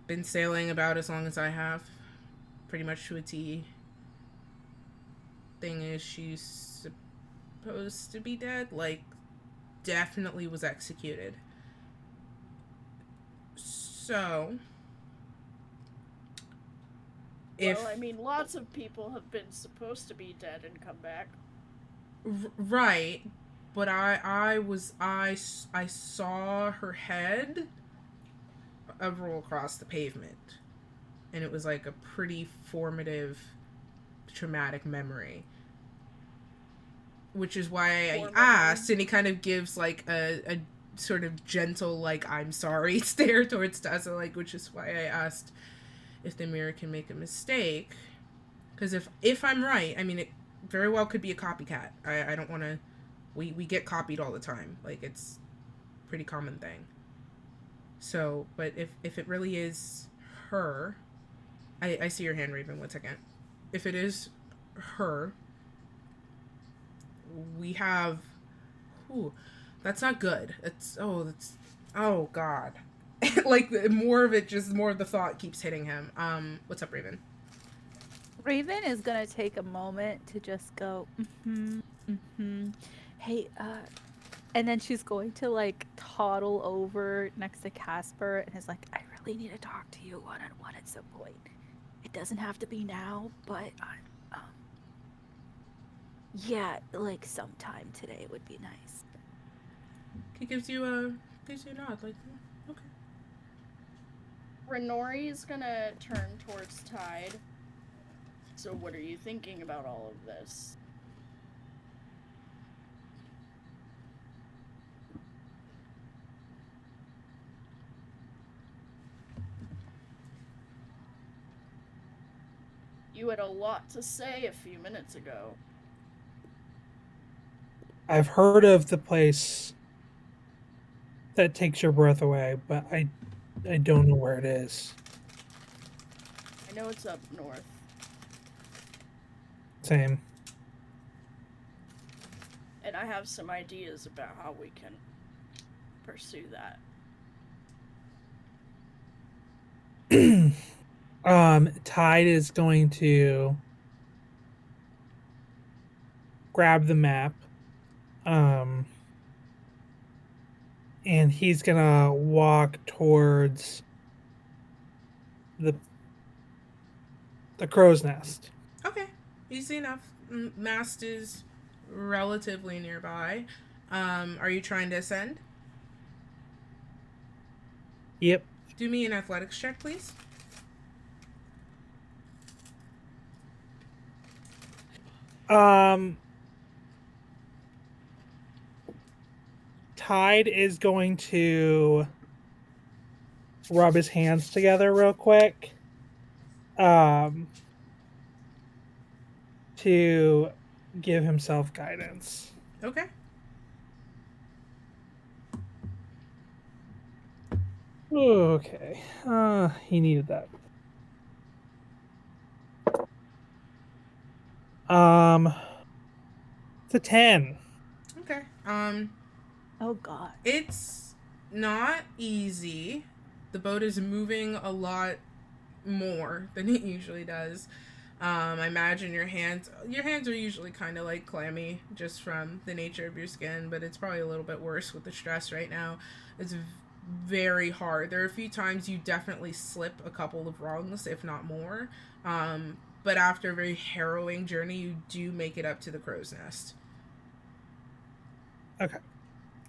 A: Been sailing about as long as I have, pretty much to a T. thing is she's supposed to be dead, like, definitely was executed. So,
C: Well, I mean, lots of people have been supposed to be dead and come back.
A: Right, but I saw her head roll across the pavement, and it was like a pretty formative, traumatic memory. Which is why I asked, and he kind of gives like a sort of gentle, like, I'm sorry stare towards Tessa, like, which is why I asked if the mirror can make a mistake. Because if I'm right, I mean, it very well could be a copycat. I don't want to. We get copied all the time. Like, it's a pretty common thing. So, but if it really is her, I see your hand, Raven. 1 second. If it is her, we have. Ooh, that's not good. Oh God. Like, more of the thought keeps hitting him. What's up, Raven?
B: Raven is gonna take a moment to just go, hey, and then she's going to like toddle over next to Casper and is like, I really need to talk to you one-on-one at some point. It doesn't have to be now, but yeah, like sometime today would be nice.
A: He gives you a nod, like, okay.
C: Renori's gonna turn towards Tide. So what are you thinking about all of this? You had a lot to say a few minutes ago.
D: I've heard of the place that takes your breath away, but I don't know where it is.
C: I know it's up north.
D: Same.
C: And I have some ideas about how we can pursue that.
D: Tide is going to grab the map. And he's gonna walk towards the crow's nest.
A: Okay, easy enough. Mast is relatively nearby. Are you trying to ascend?
D: Yep.
A: Do me an athletics check, please.
D: Tide is going to rub his hands together real quick. To give himself guidance.
A: Okay.
D: Okay. He needed that. It's a 10.
A: Okay.
B: Oh God.
A: It's not easy. The boat is moving a lot more than it usually does. I imagine your hands are usually kind of like clammy just from the nature of your skin, but it's probably a little bit worse with the stress right now. It's very hard. There are a few times you definitely slip a couple of rungs, if not more. But after a very harrowing journey, you do make it up to the crow's nest.
D: Okay.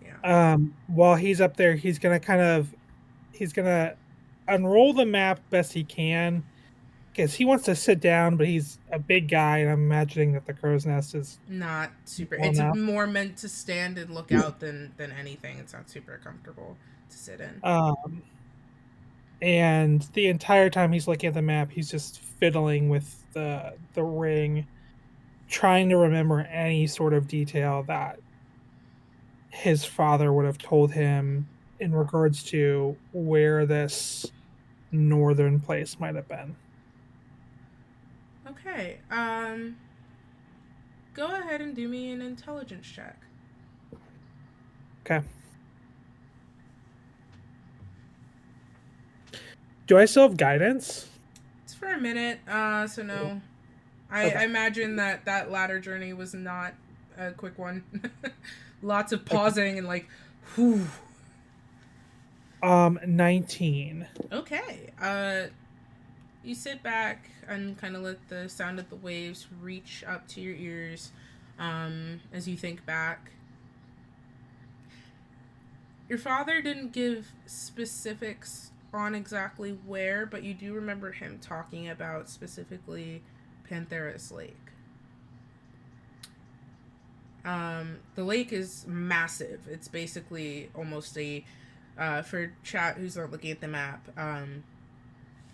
A: Yeah.
D: While he's up there, he's gonna unroll the map best he can, because he wants to sit down, but he's a big guy, and I'm imagining that the crow's nest is
A: not super.
D: Well,
A: It's
D: now.
A: more meant to stand and look out than anything. It's not super comfortable to sit in.
D: And the entire time he's looking at the map, he's just fiddling with the ring, trying to remember any sort of detail that his father would have told him in regards to where this northern place might have been.
A: Okay. Go ahead and do me an intelligence check.
D: Okay. Do I still have guidance?
A: It's for a minute. So no. I imagine that ladder journey was not a quick one. Lots of
D: Okay.
A: pausing and like, whew.
D: 19.
A: Okay. You sit back and kind of let the sound of the waves reach up to your ears, as you think back. Your father didn't give specifics on exactly where, but you do remember him talking about specifically Pantheris Lake. The lake is massive. It's basically almost a, for chat who's not looking at the map,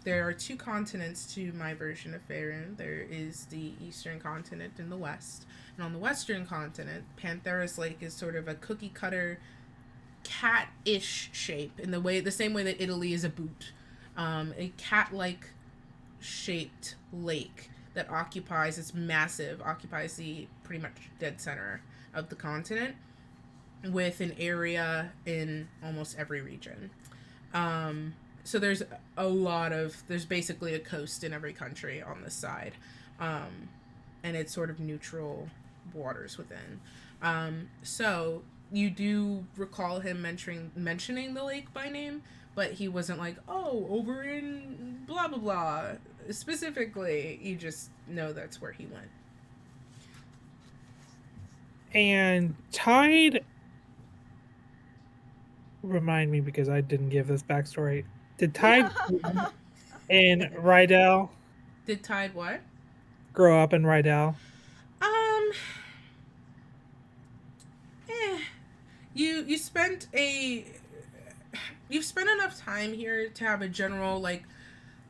A: there are two continents to my version of Faerun. There is the eastern continent and the west. And on the western continent, Pantheris Lake is sort of a cookie cutter cat-ish shape in the same way that Italy is a boot. A cat-like shaped lake that occupies the pretty much dead center of the continent, with an area in almost every region. So there's basically a coast in every country on this side, and it's sort of neutral waters within. So you do recall him mentioning the lake by name, but he wasn't like, oh, over in blah blah blah specifically. You just know that's where he went.
D: And Tide, remind me because I didn't give this backstory. Did Tide in Rydell
A: Did Tide what?
D: grow up in Rydell?
A: Um. Eh. You spent a. You've spent enough time here to have a general like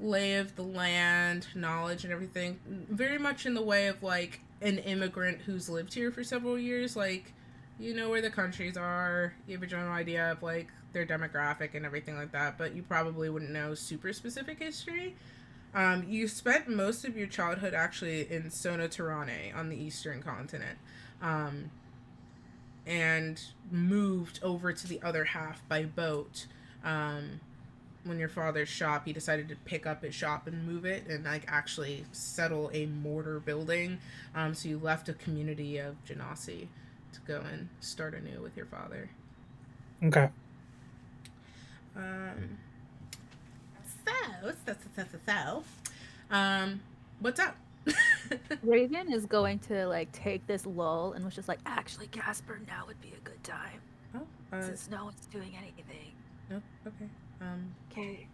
A: lay of the land, knowledge, and everything. Very much in the way of like an immigrant who's lived here for several years. Like, you know where the countries are. You have a general idea of like their demographic and everything like that. But you probably wouldn't know super specific history. You spent most of your childhood actually in Sona Tirane on the eastern continent. And moved over to the other half by boat. When your father's shop, he decided to pick up his shop and move it and like actually settle a mortar building. So you left a community of Genasi to go and start anew with your father.
D: Okay.
A: So, what's up?
B: Raven is going to like take this lull and was just like, actually, Casper, now would be a good time since no one's doing anything.
A: No, okay.
B: Okay.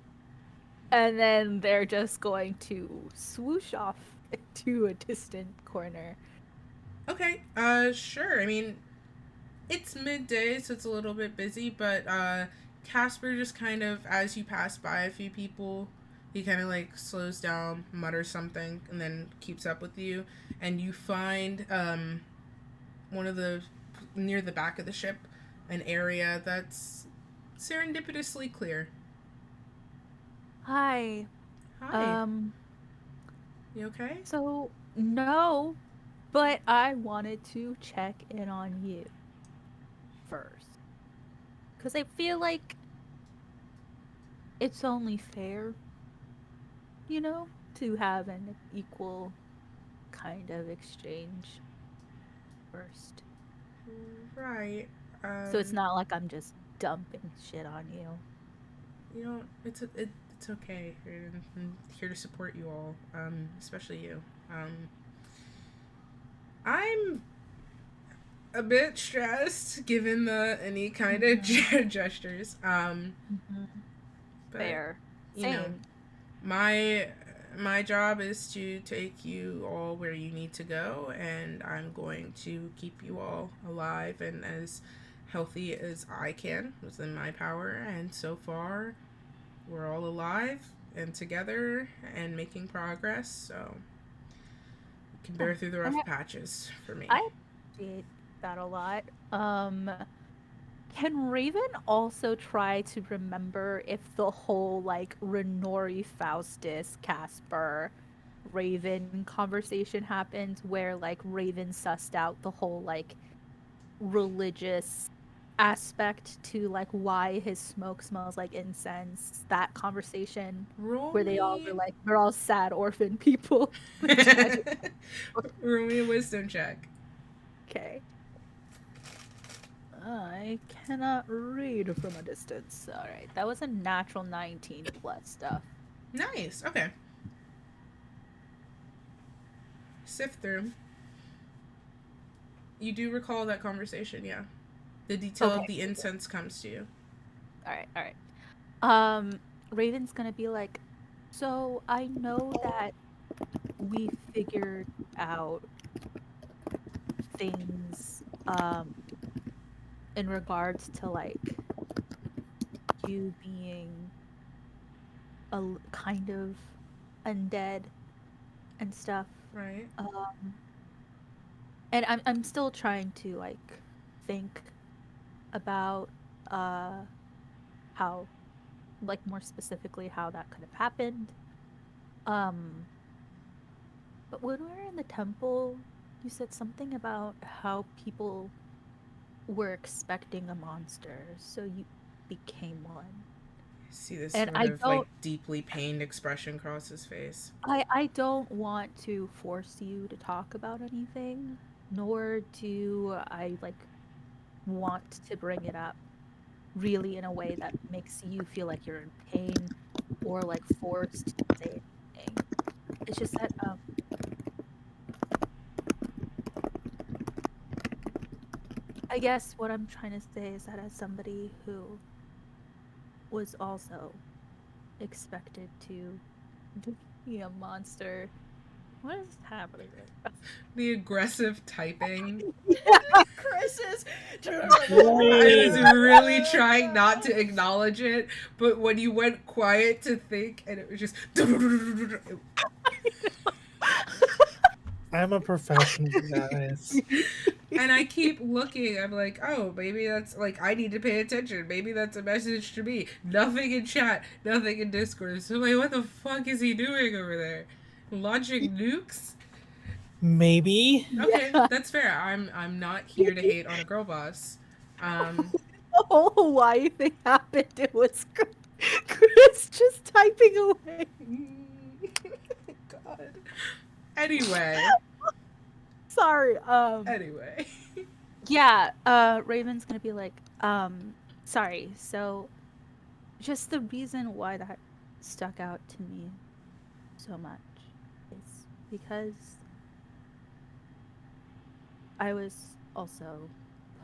B: And then they're just going to swoosh off to a distant corner.
A: Okay. Sure. I mean, it's midday, so it's a little bit busy, but Casper just kind of, as you pass by a few people, he kind of like slows down, mutters something, and then keeps up with you. And you find one of the, near the back of the ship, an area that's serendipitously clear.
B: Hi.
A: Hi. You okay?
B: So, no, but I wanted to check in on you first. Because I feel like it's only fair, you know, to have an equal kind of exchange first.
A: Right.
B: So it's not like I'm just dumping shit on you.
A: You know, it's okay. I'm here to support you all, especially you. I'm a bit stressed given any kind of gestures. But,
B: Fair.
A: You know, my job is to take you all where you need to go, and I'm going to keep you all alive and as healthy as I can within my power. And so far, we're all alive and together and making progress. So you can bear through the rough patches for me.
B: I appreciate that a lot. Can Raven also try to remember if the whole like Renori Faustus Casper Raven conversation happened where like Raven sussed out the whole like religious aspect to like why his smoke smells like incense. That conversation
A: Roll
B: where they all
A: me.
B: were like, we're all sad orphan people.
A: Roll me a wisdom check.
B: Okay. I cannot read from a distance. All right, that was a natural 19 plus stuff.
A: Nice. Okay. Sift through. You do recall that conversation, yeah. The detail of the incense comes to you.
B: All right. Raven's gonna be like, so I know that we figured out things, in regards to like you being kind of undead and stuff.
A: Right.
B: And I'm still trying to like think about how, like, more specifically how that could have happened. Um but when we were in the temple, you said something about how people were expecting a monster, so you became one.
A: See this
B: And
A: sort
B: I
A: of like
B: don't
A: deeply pained expression cross his face.
B: I don't want to force you to talk about anything, nor do I like want to bring it up really in a way that makes you feel like you're in pain or like forced to say anything. It's just that I guess what I'm trying to say is that as somebody who was also expected to be a monster, what is happening right now?
A: The aggressive typing.
C: Chris is.
A: I was really trying not to acknowledge it, but when you went quiet to think and it was just.
D: I'm a professional, guys.
A: And I keep looking. I'm like, oh, maybe that's like, I need to pay attention. Maybe that's a message to me. Nothing in chat, nothing in Discord. So, like, what the fuck is he doing over there? Launching nukes?
D: Maybe.
A: Okay,
B: Yeah.
A: that's fair. I'm not here to hate on a girl boss.
B: The whole Hawaii thing happened. It was Chris just typing away.
A: God. Anyway.
B: Sorry.
A: Anyway.
B: Yeah, Raven's gonna be like, sorry, so just the reason why that stuck out to me so much is because I was also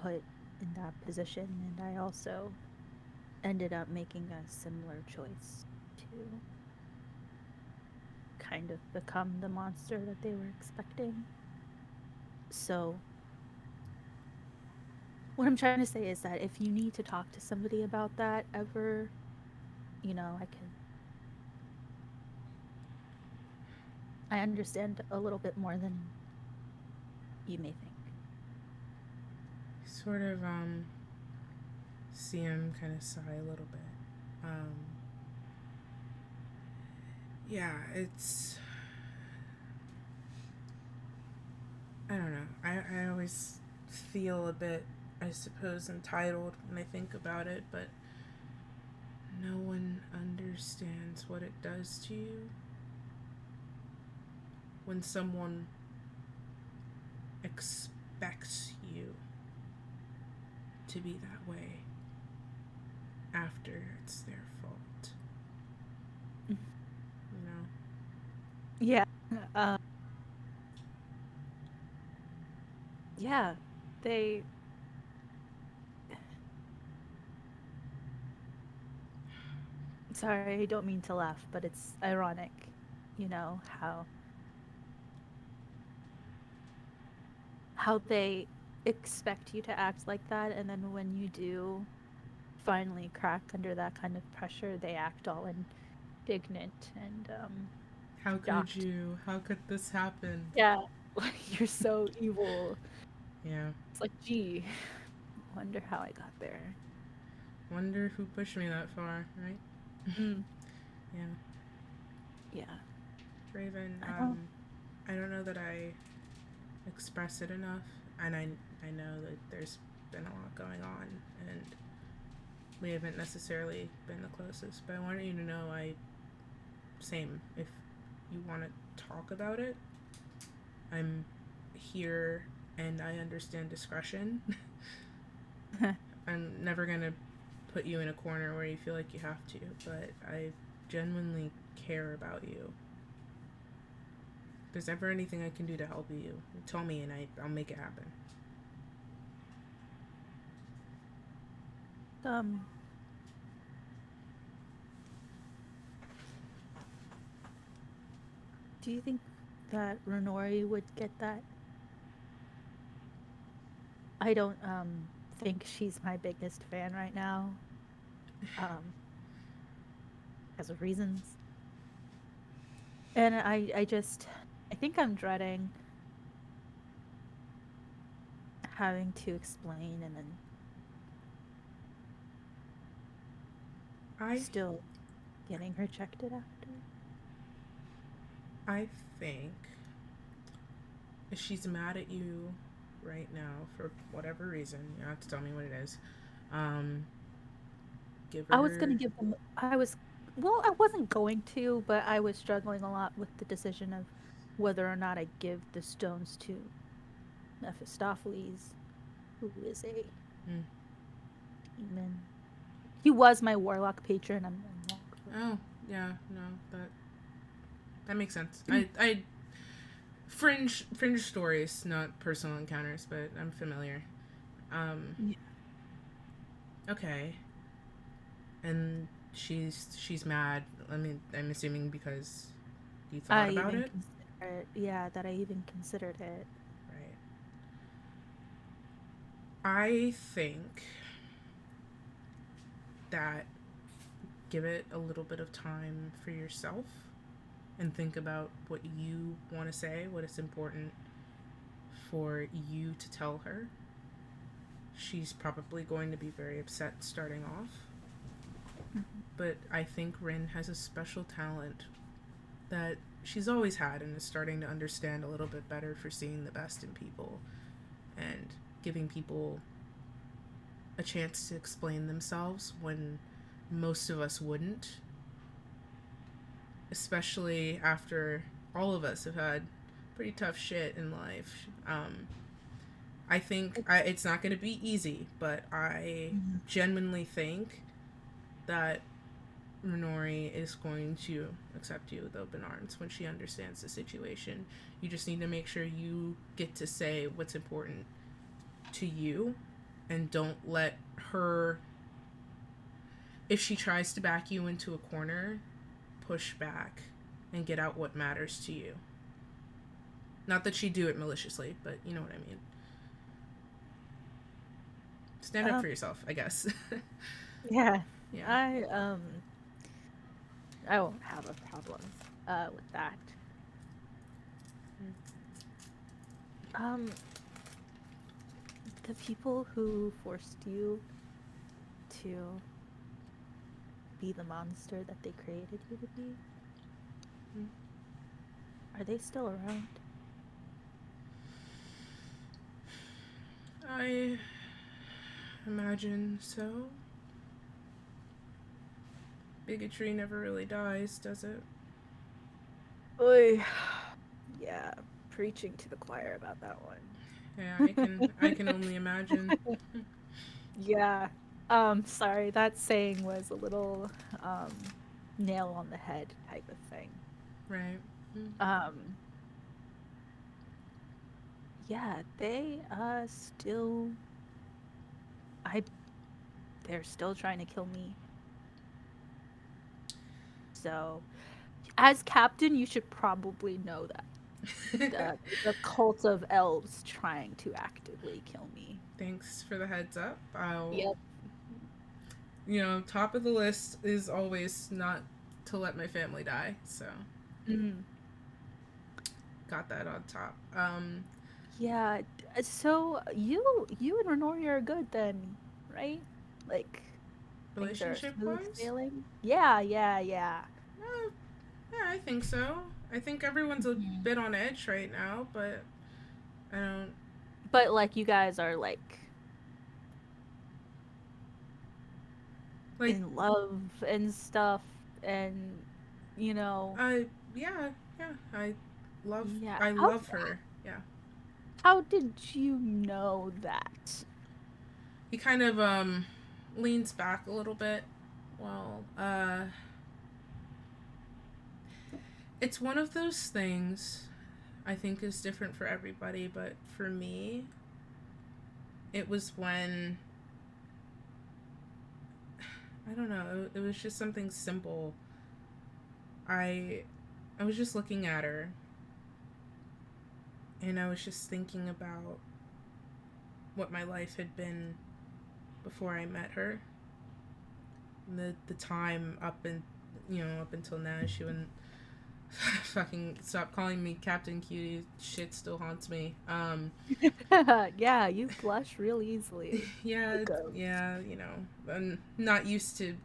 B: put in that position, and I also ended up making a similar choice to kind of become the monster that they were expecting. So what I'm trying to say is that if you need to talk to somebody about that ever, I understand a little bit more than you may think.
A: Sort of, see him kind of sigh a little bit. Yeah, it's. I don't know. I always feel a bit, I suppose, entitled when I think about it, but no one understands what it does to you when someone expects you to be that way after it's their fault. You know?
B: Yeah. Yeah. They. Sorry, I don't mean to laugh, but it's ironic, how they expect you to act like that, and then when you do finally crack under that kind of pressure, they act all indignant and
A: How could
B: shocked.
A: you? How could this happen?
B: Yeah, like you're so evil.
A: Yeah.
B: It's like, gee, wonder how I got there.
A: Wonder who pushed me that far, right?
B: Mm.
A: Yeah.
B: Yeah.
A: Raven, I don't know that I express it enough, and I know that there's been a lot going on, and we haven't necessarily been the closest. But I wanted you to know same. If you want to talk about it, I'm here, and I understand discretion. I'm never gonna put you in a corner where you feel like you have to, but I genuinely care about you. If there's ever anything I can do to help you, tell me and I'll make it happen.
B: Do you think that Renori would get that? I don't think she's my biggest fan right now. Because of reasons. And I think I'm dreading having to explain and then still getting rejected after.
A: I think if she's mad at you right now for whatever reason, you don't have to tell me what it is. Give her...
B: I was gonna give them. I wasn't going to, but I was struggling a lot with the decision of whether or not I give the stones to Mephistopheles, who is a demon. He was my warlock patron.
A: Oh yeah, no, that makes sense. I fringe stories, not personal encounters, but I'm familiar. Yeah. Okay. And she's mad. I mean, I'm assuming because you thought about it.
B: Yeah, that I even considered it.
A: Right. I think that give it a little bit of time for yourself and think about what you want to say, what is important for you to tell her. She's probably going to be very upset starting off. But I think Rin has a special talent that she's always had and is starting to understand a little bit better for seeing the best in people and giving people a chance to explain themselves when most of us wouldn't. Especially after all of us have had pretty tough shit in life. I think it's not going to be easy, but I genuinely think that Minori is going to accept you with open arms when she understands the situation. You just need to make sure you get to say what's important to you and don't let her, if she tries to back you into a corner, push back and get out what matters to you. Not that she'd do it maliciously, but you know what I mean. Stand up for yourself, I guess.
B: Yeah. I won't have a problem with that. The people who forced you to be the monster that they created you to be, are they still around?
A: I imagine so. Bigotry never really dies, does it?
B: Oy. Yeah, preaching to the choir about that one.
A: Yeah, I can only imagine.
B: Yeah. Sorry, that saying was a little nail on the head type of thing.
A: Right.
B: Yeah, they still they're still trying to kill me. So, as captain, you should probably know that. The cult of elves trying to actively kill me.
A: Thanks for the heads up.
B: Yep.
A: You know, top of the list is always not to let my family die, so. Got that on top.
B: Yeah, so you and Renori are good then, right? Like,
A: relationship-wise?
B: Yeah.
A: Yeah, I think so. I think everyone's a bit on edge right now, but I don't...
B: But, like, you guys are, like,
A: Like,
B: in love and stuff, and you know,
A: yeah, yeah.
B: yeah.
A: I love her. Yeah.
B: How did you know that?
A: He kind of leans back a little bit. Well, it's one of those things I think is different for everybody, but for me, it was when I don't know, it was just something simple. I I was just looking at her and I was just thinking about what my life had been before I met her. The time up and up until now, she wouldn't fucking stop calling me Captain Cutie. Shit still haunts me.
B: Yeah, you blush real easily.
A: Yeah,
B: Go.
A: yeah, I'm not used to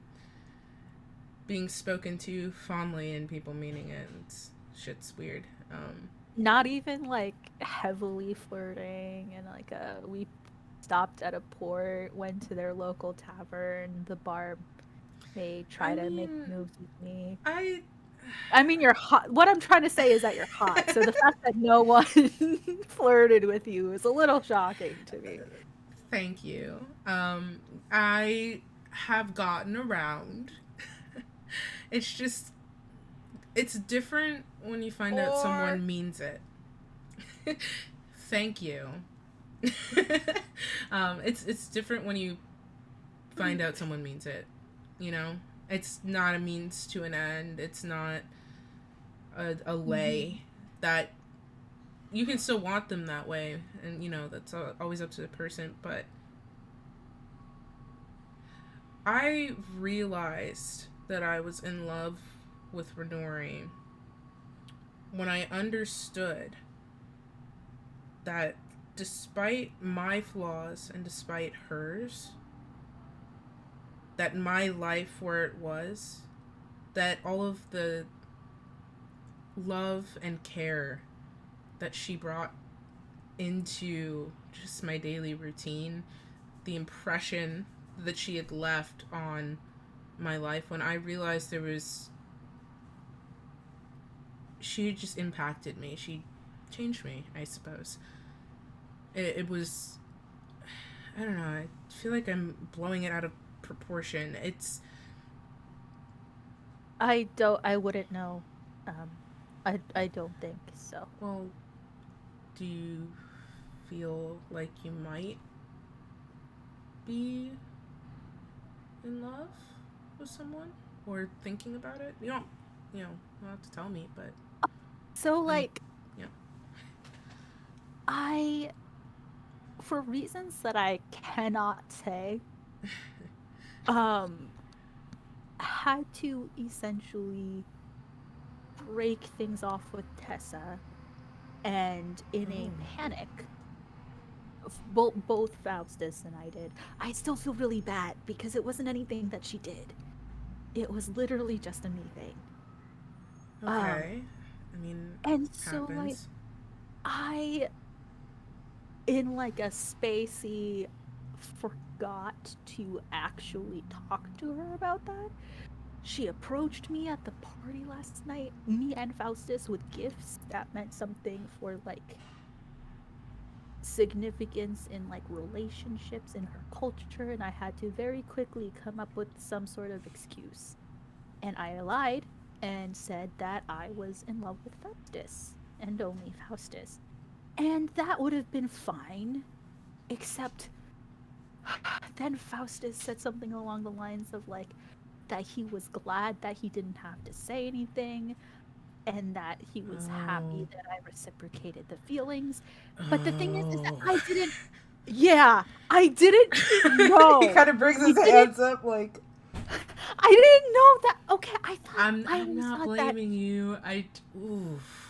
A: being spoken to fondly and people meaning it. Shit's weird.
B: Not even like heavily flirting and like we stopped at a port, went to their local tavern, the bar may
A: I
B: try to make
A: mean,
B: moves with me.
A: I
B: I mean, you're hot. What I'm trying to say is that you're hot. So the fact that no one flirted with you is a little shocking to me.
A: thank you. I have gotten around. It's just it's different when you find out
C: Or
A: someone means it. Thank you. It's different when you find out someone means it. You know, it's not a means to an end. It's not a way that you can still want them that way, and that's always up to the person. But I realized that I was in love with Renori when I understood that despite my flaws and despite hers, that my life where it was, that all of the love and care that she brought into just my daily routine, the impression that she had left on my life, when I realized she just impacted me. She changed me, I suppose. It was, I don't know, I feel like I'm blowing it out of proportion.
B: I wouldn't know. I don't think so.
A: Well, do you feel like you might be in love with someone or thinking about it? You don't have to tell me, but
B: So like
A: yeah.
B: I for reasons that I cannot say, um had to essentially break things off with Tessa, and in a
A: Oh.
B: panic, both Faustus and I did. I still feel really bad because it wasn't anything that she did. It was literally just a me thing. Um,
A: Okay. I mean,
B: and so like
A: happens.
B: I, in like a spacey, forgot to actually talk to her about that. She approached me at the party last night, me and Faustus, with gifts that meant something for like significance in like relationships in her culture, and I had to very quickly come up with some sort of excuse. And I lied and said that I was in love with Faustus and only Faustus. And that would have been fine, except then Faustus said something along the lines of like that he was glad that he didn't have to say anything, and that he was happy
A: Oh.
B: that I reciprocated the feelings. But the thing is that
A: Oh.
B: I didn't. Yeah, I didn't
A: He
B: know.
A: kind of brings
B: I
A: his
B: didn't.
A: hands up like,
B: I didn't know that. Okay, I
A: I'm
B: always
A: not
B: thought that.
A: blaming you. Oof.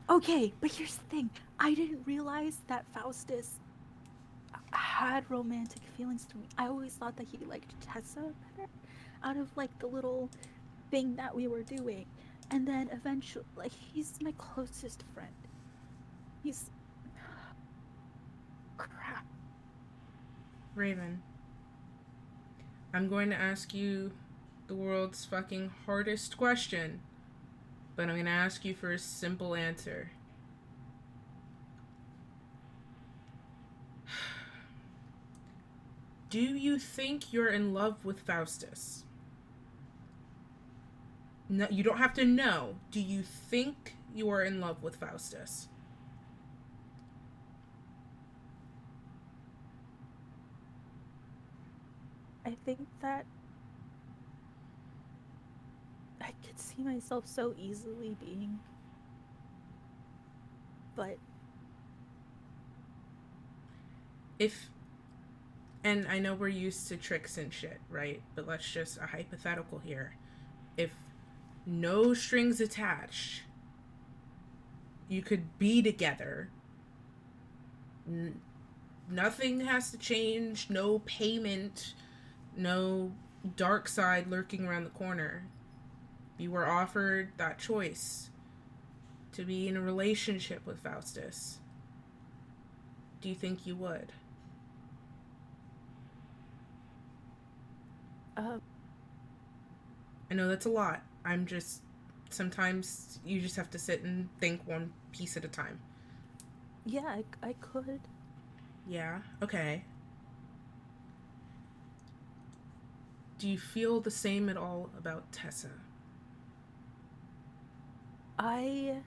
B: Okay, but here's the thing. I didn't realize that Faustus had romantic feelings to me. I always thought that he liked Tessa better out of like the little thing that we were doing. And then eventually, like, he's my closest friend. He's crap.
A: Raven, I'm going to ask you the world's fucking hardest question, but I'm going to ask you for a simple answer. Do you think you're in love with Faustus? No, you don't have to know. Do you think you are in love with Faustus?
B: I think that I could see myself so easily being, but
A: If, and I know we're used to tricks and shit, right? But let's just a hypothetical here. If no strings attached, you could be together. Nothing has to change. No payment. No dark side lurking around the corner. You were offered that choice to be in a relationship with Faustus. Do you think you would? I know that's a lot. I'm just... Sometimes you just have to sit and think one piece at a time.
B: yeah, I could.
A: Yeah? Okay. Do you feel the same at all about Tessa?
B: I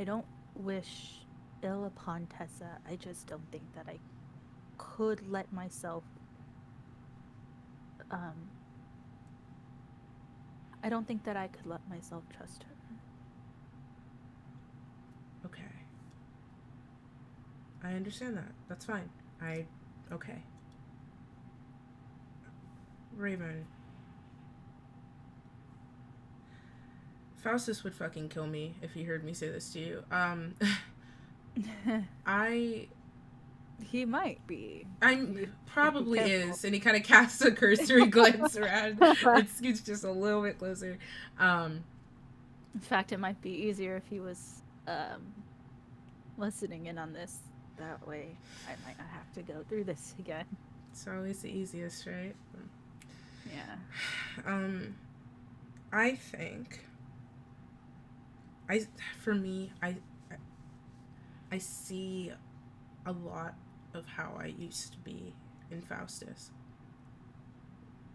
B: don't wish ill upon Tessa. I just don't think that I could let myself I don't think that I could let myself trust her.
A: Okay. I understand that. That's fine. Okay. Raven. Faustus would fucking kill me if he heard me say this to you.
B: He might be.
A: I'm probably
B: careful.
A: is, and he kind of casts a cursory glance around and scoots just a little bit closer.
B: In fact, it might be easier if he was listening in on this. That way, I might not have to go through this again.
A: It's always the easiest, right?
B: Yeah.
A: I think for me, I see a lot of how I used to be in Faustus.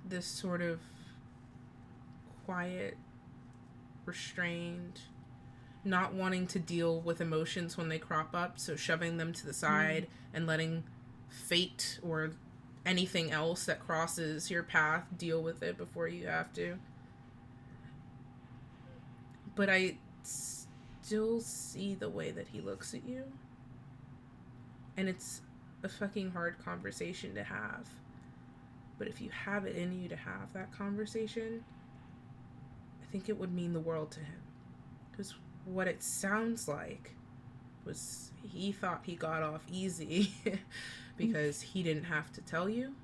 A: This sort of quiet, restrained, not wanting to deal with emotions when they crop up, so shoving them to the side and letting fate or anything else that crosses your path deal with it before you have to. But I still see the way that he looks at you. And it's a fucking hard conversation to have. But if you have it in you to have that conversation, I think it would mean the world to him. Because what it sounds like was he thought he got off easy because he didn't have to tell you,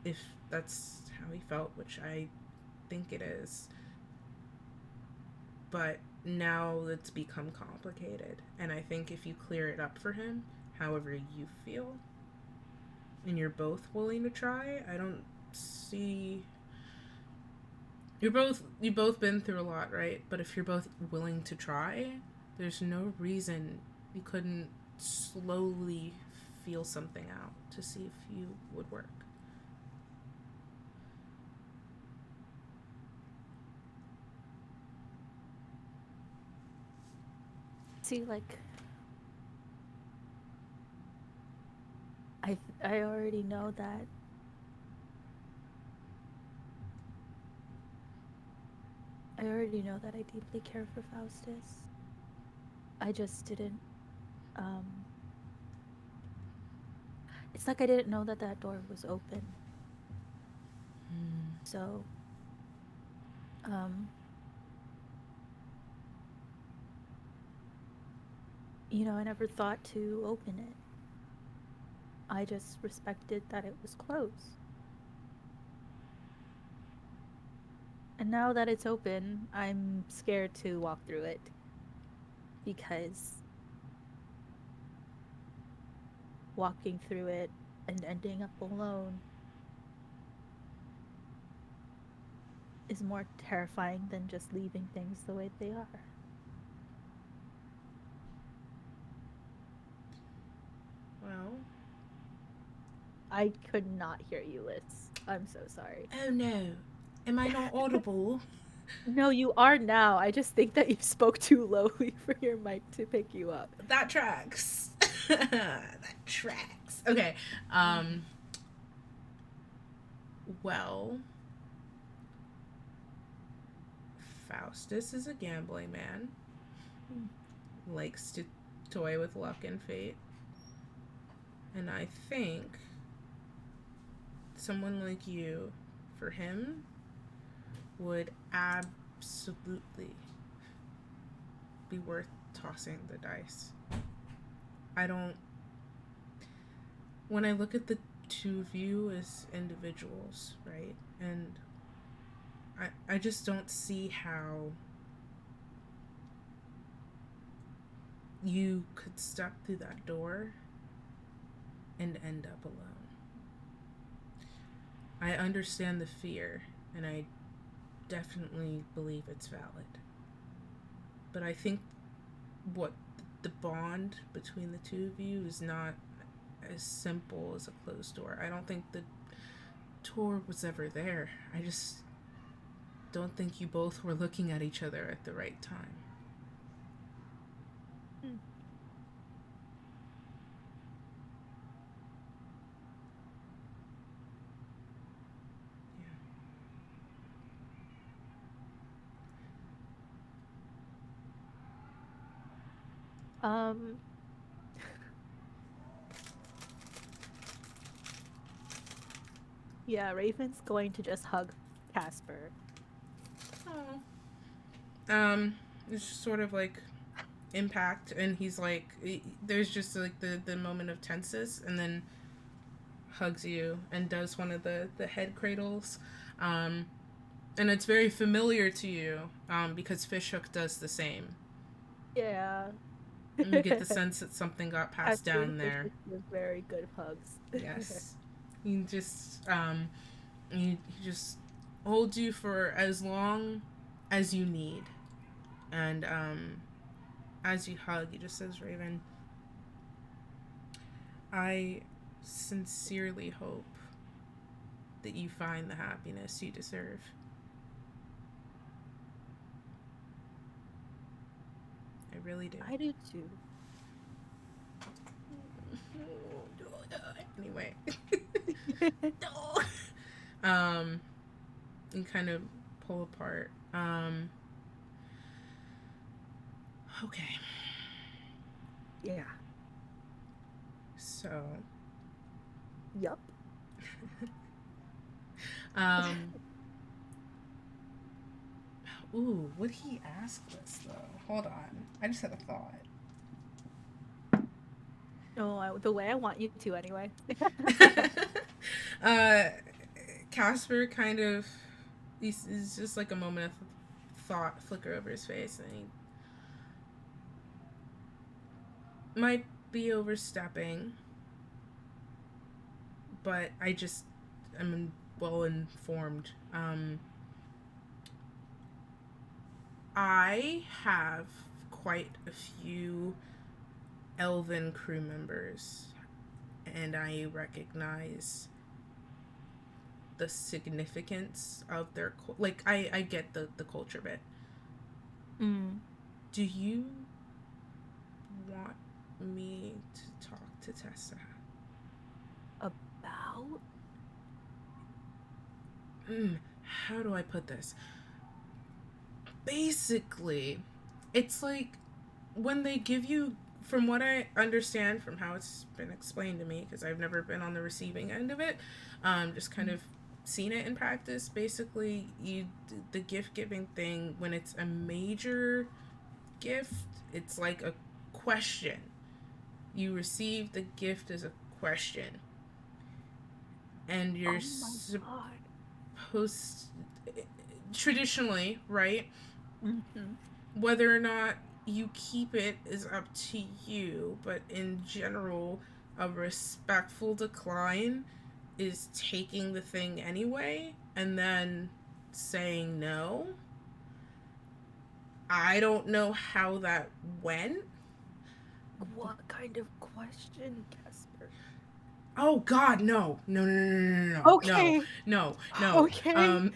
A: if that's how he felt, which I think it is. But now it's become complicated, and I think if you clear it up for him however you feel and you're both willing to try, I don't see... You've both been through a lot, right? But if you're both willing to try, there's no reason you couldn't slowly feel something out to see if you would work.
B: See, like, I already know that I deeply care for Faustus. I just didn't it's like I didn't know that door was open. So I never thought to open it. I just respected that it was closed. And now that it's open, I'm scared to walk through it. Because walking through it and ending up alone is more terrifying than just leaving things the way they are.
A: Well,
B: I could not hear you, Liz. I'm so sorry.
A: oh no. Am I not audible?
B: No, you are now. I just think that you spoke too lowly for your mic to pick you up.
A: That tracks. That tracks. Okay. Well, Faustus is a gambling man. Likes to toy with luck and fate. And I think someone like you, for him, would absolutely be worth tossing the dice. When I look at the two of you as individuals, right, and I just don't see how you could step through that door and end up alone. I understand the fear, and I definitely believe it's valid. But I think what the bond between the two of you is not as simple as a closed door. I don't think the door was ever there. I just don't think you both were looking at each other at the right time.
B: Yeah, Raven's going to just hug Casper.
A: Oh. It's just sort of like impact, and he's like, there's just like the moment of tenseness, and then hugs you and does one of the head cradles. And it's very familiar to you, because Fishhook does the same.
B: Yeah.
A: And you get the sense that something got passed down there.
B: Very good hugs.
A: Yes. He just he just holds you for as long as you need. And as you hug, he just says, Raven, I sincerely hope that you find the happiness you deserve. I really do.
B: I do too.
A: Anyway. And kind of pull apart. Okay.
B: Yeah.
A: So.
B: Yup.
A: Ooh, would he ask this though? Hold on. I just had a thought.
B: Oh, the way I want you to, anyway.
A: Casper kind of, he's just like a moment of thought flicker over his face, and he might be overstepping, but I'm well informed. I have quite a few elven crew members, and I recognize the significance of their I get the culture bit. Do you want me to talk to Tessa
B: about
A: how do I put this? Basically, it's like when they give you, from what I understand from how it's been explained to me, because I've never been on the receiving end of it, just kind of seen it in practice. Basically, the gift giving thing, when it's a major gift, it's like a question. You receive the gift as a question, and you're supposed, traditionally, right? Whether or not you keep it is up to you, but in general, a respectful decline is taking the thing anyway and then saying no. I don't know how that went.
B: What kind of question, Casper?
A: Oh God, no.
B: Okay.
A: No.
B: Okay.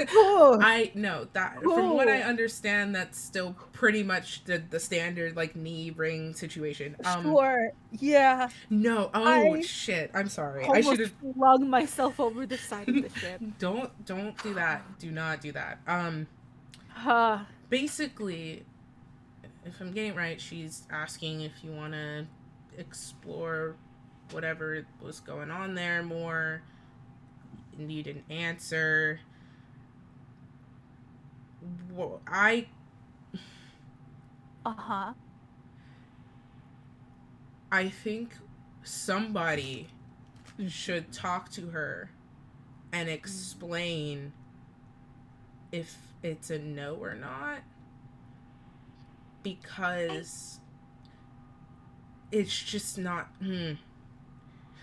B: Cool.
A: I know that from what I
B: Cool.
A: understand, that's still pretty much the standard like knee ring situation.
B: Sure. Yeah.
A: No. Oh
B: I
A: shit. I'm sorry. I should
B: almost
A: have.
B: flung myself over the side of the ship.
A: Don't do that. Do not do that.
B: Huh.
A: Basically, if I'm getting it right, she's asking if you want to explore whatever was going on there more, and you didn't answer. Well,
B: Uh-huh.
A: I think somebody should talk to her and explain if it's a no or not, because it's just not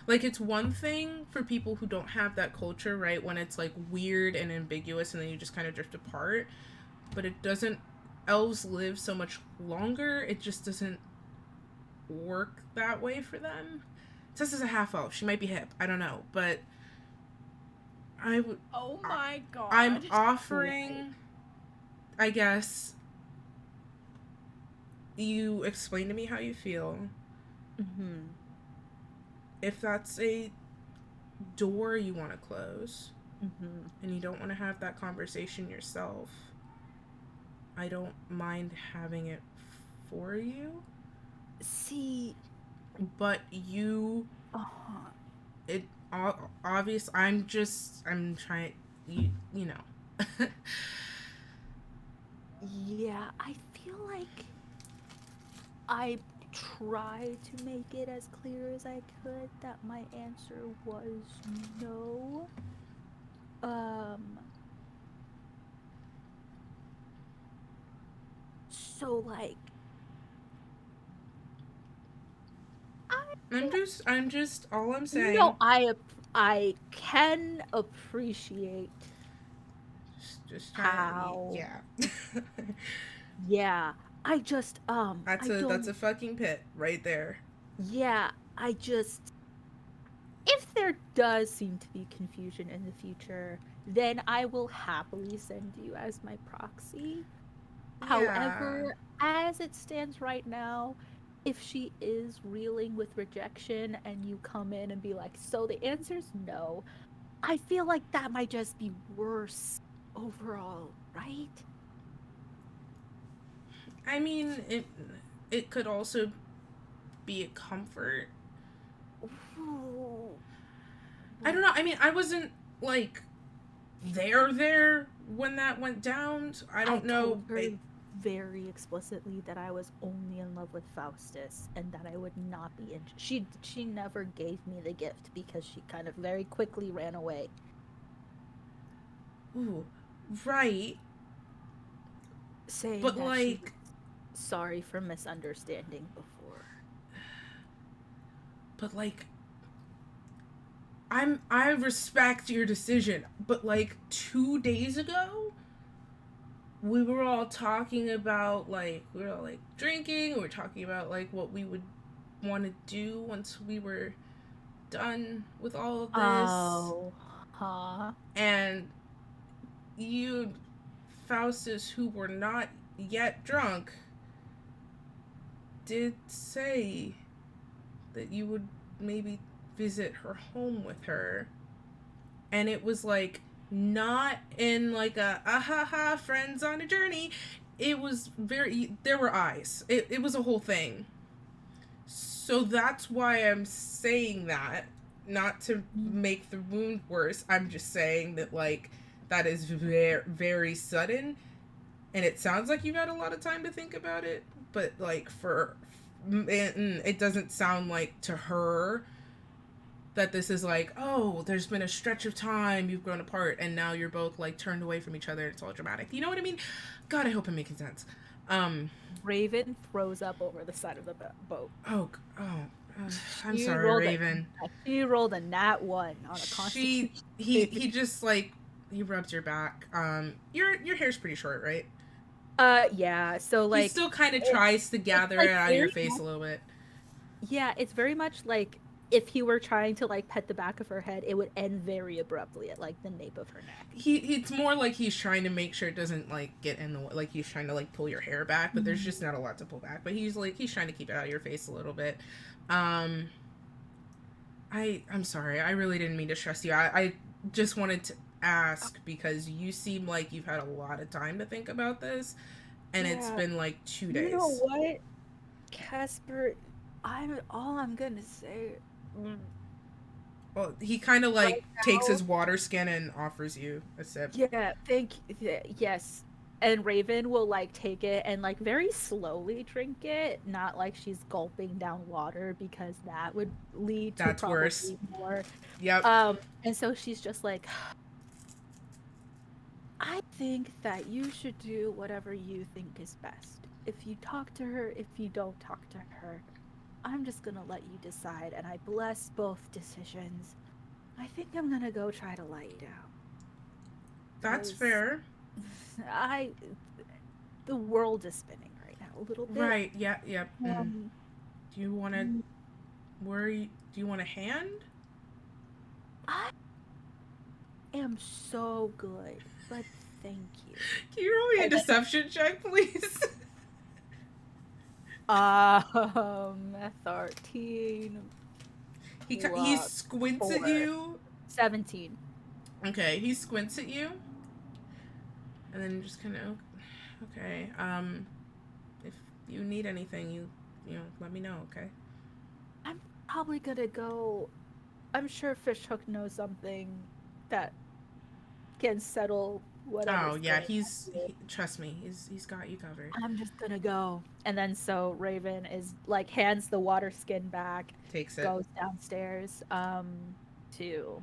A: like, it's one thing for people who don't have that culture, right, when it's like weird and ambiguous and then you just kind of drift apart, but it doesn't. Elves live so much longer, it just doesn't work that way for them. Tess is a half elf, she might be hip, I don't know, but I would.
C: Oh my god.
A: I'm offering, I guess, you explain to me how you feel.
B: Mm-hmm.
A: If that's a door you want to close,
B: Mm-hmm.
A: and you don't want to have that conversation yourself, I don't mind having it for you.
B: See.
A: But you,
B: Uh-huh.
A: it obvious. I'm trying. You know.
B: Yeah, I feel like I tried to make it as clear as I could that my answer was no. So like
A: I'm just. All I'm saying.
B: no, I can appreciate
A: Just trying.
B: how
A: Yeah.
B: yeah, I just
A: That's
B: I
A: that's
B: don't
A: a fucking pit right there.
B: yeah, I just if there does seem to be confusion in the future, then I will happily send you as my proxy.
A: Yeah.
B: However, as it stands right now, if she is reeling with rejection and you come in and be like, so the answer's no, I feel like that might just be worse overall, right?
A: I mean, it could also be a comfort.
B: Ooh.
A: I don't know. I mean, I wasn't like there when that went down. So I don't know.
B: Told her very explicitly that I was only in love with Faustus and that I would not be she never gave me the gift because she kind of very quickly ran away.
A: Ooh, right.
B: Saying
A: But
B: that she
A: like,
B: was sorry for misunderstanding before.
A: but like, I respect your decision. But like 2 days ago, we were all talking about like we were all like drinking. We were talking about like what we would want to do once we were done with all of this.
B: Oh, huh.
A: And you, Faustus, who were not yet drunk, did say that you would maybe visit her home with her. And it was like not in like a ha friends on a journey. It was very, there were eyes. It was a whole thing. So that's why I'm saying that, not to make the wound worse. I'm just saying that like that is very very sudden, and it sounds like you've had a lot of time to think about it, but like for it doesn't sound like to her that this is like, oh, there's been a stretch of time you've grown apart and now you're both like turned away from each other and it's all dramatic. You know what I mean? God, I hope I'm making sense.
B: Raven throws up over the side of the boat.
A: Oh, I'm
B: She
A: sorry,
B: rolled
A: Raven.
B: She rolled a nat 1 on a constitution.
A: He just like he rubs your back. Your hair's pretty short, right?
B: Yeah. So
A: He
B: like,
A: still kind of
B: it,
A: tries to
B: it's
A: gather
B: like
A: it out of your
B: very
A: face
B: much,
A: a little bit.
B: yeah, it's very much like if he were trying to like pet the back of her head, it would end very abruptly at like the nape of her neck.
A: It's more like he's trying to make sure it doesn't like get in the way. Like he's trying to like pull your hair back, but there's just not a lot to pull back. But he's trying to keep it out of your face a little bit. Um, I'm sorry. I really didn't mean to stress you. I just wanted to ask because you seem like you've had a lot of time to think about this, and it's
B: Yeah.
A: been like 2 days.
B: You know what, Casper? I'm gonna say.
A: Well, he kind of like
B: Right
A: takes
B: now,
A: his water skin and offers you a sip.
B: yeah, yes. And Raven will like take it and like very slowly drink it, not like she's gulping down water because that would lead to
A: That's worse.
B: probably more.
A: Yep.
B: And so she's just like, I think that you should do whatever you think is best. If you talk to her, if you don't talk to her, I'm just gonna let you decide, and I bless both decisions. I think I'm gonna go try to lie you down.
A: That's
B: 'Cause
A: fair.
B: I the world is spinning right now a little bit.
A: Right. Yeah. Yep.
B: Um,
A: Do you want to worry? Do you want a hand?
B: I am so good, but thank you.
A: Can you roll me a
B: And then-
A: deception check, please?
B: 13
A: He
B: plus
A: squints at
B: 4.
A: you.
B: 17.
A: Okay, he squints at you, and then just kind of okay. If you need anything, you let me know. Okay.
B: I'm probably gonna go. I'm sure Fishhook knows something that can settle whatever.
A: Oh yeah, trust me, he's got you covered.
B: I'm just gonna go. And then so Raven is like hands the water skin back,
A: Takes it.
B: goes downstairs to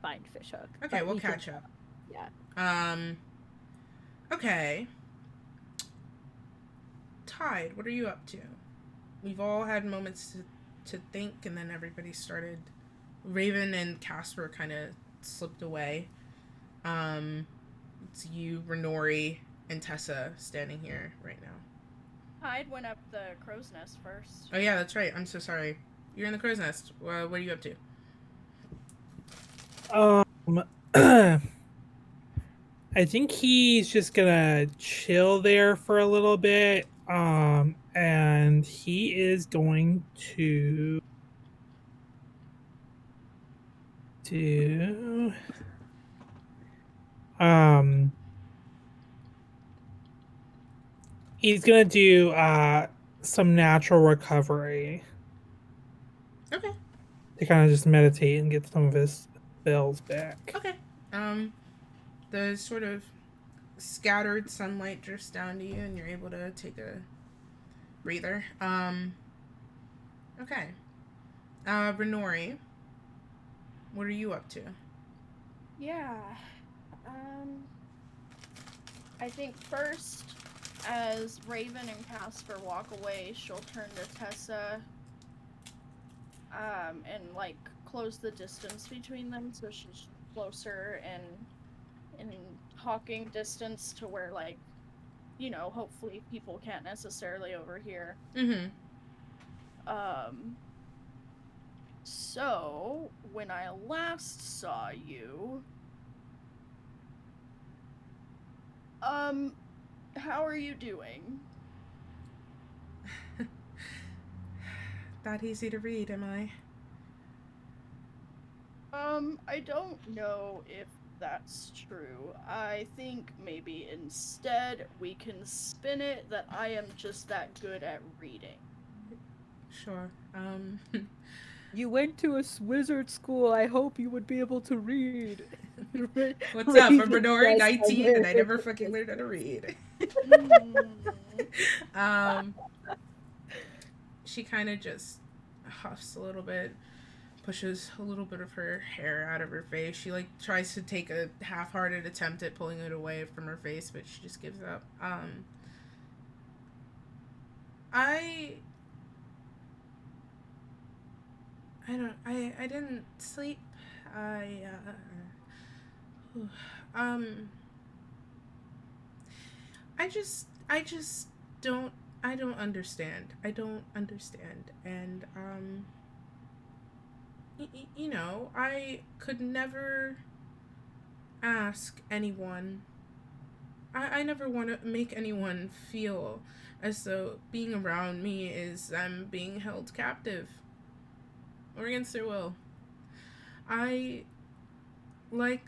B: find Fishhook.
A: Okay,
B: But
A: we'll
B: we can-
A: catch up.
B: Yeah.
A: Okay. Tide, what are you up to? We've all had moments to think, and then everybody started. Raven and Casper kind of slipped away. It's you, Renori, and Tessa standing here right now.
C: Hyde went up the crow's nest first.
A: Oh yeah, that's right. I'm so sorry. You're in the crow's nest. What are you up to?
D: I think he's just gonna chill there for a little bit. And he is going to do he's gonna do some natural recovery.
A: Okay.
D: To kind of just meditate and get some of his spells back.
A: Okay. The sort of scattered sunlight drifts down to you, and you're able to take a breather. Okay. Renori, what are you up to?
C: Yeah. I think first, as Raven and Casper walk away, she'll turn to Tessa, and like close the distance between them so she's closer and in talking distance to where, like, hopefully people can't necessarily overhear.
A: Mm-hmm.
C: So when I last saw you, how are you doing?
A: That easy to read, am I?
C: I don't know if that's true. I think maybe instead we can spin it that I am just that good at reading.
A: Sure.
B: You went to a wizard school. I hope you would be able to read.
A: What's up? I'm Renori, 19, and I never fucking learned how to read. She kind of just huffs a little bit, pushes a little bit of her hair out of her face. She like tries to take a half-hearted attempt at pulling it away from her face, but she just gives up. I didn't sleep. Um, I just don't, I don't understand. I don't understand. And, you know, I could never ask anyone, I never want to make anyone feel as though being around me is them being held captive or against their will. I like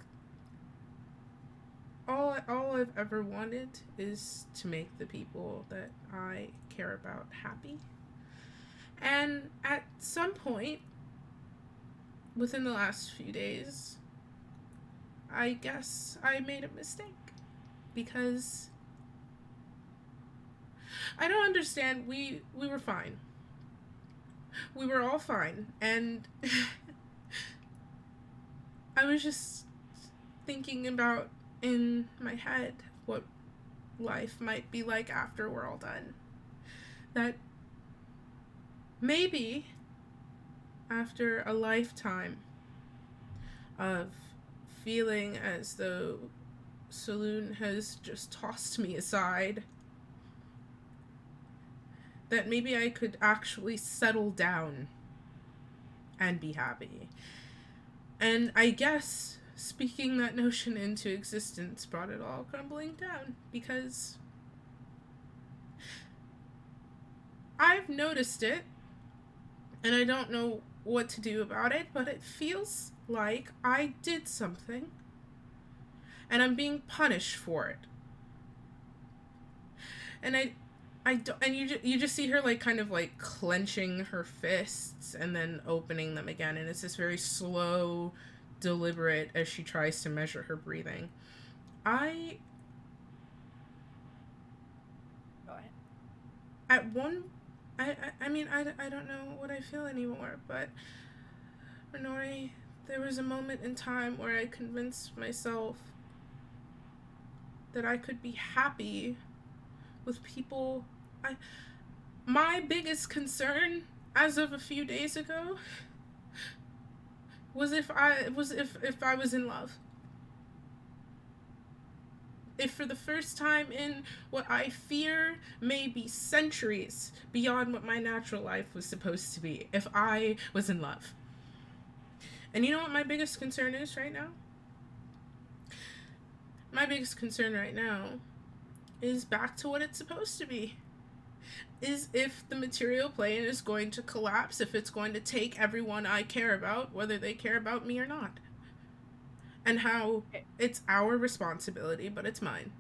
A: all I've ever wanted is to make the people that I care about happy. And at some point within the last few days, I guess I made a mistake because I don't understand. We were fine. We were all fine, and I was just thinking about in my head what life might be like after we're all done. That maybe after a lifetime of feeling as though Saloon has just tossed me aside, that maybe I could actually settle down and be happy. And I guess speaking that notion into existence brought it all crumbling down, because I've noticed it and I don't know what to do about it, but it feels like I did something and I'm being punished for it. And I don't, and you just see her like kind of like clenching her fists and then opening them again, and it's this very slow, deliberate as she tries to measure her breathing.
C: Go ahead.
A: At one, I mean I don't know what I feel anymore, but Renori, there was a moment in time where I convinced myself that I could be happy with people. My biggest concern as of a few days ago was if I was in love. If for the first time in what I fear may be centuries beyond what my natural life was supposed to be, if I was in love. And you know what my biggest concern is right now? My biggest concern right now is back to what it's supposed to be. Is if the material plane is going to collapse, if it's going to take everyone I care about, whether they care about me or not. And how it's our responsibility, but it's mine,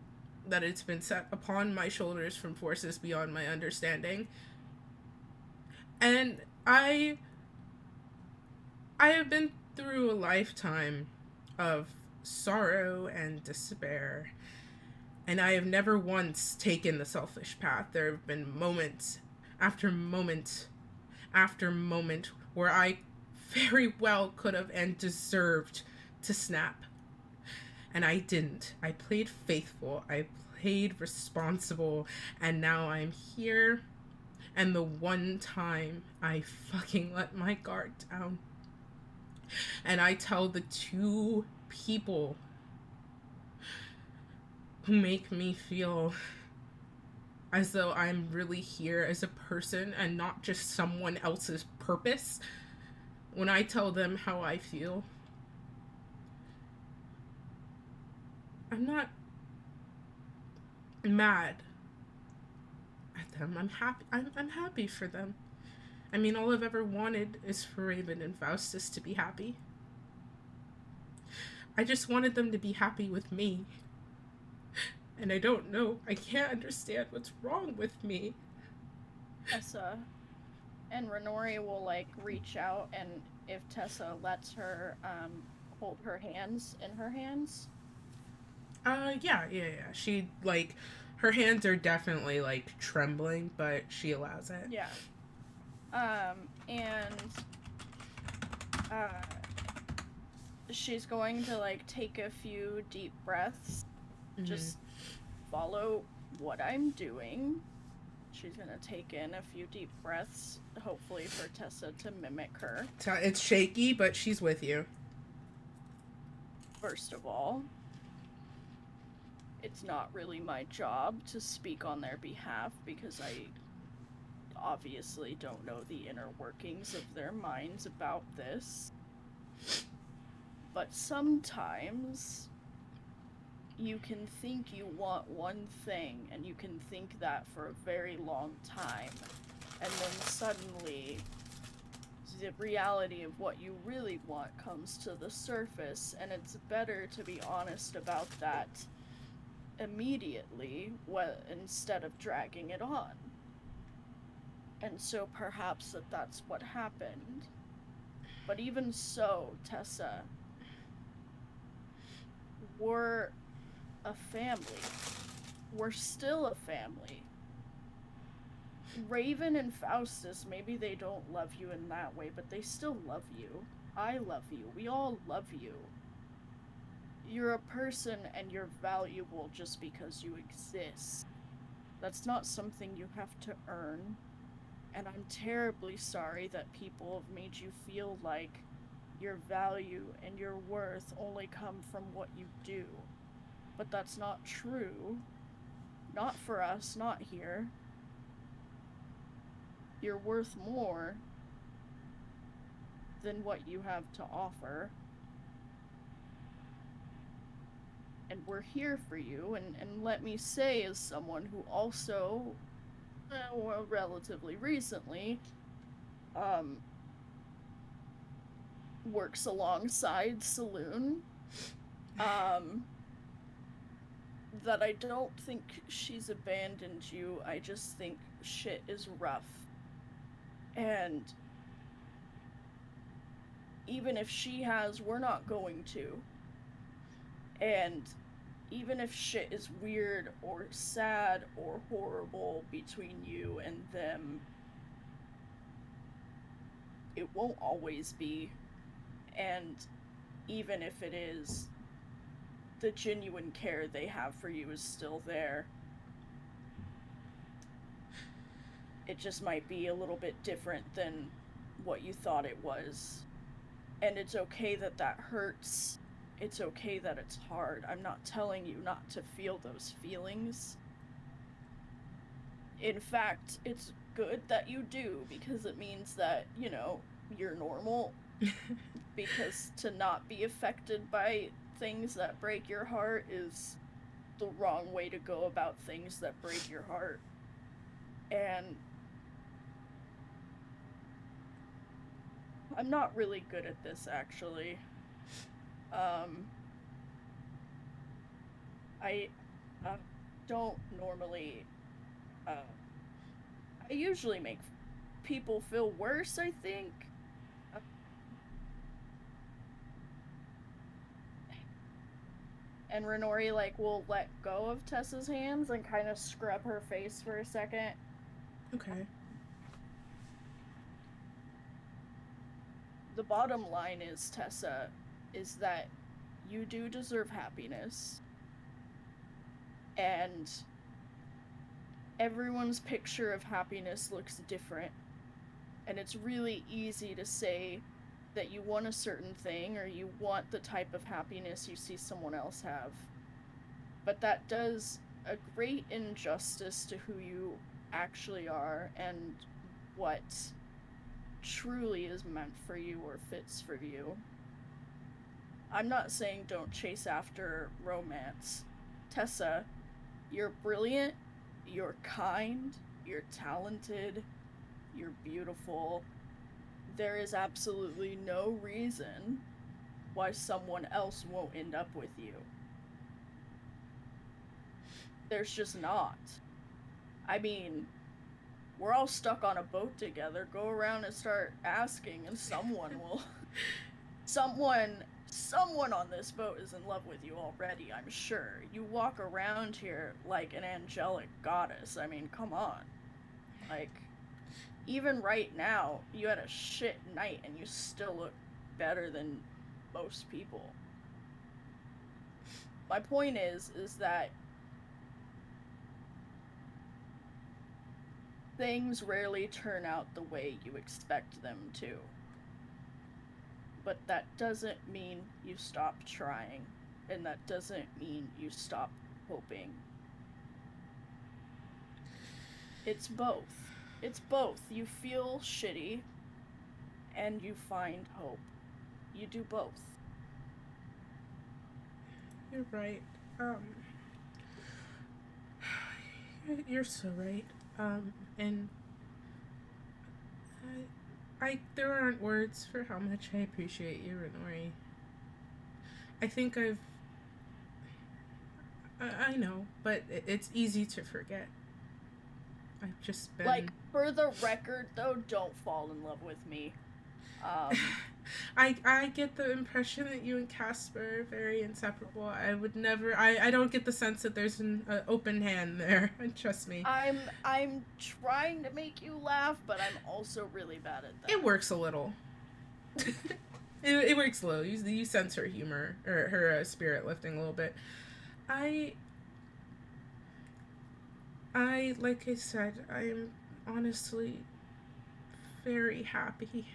A: that it's been set upon my shoulders from forces beyond my understanding. And I have been through a lifetime of sorrow and despair, and I have never once taken the selfish path. There have been moments after moment after moment where I very well could have and deserved to snap. And I didn't. I played faithful. I played responsible. And now I'm here. And the one time I fucking let my guard down. And I tell the two people who make me feel as though I'm really here as a person and not just someone else's purpose. When I tell them how I feel, I'm not mad at them. I'm happy. I'm happy for them. I mean, all I've ever wanted is for Raven and Faustus to be happy. I just wanted them to be happy with me. And I don't know. I can't understand what's wrong with me.
C: Tessa and Renori will like reach out, and if Tessa lets her hold her hands in her hands.
A: Yeah. She like her hands are definitely like trembling, but she allows it.
C: Yeah. She's going to like take a few deep breaths. Mm-hmm. Just follow what I'm doing. She's gonna take in a few deep breaths, hopefully for Tessa to mimic her.
A: It's shaky, but she's with you.
C: First of all, it's not really my job to speak on their behalf because I obviously don't know the inner workings of their minds about this. But sometimes you can think you want one thing, and you can think that for a very long time, and then suddenly the reality of what you really want comes to the surface, and it's better to be honest about that immediately instead of dragging it on. And so perhaps that's what happened. But even so, Tessa, we're a family. We're still a family. Raven and Faustus, maybe they don't love you in that way, but they still love you. I love you. We all love you. You're a person and you're valuable just because you exist. That's not something you have to earn. And I'm terribly sorry that people have made you feel like your value and your worth only come from what you do. But that's not true. Not for us, not here. You're worth more than what you have to offer. And we're here for you, and let me say, as someone who also, relatively recently, works alongside Saloon, that I don't think she's abandoned you. I just think shit is rough. And even if she has, we're not going to. And even if shit is weird or sad or horrible between you and them, it won't always be. And even if it is, the genuine care they have for you is still there. It just might be a little bit different than what you thought it was. And it's okay that that hurts. It's okay that it's hard. I'm not telling you not to feel those feelings. In fact, it's good that you do, because it means that, you know, you're normal. Because to not be affected by things that break your heart is the wrong way to go about things that break your heart. And I'm not really good at this, actually. I don't normally, I usually make people feel worse, I think. And Renori, like, will let go of Tessa's hands and kind of scrub her face for a second.
A: Okay.
C: The bottom line is, Tessa, is that you do deserve happiness. And everyone's picture of happiness looks different. And it's really easy to say that you want a certain thing, or you want the type of happiness you see someone else have. But that does a great injustice to who you actually are and what truly is meant for you or fits for you. I'm not saying don't chase after romance. Tessa, you're brilliant, you're kind, you're talented, you're beautiful. There is absolutely no reason why someone else won't end up with you. There's just not. I mean, we're all stuck on a boat together. Go around and start asking, and someone will... Someone on this boat is in love with you already, I'm sure. You walk around here like an angelic goddess. I mean, come on. Like, even right now, you had a shit night and you still look better than most people. My point is that things rarely turn out the way you expect them to. But that doesn't mean you stop trying, and that doesn't mean you stop hoping. It's both. It's both. You feel shitty, and you find hope. You do both.
A: You're right. You're so right. And there aren't words for how much I appreciate you, Renori. I think I know, but it's easy to forget. I've just been...
C: Like, for the record, though, don't fall in love with me.
A: I get the impression that you and Casper are very inseparable. I would never... I don't get the sense that there's an open hand there. Trust me.
C: I'm trying to make you laugh, but I'm also really bad at that.
A: It works a little. it works a little. You sense her humor, or her spirit lifting a little bit. I like I said, I'm honestly very happy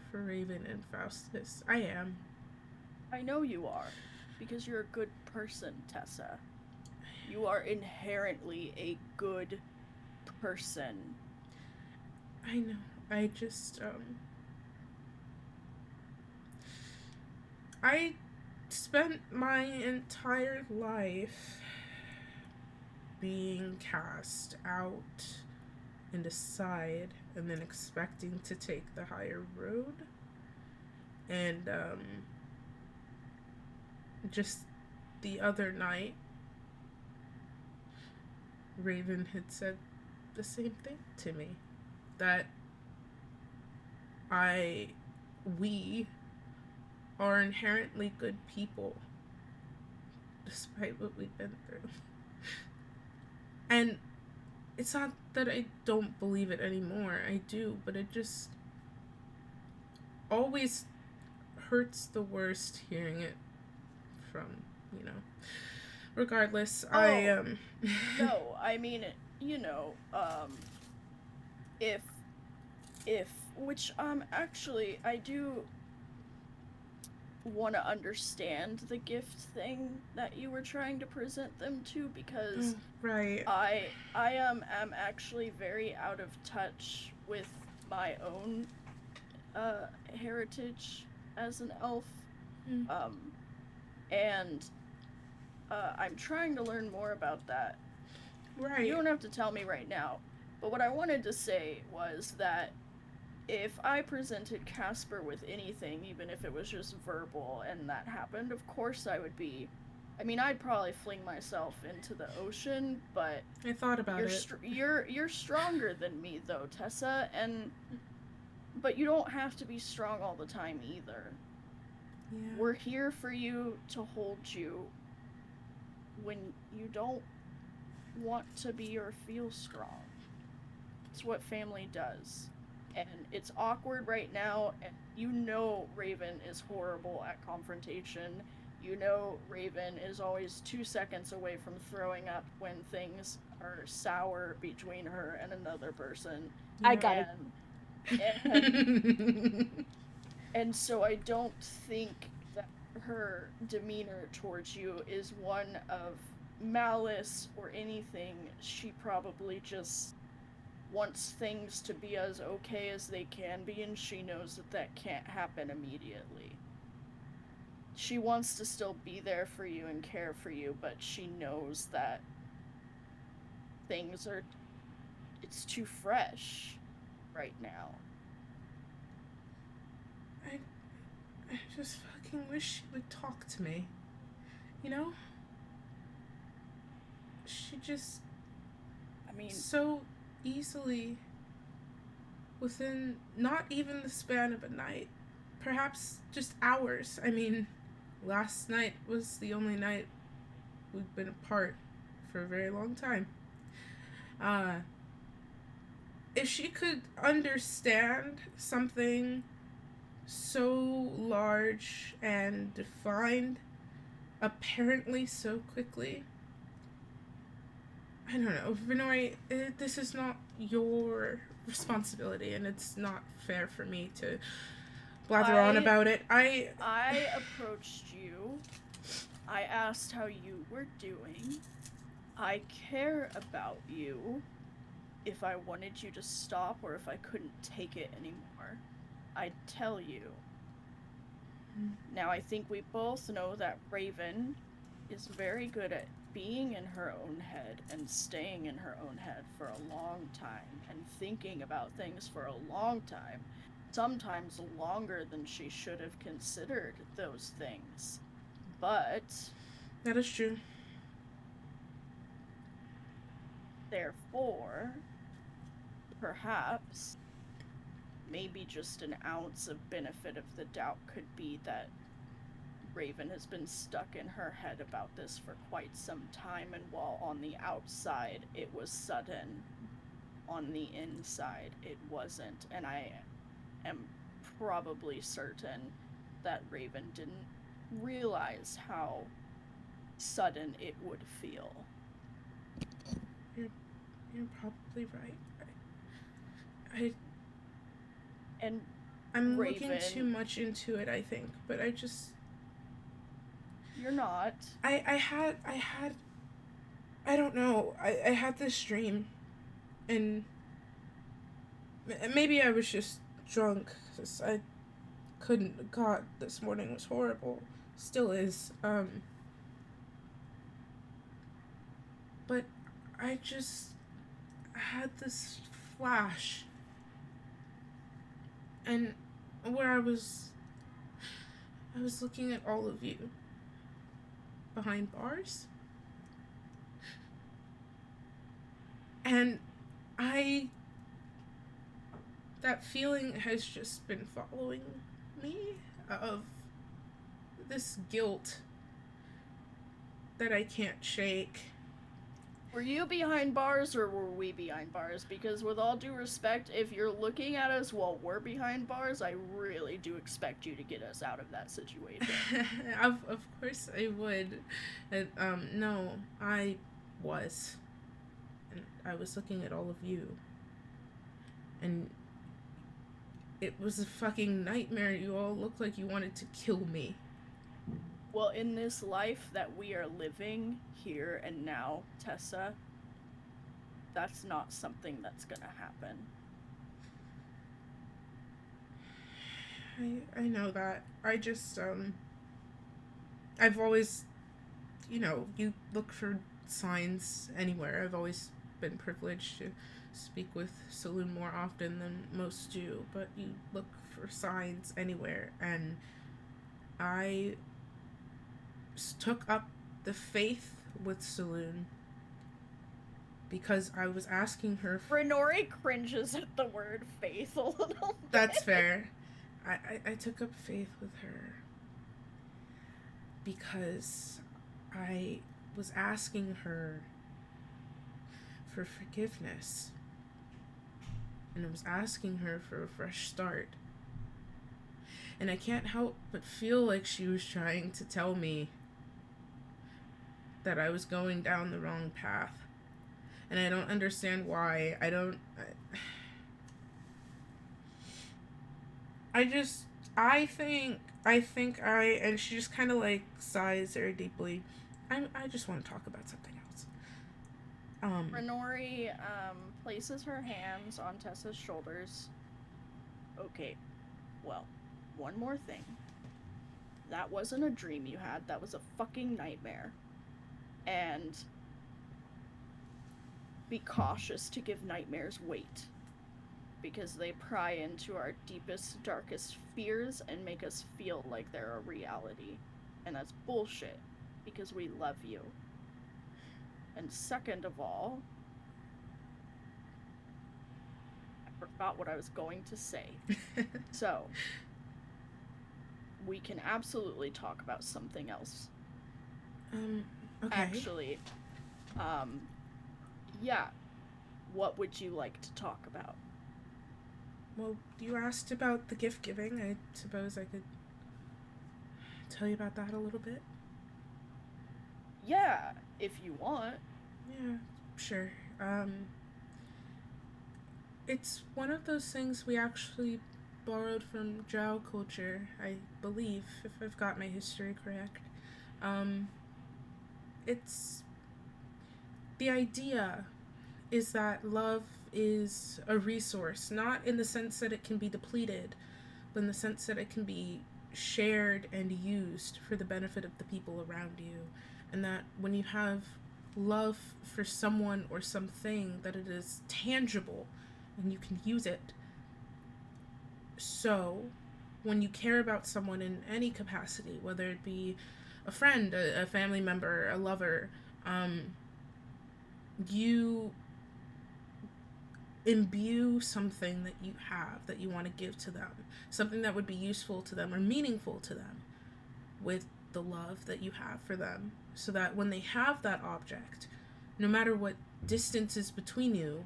A: for Raven and Faustus. I am.
C: I know you are, because you're a good person, Tessa. You are inherently a good person.
A: I know. I just, I spent my entire life being cast out and aside, and then expecting to take the higher road. And just the other night, Raven had said the same thing to me, that we are inherently good people despite what we've been through. And it's not that I don't believe it anymore. I do, but it just always hurts the worst hearing it from, Regardless,
C: No, I mean, which, actually, I do want to understand the gift thing that you were trying to present them to, because
A: right.
C: I am actually very out of touch with my own heritage as an elf. And I'm trying to learn more about that.
A: Right.
C: You don't have to tell me right now, but what I wanted to say was that if I presented Casper with anything, even if it was just verbal, and that happened, of course I would be... I mean, I'd probably fling myself into the ocean, but...
A: I thought about it.
C: You're stronger than me, though, Tessa, but you don't have to be strong all the time, either.
A: Yeah.
C: We're here for you, to hold you when you don't want to be or feel strong. It's what family does. And it's awkward right now, and Raven is horrible at confrontation. Raven is always 2 seconds away from throwing up when things are sour between her and another person.
B: I got
C: it. And so I don't think that her demeanor towards you is one of malice or anything. She probably just wants things to be as okay as they can be, and she knows that can't happen immediately. She wants to still be there for you and care for you, but she knows that it's too fresh right now.
A: I just fucking wish she would talk to me. She just... so easily, within not even the span of a night, perhaps just hours. Last night was the only night we've been apart for a very long time. If she could understand something so large and defined apparently so quickly, I don't know, Renori, this is not your responsibility, and it's not fair for me to blather on about it. I
C: approached you. I asked how you were doing. I care about you. If I wanted you to stop or if I couldn't take it anymore, I'd tell you. Now, I think we both know that Raven is very good at being in her own head and staying in her own head for a long time and thinking about things for a long time, sometimes longer than she should have considered those things. But
A: that is true.
C: Therefore, perhaps, maybe just an ounce of benefit of the doubt could be that Raven has been stuck in her head about this for quite some time, and while on the outside it was sudden, on the inside it wasn't. And I am probably certain that Raven didn't realize how sudden it would feel.
A: You're probably right. I'm
C: Raven,
A: looking too much into it, I think, but I just...
C: You're not.
A: I don't know. I had this dream, and maybe I was just drunk, because I couldn't... God, this morning was horrible. Still is. But I just had this flash, and where I was looking at all of you behind bars, and that feeling has just been following me, of this guilt that I can't shake.
C: Were you behind bars or were we behind bars? Because with all due respect, if you're looking at us while we're behind bars, I really do expect you to get us out of that situation.
A: Of course I would. And, no, I was. And I was looking at all of you. And it was a fucking nightmare. You all looked like you wanted to kill me.
C: Well, in this life that we are living here and now, Tessa, that's not something that's gonna happen.
A: I know that. I just, I've always, you look for signs anywhere. I've always been privileged to speak with Saloon more often than most do, but you look for signs anywhere, and I took up the faith with Saloon because I was asking her...
C: Renori cringes at the word faith a little bit.
A: That's fair. I took up faith with her because I was asking her for forgiveness, and I was asking her for a fresh start, and I can't help but feel like she was trying to tell me that I was going down the wrong path, and I don't understand why. And she just kind of like sighs very deeply. I just want to talk about something else.
C: Renori places her hands on Tessa's shoulders. Okay, well, one more thing. That wasn't a dream you had, that was a fucking nightmare. And be cautious to give nightmares weight, because they pry into our deepest, darkest fears and make us feel like they're a reality. And that's bullshit, because we love you. And second of all, I forgot what I was going to say. So, we can absolutely talk about something else.
A: Okay.
C: Actually, yeah. What would you like to talk about?
A: Well, you asked about the gift giving. I suppose I could tell you about that a little bit.
C: Yeah, if you want.
A: Yeah, Sure. It's one of those things we actually borrowed from Drow culture, I believe, if I've got my history correct. Um, it's the idea is that love is a resource, not in the sense that it can be depleted, but in the sense that it can be shared and used for the benefit of the people around you. And that when you have love for someone or something, that it is tangible and you can use it. So, when you care about someone in any capacity, whether it be a friend, a family member, a lover, you imbue something that you have that you want to give to them, something that would be useful to them or meaningful to them, with the love that you have for them, so that when they have that object, no matter what distance is between you,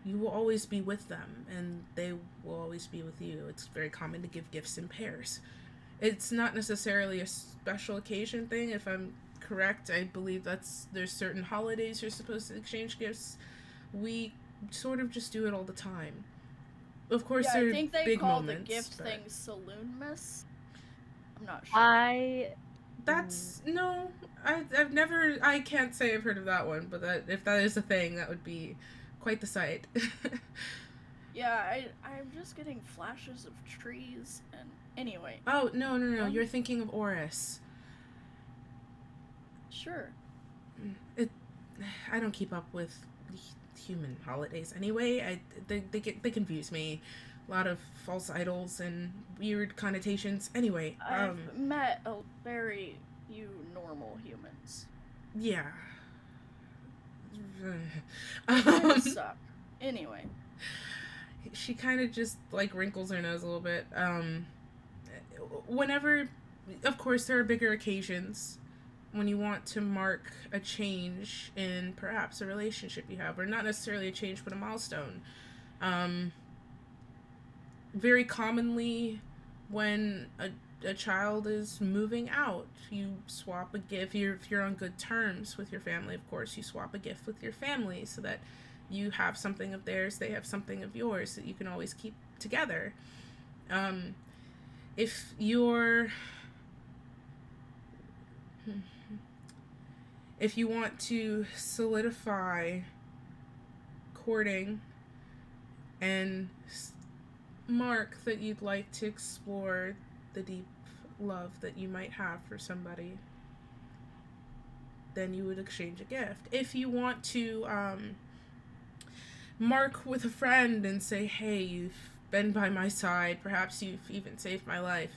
A: you will always be with them and they will always be with you. It's very common to give gifts in pairs. It's not necessarily a special occasion thing, if I'm correct. I believe there's certain holidays you're supposed to exchange gifts. We sort of just do it all the time. Of course,
C: Yeah,
A: there
C: I
A: are
C: think they
A: big
C: call
A: moments,
C: the gift
A: but
C: thing saloon miss. I'm not sure.
A: that's no. I've never. I can't say I've heard of that one, but if that is a thing, that would be quite the sight.
C: Yeah, I'm just getting flashes of trees and anyway.
A: Oh no! You're thinking of Oris.
C: Sure.
A: I don't keep up with human holidays anyway. They confuse me. A lot of false idols and weird connotations. Anyway,
C: I've met a very few normal humans.
A: Yeah.
C: They suck. Anyway.
A: She kind of just like wrinkles her nose a little bit. Whenever, of course, there are bigger occasions when you want to mark a change in perhaps a relationship you have, or not necessarily a change, but a milestone. Very commonly, when a child is moving out, you swap a gift. If you're on good terms with your family, of course, you swap a gift with your family so that you have something of theirs, they have something of yours that you can always keep together. If you're if you want to solidify courting and mark that you'd like to explore the deep love that you might have for somebody, then you would exchange a gift. If you want to mark with a friend and say, hey, you've been by my side, perhaps you've even saved my life,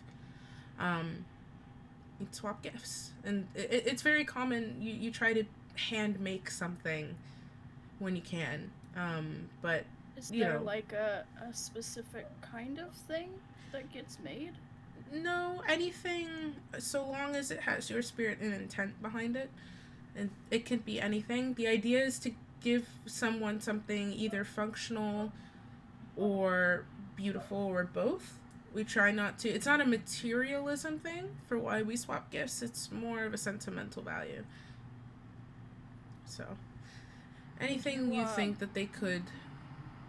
A: you'd swap gifts. And it's very common, you try to hand make something when you can, but
C: is there like a specific kind of thing that gets made?
A: No, anything, so long as it has your spirit and intent behind it. And it could be anything. The idea is to give someone something either functional or beautiful or both. We try not to, it's not a materialism thing for why we swap gifts. It's more of a sentimental value. So, anything you think that they could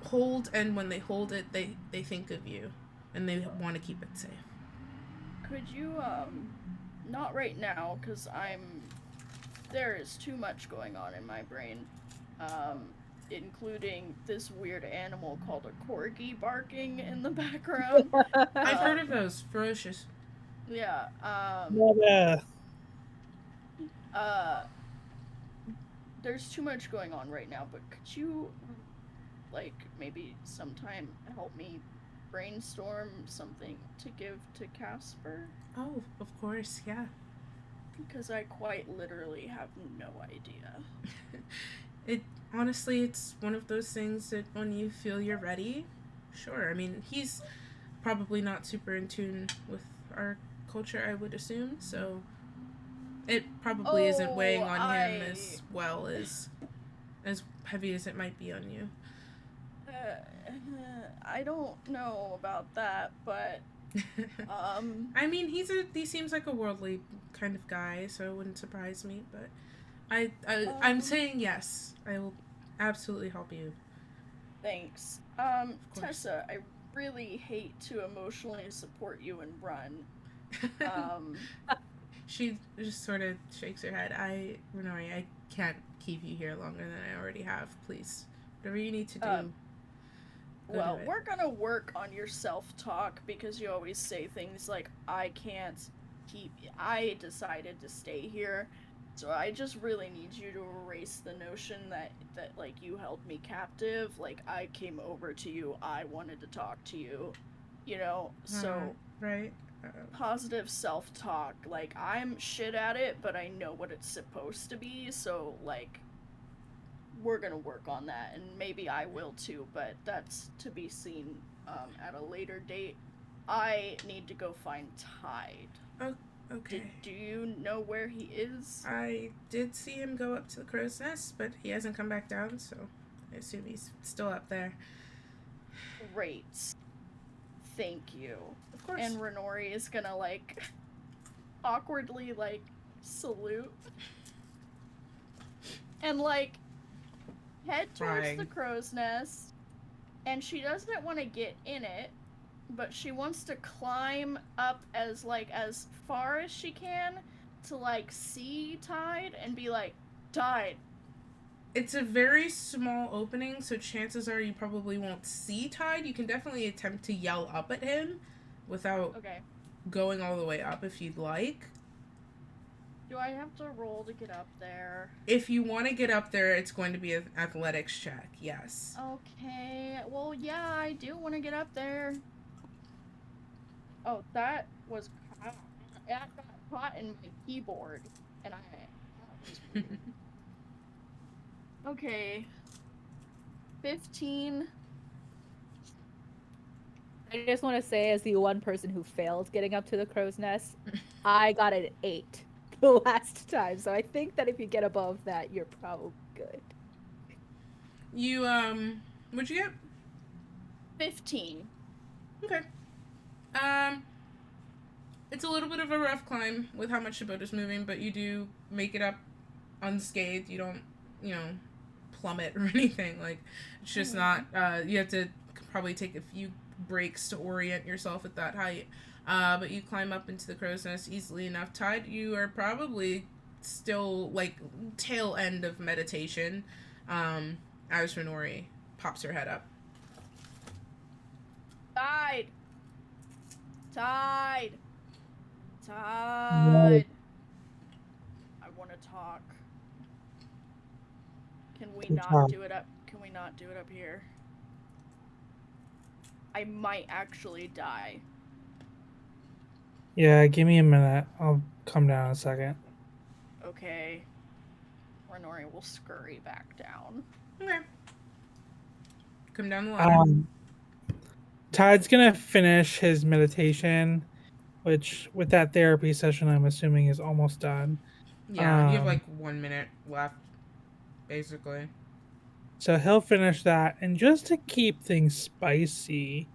A: hold, and when they hold it, they think of you and they want to keep it safe.
C: Could you, not right now, because there is too much going on in my brain, including this weird animal called a corgi barking in the background.
A: I've heard of those. Ferocious.
C: Yeah, there's too much going on right now, but could you, like, maybe sometime help me brainstorm something to give to Casper?
A: Oh, of course, yeah.
C: Because I quite literally have no idea.
A: Honestly, it's one of those things that when you feel you're ready, sure. I mean, he's probably not super in tune with our culture, I would assume, so it probably isn't weighing on him as well as heavy as it might be on you.
C: I don't know about that, but
A: I mean, he seems like a worldly kind of guy, so it wouldn't surprise me, but I'm saying yes. I will absolutely help you.
C: Thanks.
A: Of course.
C: Tessa, I really hate to emotionally support you and run.
A: She just sort of shakes her head. Renori, I can't keep you here longer than I already have. Please, whatever you need to do, go do
C: Well,
A: it.
C: we're gonna work on your self-talk because you always say things like, I decided to stay here. So I just really need you to erase the notion that like you held me captive, like I came over to you, I wanted to talk to you, you know? So
A: Right.
C: positive self-talk, like I'm shit at it, but I know what it's supposed to be, so like we're gonna work on that, and maybe I will too, but that's to be seen at a later date. I need to go find Tide.
A: Oh, okay.
C: Do you know where he is?
A: I did see him go up to the crow's nest, but he hasn't come back down, so I assume he's still up there.
C: Great. Thank you.
A: Of course.
C: And Renori is gonna, like, awkwardly, like, salute. And, like, head towards the crow's nest. And she doesn't want to get in it, but she wants to climb up as far as she can to, like, see Tide and be like, Tide.
A: It's a very small opening, so chances are you probably won't see Tide. You can definitely attempt to yell up at him without going all the way up if you'd like.
C: Do I have to roll to get up there?
A: If you want to get up there, it's going to be an athletics check, yes.
C: Okay, well, yeah, I do want to get up there. Oh, that was... That got caught in my keyboard, and Okay. 15.
B: I just want to say, as the one person who failed getting up to the crow's nest, I got an 8 the last time. So I think that if you get above that, you're probably good.
A: You, what'd you get?
C: 15.
A: Okay. It's a little bit of a rough climb with how much the boat is moving, but you do make it up unscathed. You don't, plummet or anything. Like, it's just not, you have to probably take a few breaks to orient yourself at that height. But you climb up into the crow's nest easily enough. Tide, you are probably still, like, tail end of meditation, as Renori pops her head up.
C: Tide! Tide! Tide!
D: No.
C: I want to talk. Can we not do it up? Can we not do it up here? I might actually die.
D: Yeah, give me a minute. I'll come down in a second.
C: Okay. Renori will scurry back down.
A: Okay. Come down the ladder.
D: Tide's gonna finish his meditation, which with that therapy session I'm assuming is almost done.
A: Yeah, you have like 1 minute left, basically.
D: So he'll finish that, and just to keep things spicy,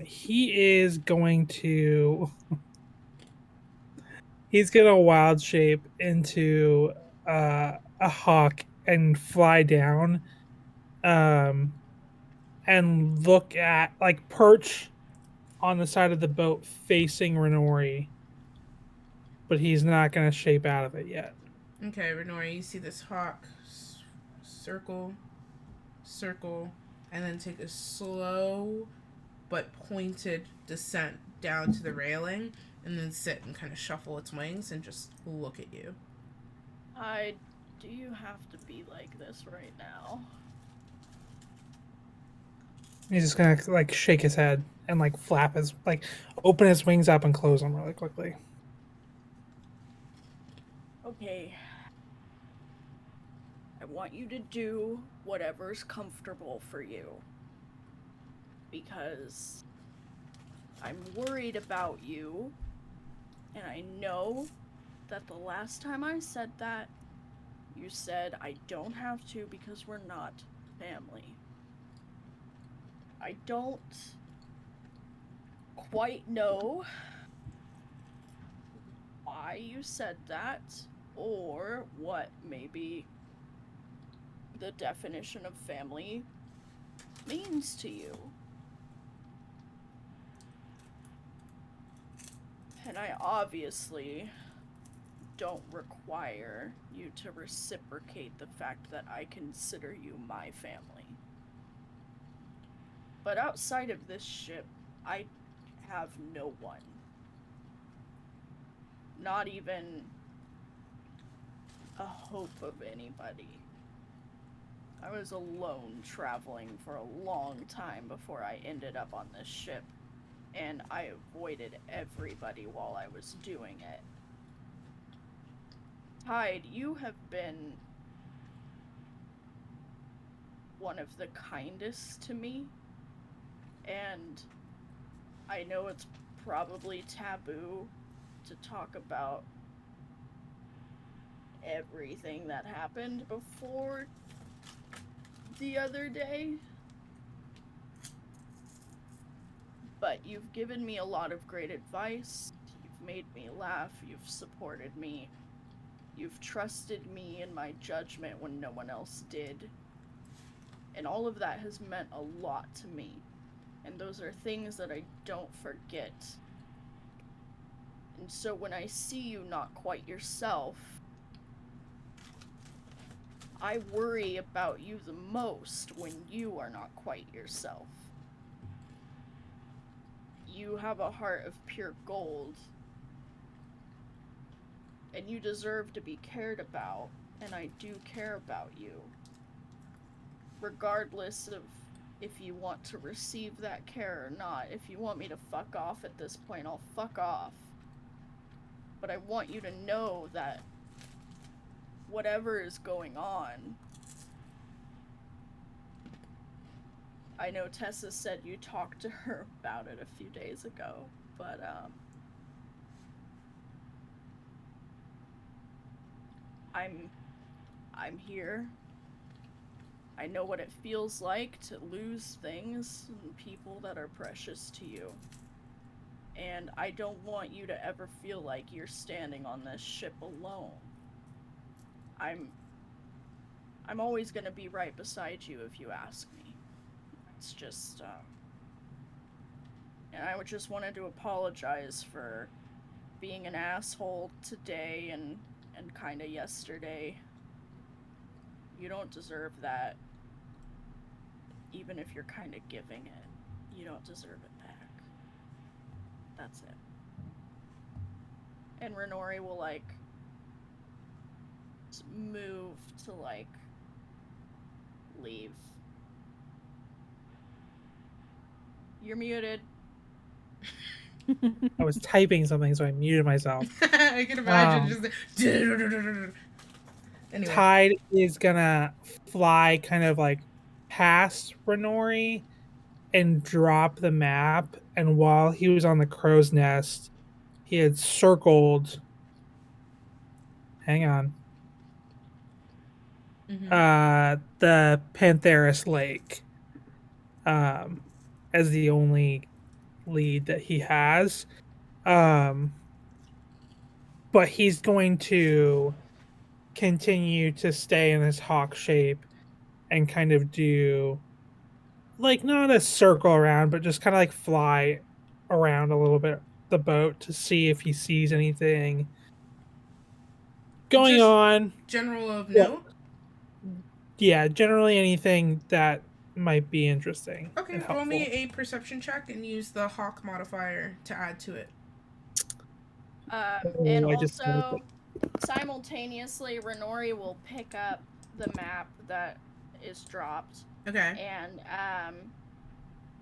D: he is going to he's gonna wild shape into a hawk and fly down, and look at, like, perch on the side of the boat facing Renori, but he's not gonna shape out of it yet.
A: Okay, Renori, you see this hawk circle, and then take a slow but pointed descent down to the railing, and then sit and kind of shuffle its wings and just look at you.
C: Do you have to be like this right now?
D: He's just gonna, like, shake his head and, like, flap his, like, open his wings up and close them really quickly.
C: Okay. I want you to do whatever's comfortable for you. Because I'm worried about you. And I know that the last time I said that, you said I don't have to because we're not family. I don't quite know why you said that, or what maybe the definition of family means to you. And I obviously don't require you to reciprocate the fact that I consider you my family. But outside of this ship, I have no one. Not even a hope of anybody. I was alone traveling for a long time before I ended up on this ship, and I avoided everybody while I was doing it. Tide, you have been one of the kindest to me, and I know it's probably taboo to talk about everything that happened before the other day, but you've given me a lot of great advice. You've made me laugh. You've supported me. You've trusted me in my judgment when no one else did. And all of that has meant a lot to me. And those are things that I don't forget. And so when I see you not quite yourself, I worry about you the most when you are not quite yourself. You have a heart of pure gold, and you deserve to be cared about, and I do care about you. Regardless of if you want to receive that care or not. If you want me to fuck off at this point, I'll fuck off. But I want you to know that whatever is going on, I know Tessa said you talked to her about it a few days ago, but I'm here. I know what it feels like to lose things and people that are precious to you. And I don't want you to ever feel like you're standing on this ship alone. I'm always gonna be right beside you if you ask me. It's just, and I just wanted to apologize for being an asshole today and kinda yesterday. You don't deserve that. Even if you're kinda giving it, you don't deserve it back. That's it. And Renori will, like, move to, like, leave. You're muted.
D: I was typing something, so I muted myself.
A: I can imagine just anyway.
D: Tide is gonna fly kind of like past Renori and drop the map. And while he was on the crow's nest, he had circled. Hang on. The Pantheris Lake as the only lead that he has. But he's going to continue to stay in his hawk shape and kind of do like not a circle around, but just kind of like fly around a little bit the boat to see if he sees anything going
A: Just
D: on.
A: General of note?
D: Yeah, generally anything that might be interesting.
A: Okay, roll me a perception check and use the hawk modifier to add to it.
C: And also, simultaneously, Renori will pick up the map that is dropped.
A: Okay.
C: And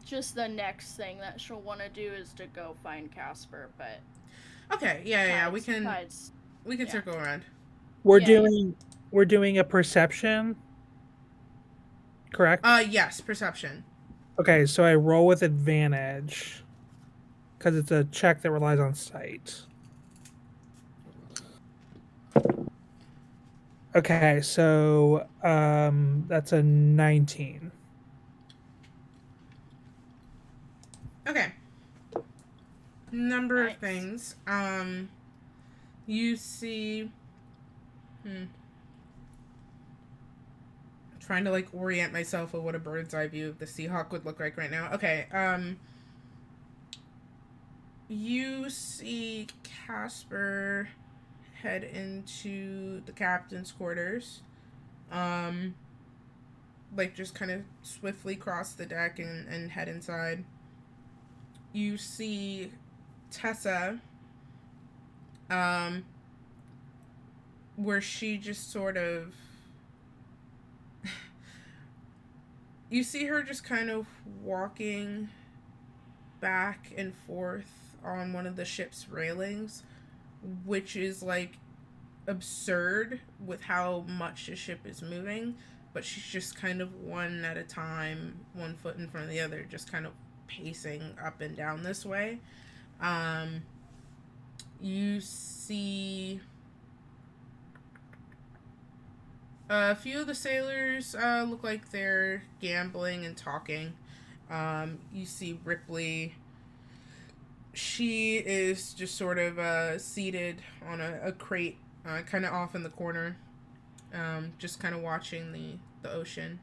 C: just the next thing that she'll want to do is to go find Casper. But
A: okay, yeah, we can circle around.
D: We're doing a perception, correct?
A: Yes, perception.
D: Okay, so I roll with advantage because it's a check that relies on sight. Okay, so that's a 19.
A: Okay. Number of things. You see trying to like orient myself of what a bird's eye view of the Seahawk would look like right now. Okay, you see Casper head into the captain's quarters. Like just kind of swiftly cross the deck and head inside. You see Tessa, where she just sort of, you see her just kind of walking back and forth on one of the ship's railings, which is like absurd with how much the ship is moving, but she's just kind of one at a time, one foot in front of the other, just kind of pacing up and down this way. You see a few of the sailors look like they're gambling and talking. You see Ripley. She is just sort of seated on a crate, kind of off in the corner, just kind of watching the ocean.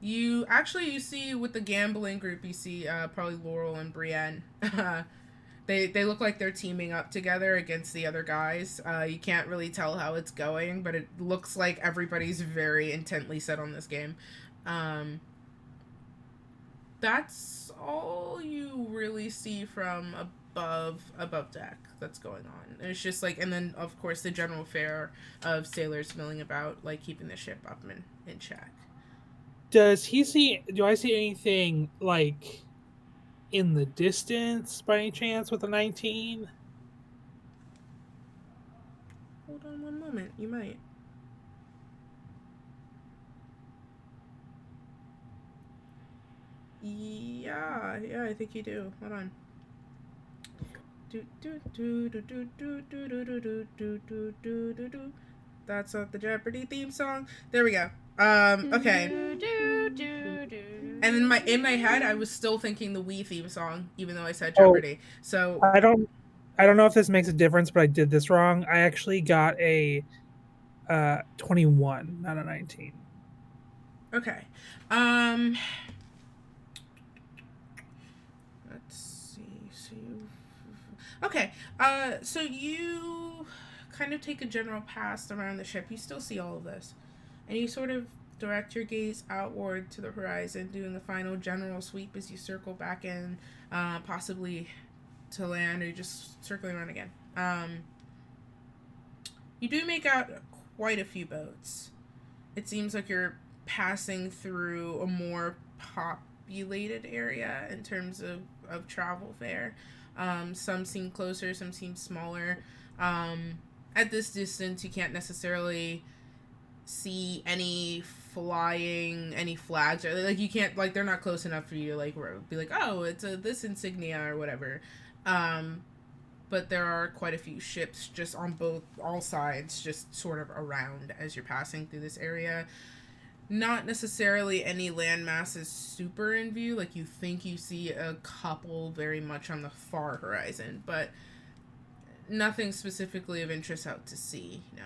A: You see with the gambling group, you see probably Laurel and Brienne. They look like they're teaming up together against the other guys. You can't really tell how it's going, but it looks like everybody's very intently set on this game. That's all you really see from above deck that's going on. It's just like, and then of course the general fare of sailors milling about, like keeping the ship up in check.
D: Do I see anything like in the distance by any chance with a 19?
A: Hold on one moment, you might. Yeah, I think you do. Hold on. That's not the Jeopardy theme song. There we go. Okay. And in my head, I was still thinking the Wii theme song, even though I said Jeopardy. So
D: I don't know if this makes a difference, but I did this wrong. I actually got a 21, not a 19.
A: Okay. Let's see. Okay. So you kind of take a general pass around the ship. You still see all of this, and you sort of direct your gaze outward to the horizon, doing a final general sweep as you circle back in, possibly to land, or you're just circling around again. You do make out quite a few boats. It seems like you're passing through a more populated area in terms of travel fare. Some seem closer, some seem smaller. At this distance, you can't necessarily see any flags, or like you can't, like, they're not close enough for you to like be like, oh, it's this insignia or whatever. But there are quite a few ships just on all sides, just sort of around as you're passing through this area. Not necessarily any land masses super in view, like you think you see a couple very much on the far horizon, but nothing specifically of interest out to sea, no.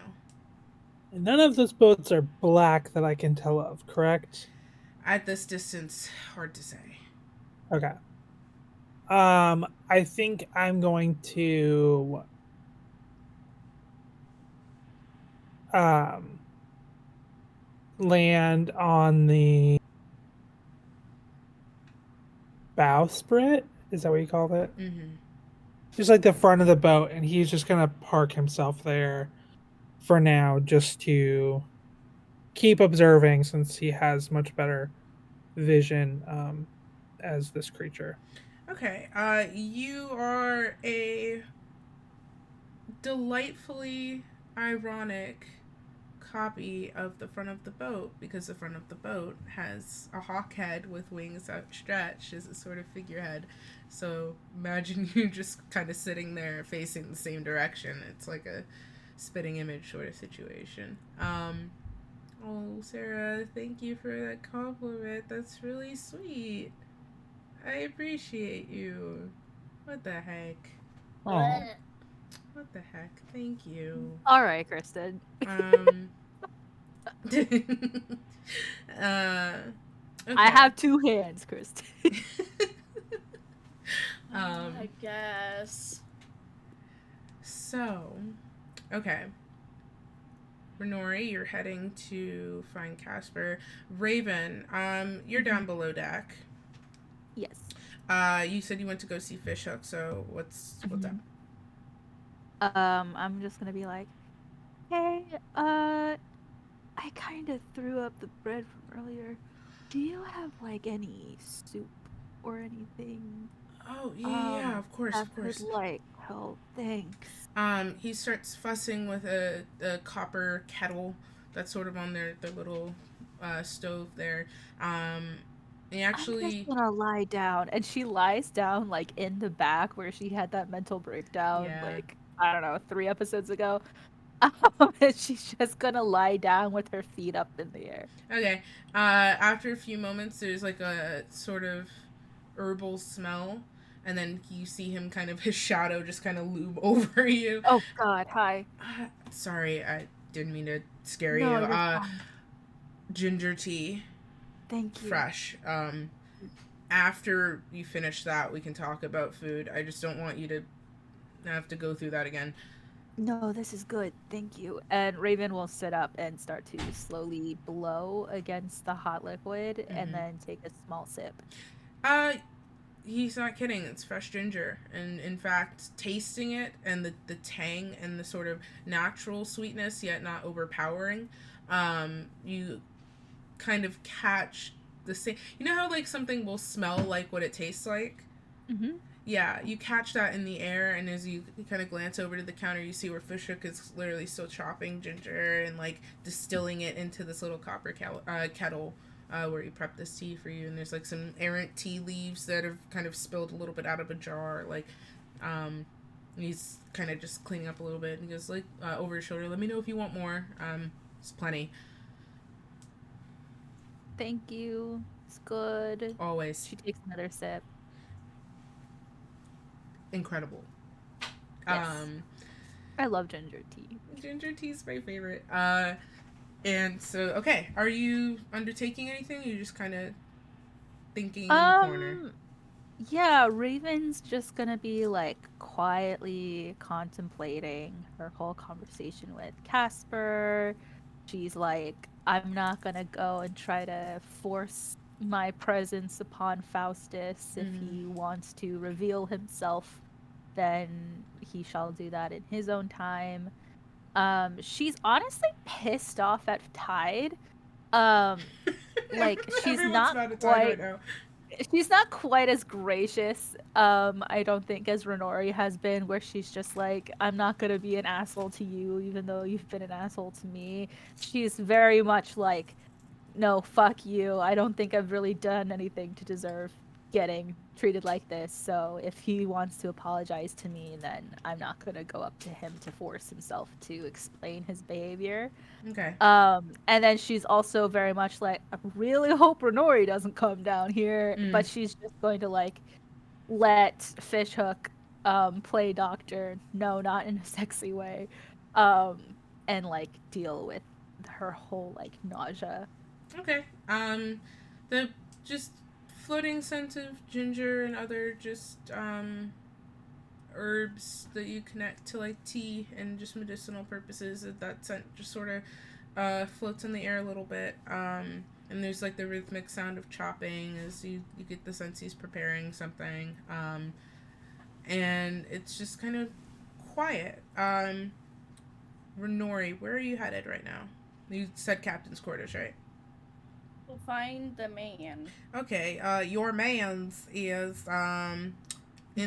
D: And none of those boats are black that I can tell of, correct?
A: At this distance, hard to say.
D: Okay. I think I'm going to land on the bowsprit. Is that what you called it?
A: Mm-hmm.
D: Just like the front of the boat, and he's just gonna park himself there for now, just to keep observing, since he has much better vision as this creature.
A: Okay, you are a delightfully ironic copy of the front of the boat, because the front of the boat has a hawk head with wings outstretched as a sort of figurehead. So imagine you just kind of sitting there facing the same direction. It's like a spitting image sort of situation. Oh, Sarah, thank you for that compliment. That's really sweet. I appreciate you. What the heck?
D: Aww.
A: What the heck? Thank you.
B: All right, Kristen.
A: Okay.
B: I have 2 hands, Christy.
C: I guess.
A: So, okay. Renori, you're heading to find Casper. Raven, you're down below deck.
B: Yes.
A: You said you went to go see Fishhook, so what's up?
B: I'm just gonna be like, hey, I kind of threw up the bread from earlier. Do you have like any soup or anything?
A: Oh, yeah, of course,
B: That
A: of
B: could
A: course.
B: like help. Thanks.
A: He starts fussing with a copper kettle that's sort of on their little stove there. He
B: I'm just
A: actually,
B: gonna lie down, and she lies down like in the back where she had that mental breakdown,
A: yeah.
B: like I don't know, 3 episodes ago. And she's just gonna lie down with her feet up in the air.
A: Okay. After a few moments, there's like a sort of herbal smell, and then you see him kind of his shadow just kind of loom over you.
B: Oh God, hi.
A: Sorry, I didn't mean to scare
B: No,
A: you.
B: you're fine.
A: Ginger tea,
B: Thank you.
A: fresh. After you finish that, we can talk about food. I just don't want you to have to go through that again.
B: No, this is good. Thank you. And Raven will sit up and start to slowly blow against the hot liquid and then take a small sip.
A: Uh, he's not kidding. It's fresh ginger, and in fact, tasting it and the tang and the sort of natural sweetness, yet not overpowering, you kind of catch the same. You know how like something will smell like what it tastes like.
B: Mm-hmm.
A: Yeah, you catch that in the air, and as you kind of glance over to the counter, you see where Fishhook is literally still chopping ginger and like distilling it into this little copper kettle where he prepped this tea for you. And there's like some errant tea leaves that have kind of spilled a little bit out of a jar. Like, he's kind of just cleaning up a little bit, and he goes like over his shoulder, "Let me know if you want more. There's plenty."
B: Thank you. It's good.
A: Always
B: She takes another sip.
A: incredible.
B: Yes. I love ginger tea.
A: Ginger tea's my favorite. And so, okay, are you undertaking anything? Or are you just kind of thinking in the corner?
B: Yeah, Raven's just gonna be like quietly contemplating her whole conversation with Casper. She's like, I'm not gonna go and try to force my presence upon Faustus. If he wants to reveal himself, then he shall do that in his own time. She's honestly pissed off at Tide. Like she's
A: Everyone's
B: not
A: about to Tide right
B: quite
A: now.
B: she's not quite as gracious, I don't think, as Renori has been, where she's just like, I'm not gonna be an asshole to you, even though you've been an asshole to me. She's very much like, no, fuck you. I don't think I've really done anything to deserve getting treated like this. So if he wants to apologize to me, then I'm not gonna go up to him to force himself to explain his behavior.
A: Okay.
B: And then she's also very much like, I really hope Renori doesn't come down here, but she's just going to like let Fishhook play doctor, no, not in a sexy way, and like deal with her whole like nausea.
A: Okay. The just floating scent of ginger and other just herbs that you connect to like tea and just medicinal purposes. That scent just sort of floats in the air a little bit. And there's like the rhythmic sound of chopping as you get the sense he's preparing something. And it's just kind of quiet. Renori, where are you headed right now? You said captain's quarters, right?
C: We'll find the man.
A: Okay, your man's is in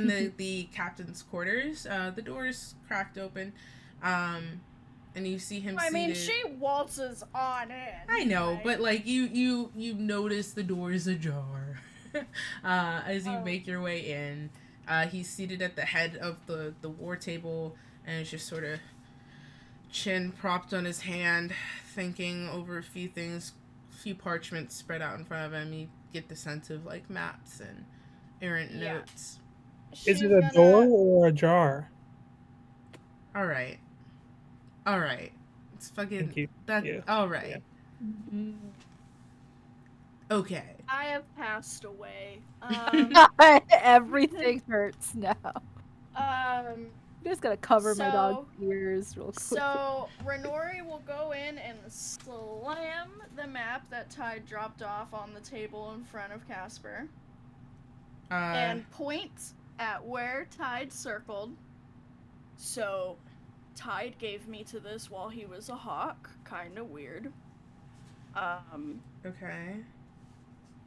A: the captain's quarters. The door's cracked open, and you see him.
C: I mean,
A: seated.
C: she waltzes on in.
A: I know,
C: right?
A: but like you notice the door is ajar as you make your way in. He's seated at the head of the war table, and is just sort of chin propped on his hand, thinking over a few things. Few parchments spread out in front of him. You get the sense of like maps and errant notes.
D: Is it a door or a jar?
A: All right. It's fucking
D: Thank you.
A: that.
D: Yeah.
A: All right.
D: Yeah.
B: Mm-hmm.
A: Okay.
C: I have passed away.
B: Everything hurts now.
C: Um,
B: I'm just gonna cover my dog's
C: so,
B: ears real quick.
C: so Renori will go in and slam the map that Tide dropped off on the table in front of Casper. And point at where Tide circled. So, Tide gave me to this while he was a hawk. Kinda weird.
A: Okay.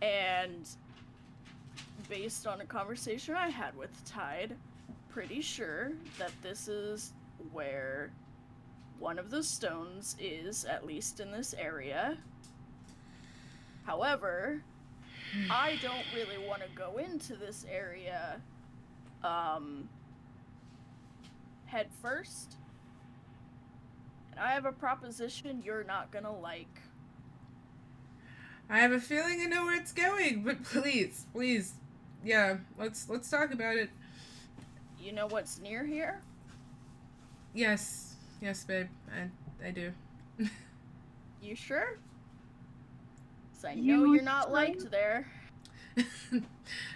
C: And based on a conversation I had with Tide, pretty sure that this is where one of the stones is, at least in this area. However, I don't really want to go into this area head first. And I have a proposition you're not gonna like.
A: I have a feeling I know where it's going, but please, yeah, let's talk about it.
C: You know what's near here?
A: Yes, babe, I do.
C: You sure? 'Cause I know you're not
B: sure?
C: liked there.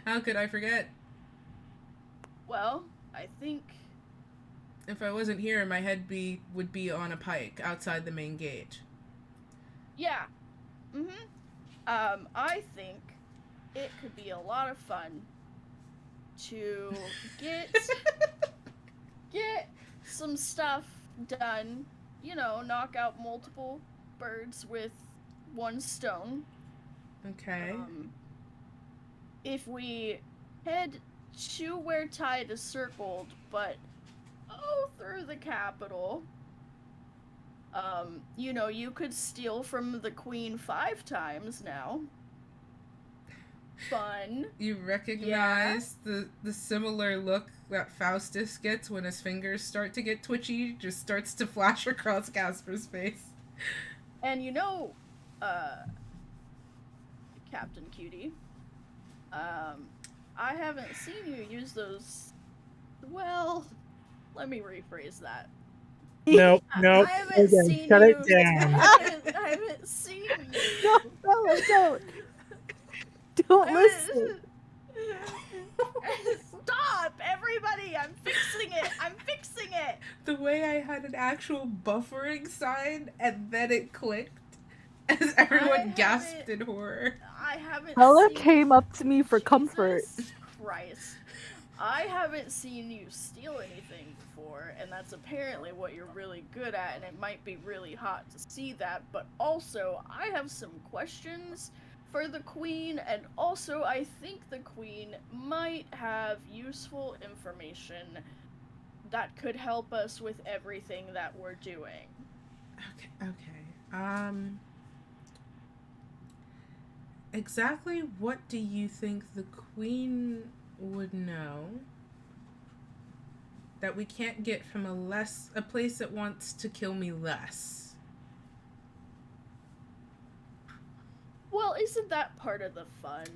A: How could I forget?
C: Well, I think
A: If I wasn't here, my head would be on a pike outside the main gate.
C: yeah. I think it could be a lot of fun to get some stuff done, you know, knock out multiple birds with one stone.
A: Okay.
C: If we head to where Tide is circled, but through the capital, you know, you could steal from the queen 5 times now. Fun.
A: You recognize the similar look that Faustus gets when his fingers start to get twitchy, just starts to flash across Casper's face.
C: And you know, Captain Cutie, I haven't seen you use those. Well, let me rephrase that.
D: Nope.
C: I haven't seen
D: shut
C: you.
D: it down.
C: I haven't seen you.
B: No, don't listen.
C: Stop, everybody! I'm fixing it.
A: The way I had an actual buffering sign and then it clicked as everyone gasped in horror.
C: I haven't.
B: Bella came up to me for comfort.
C: Jesus Christ. I haven't seen you steal anything before, and that's apparently what you're really good at, and it might be really hot to see that, but also, I have some questions for the queen, and also, I think the queen might have useful information that could help us with everything that we're doing.
A: Okay. Exactly what do you think the queen would know that we can't get from a place that wants to kill me less?
C: Well, isn't that part of the fun?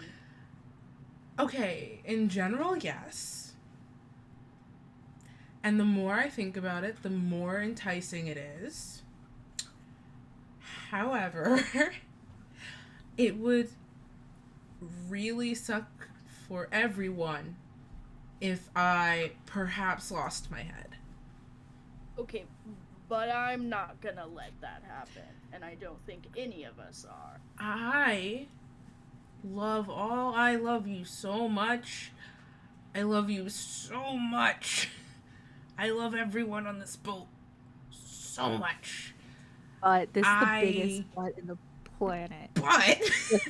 A: Okay, in general, yes. And the more I think about it, the more enticing it is. However, it would really suck for everyone if I perhaps lost my head.
C: Okay, but I'm not gonna let that happen, and I don't think any of us are.
A: I love you so much. I love you so much. I love everyone on this boat so much.
B: But this is the biggest butt in the planet.
A: But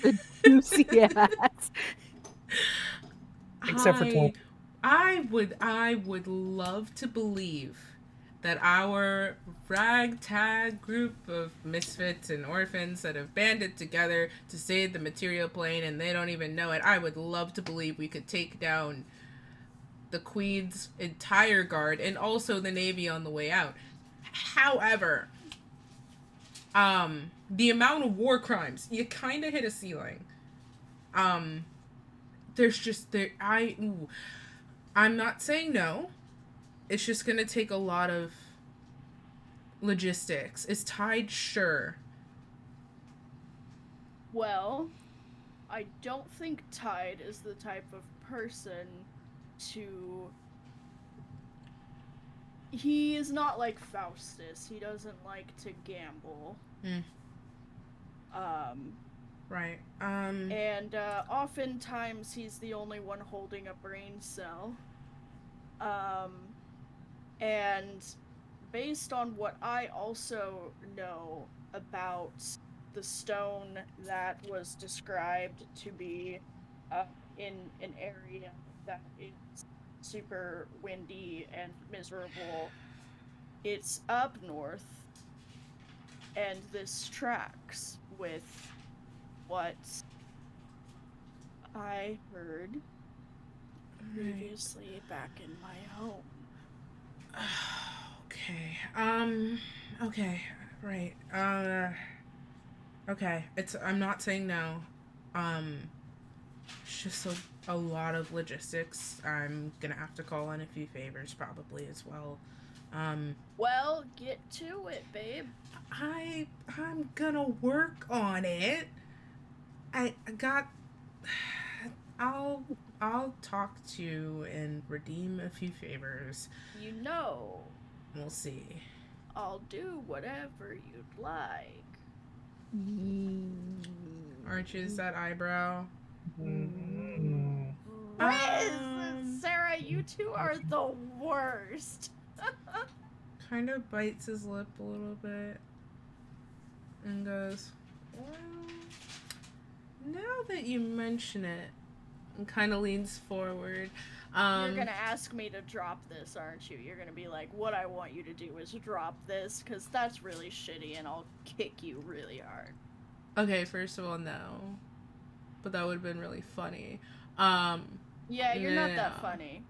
B: the juicy ass.
D: Except for Tom.
A: I would love to believe that our ragtag group of misfits and orphans that have banded together to save the material plane and they don't even know it, I would love to believe we could take down the Queen's entire guard and also the Navy on the way out. However, the amount of war crimes, you kind of hit a ceiling. I'm not saying no. It's just gonna take a lot of logistics. Is Tide sure?
C: Well, I don't think Tide is the type of person to... He is not like Faustus. He doesn't like to gamble.
A: Right.
C: And oftentimes he's the only one holding a brain cell. And based on what I also know about the stone that was described to be in an area that is super windy and miserable, it's up north, and this tracks with what I heard previously back in my home.
A: Okay. Okay. Right. Okay. I'm not saying no. It's just a lot of logistics. I'm gonna have to call in a few favors probably as well.
C: Well, get to it, babe.
A: I'm gonna work on it. I got. I'll talk to you and redeem a few favors.
C: You know.
A: We'll see.
C: I'll do whatever you'd like.
A: Arches that eyebrow.
C: Sarah, you two are the worst.
A: Kind of bites his lip a little bit and goes, well, now that you mention it, and kind of leans forward.
C: You're gonna ask me to drop this, aren't you? You're gonna be like, what I want you to do is drop this, because that's really shitty and I'll kick you really hard.
A: Okay, first of all, no. But that would have been really funny.
C: Yeah, you're not that funny.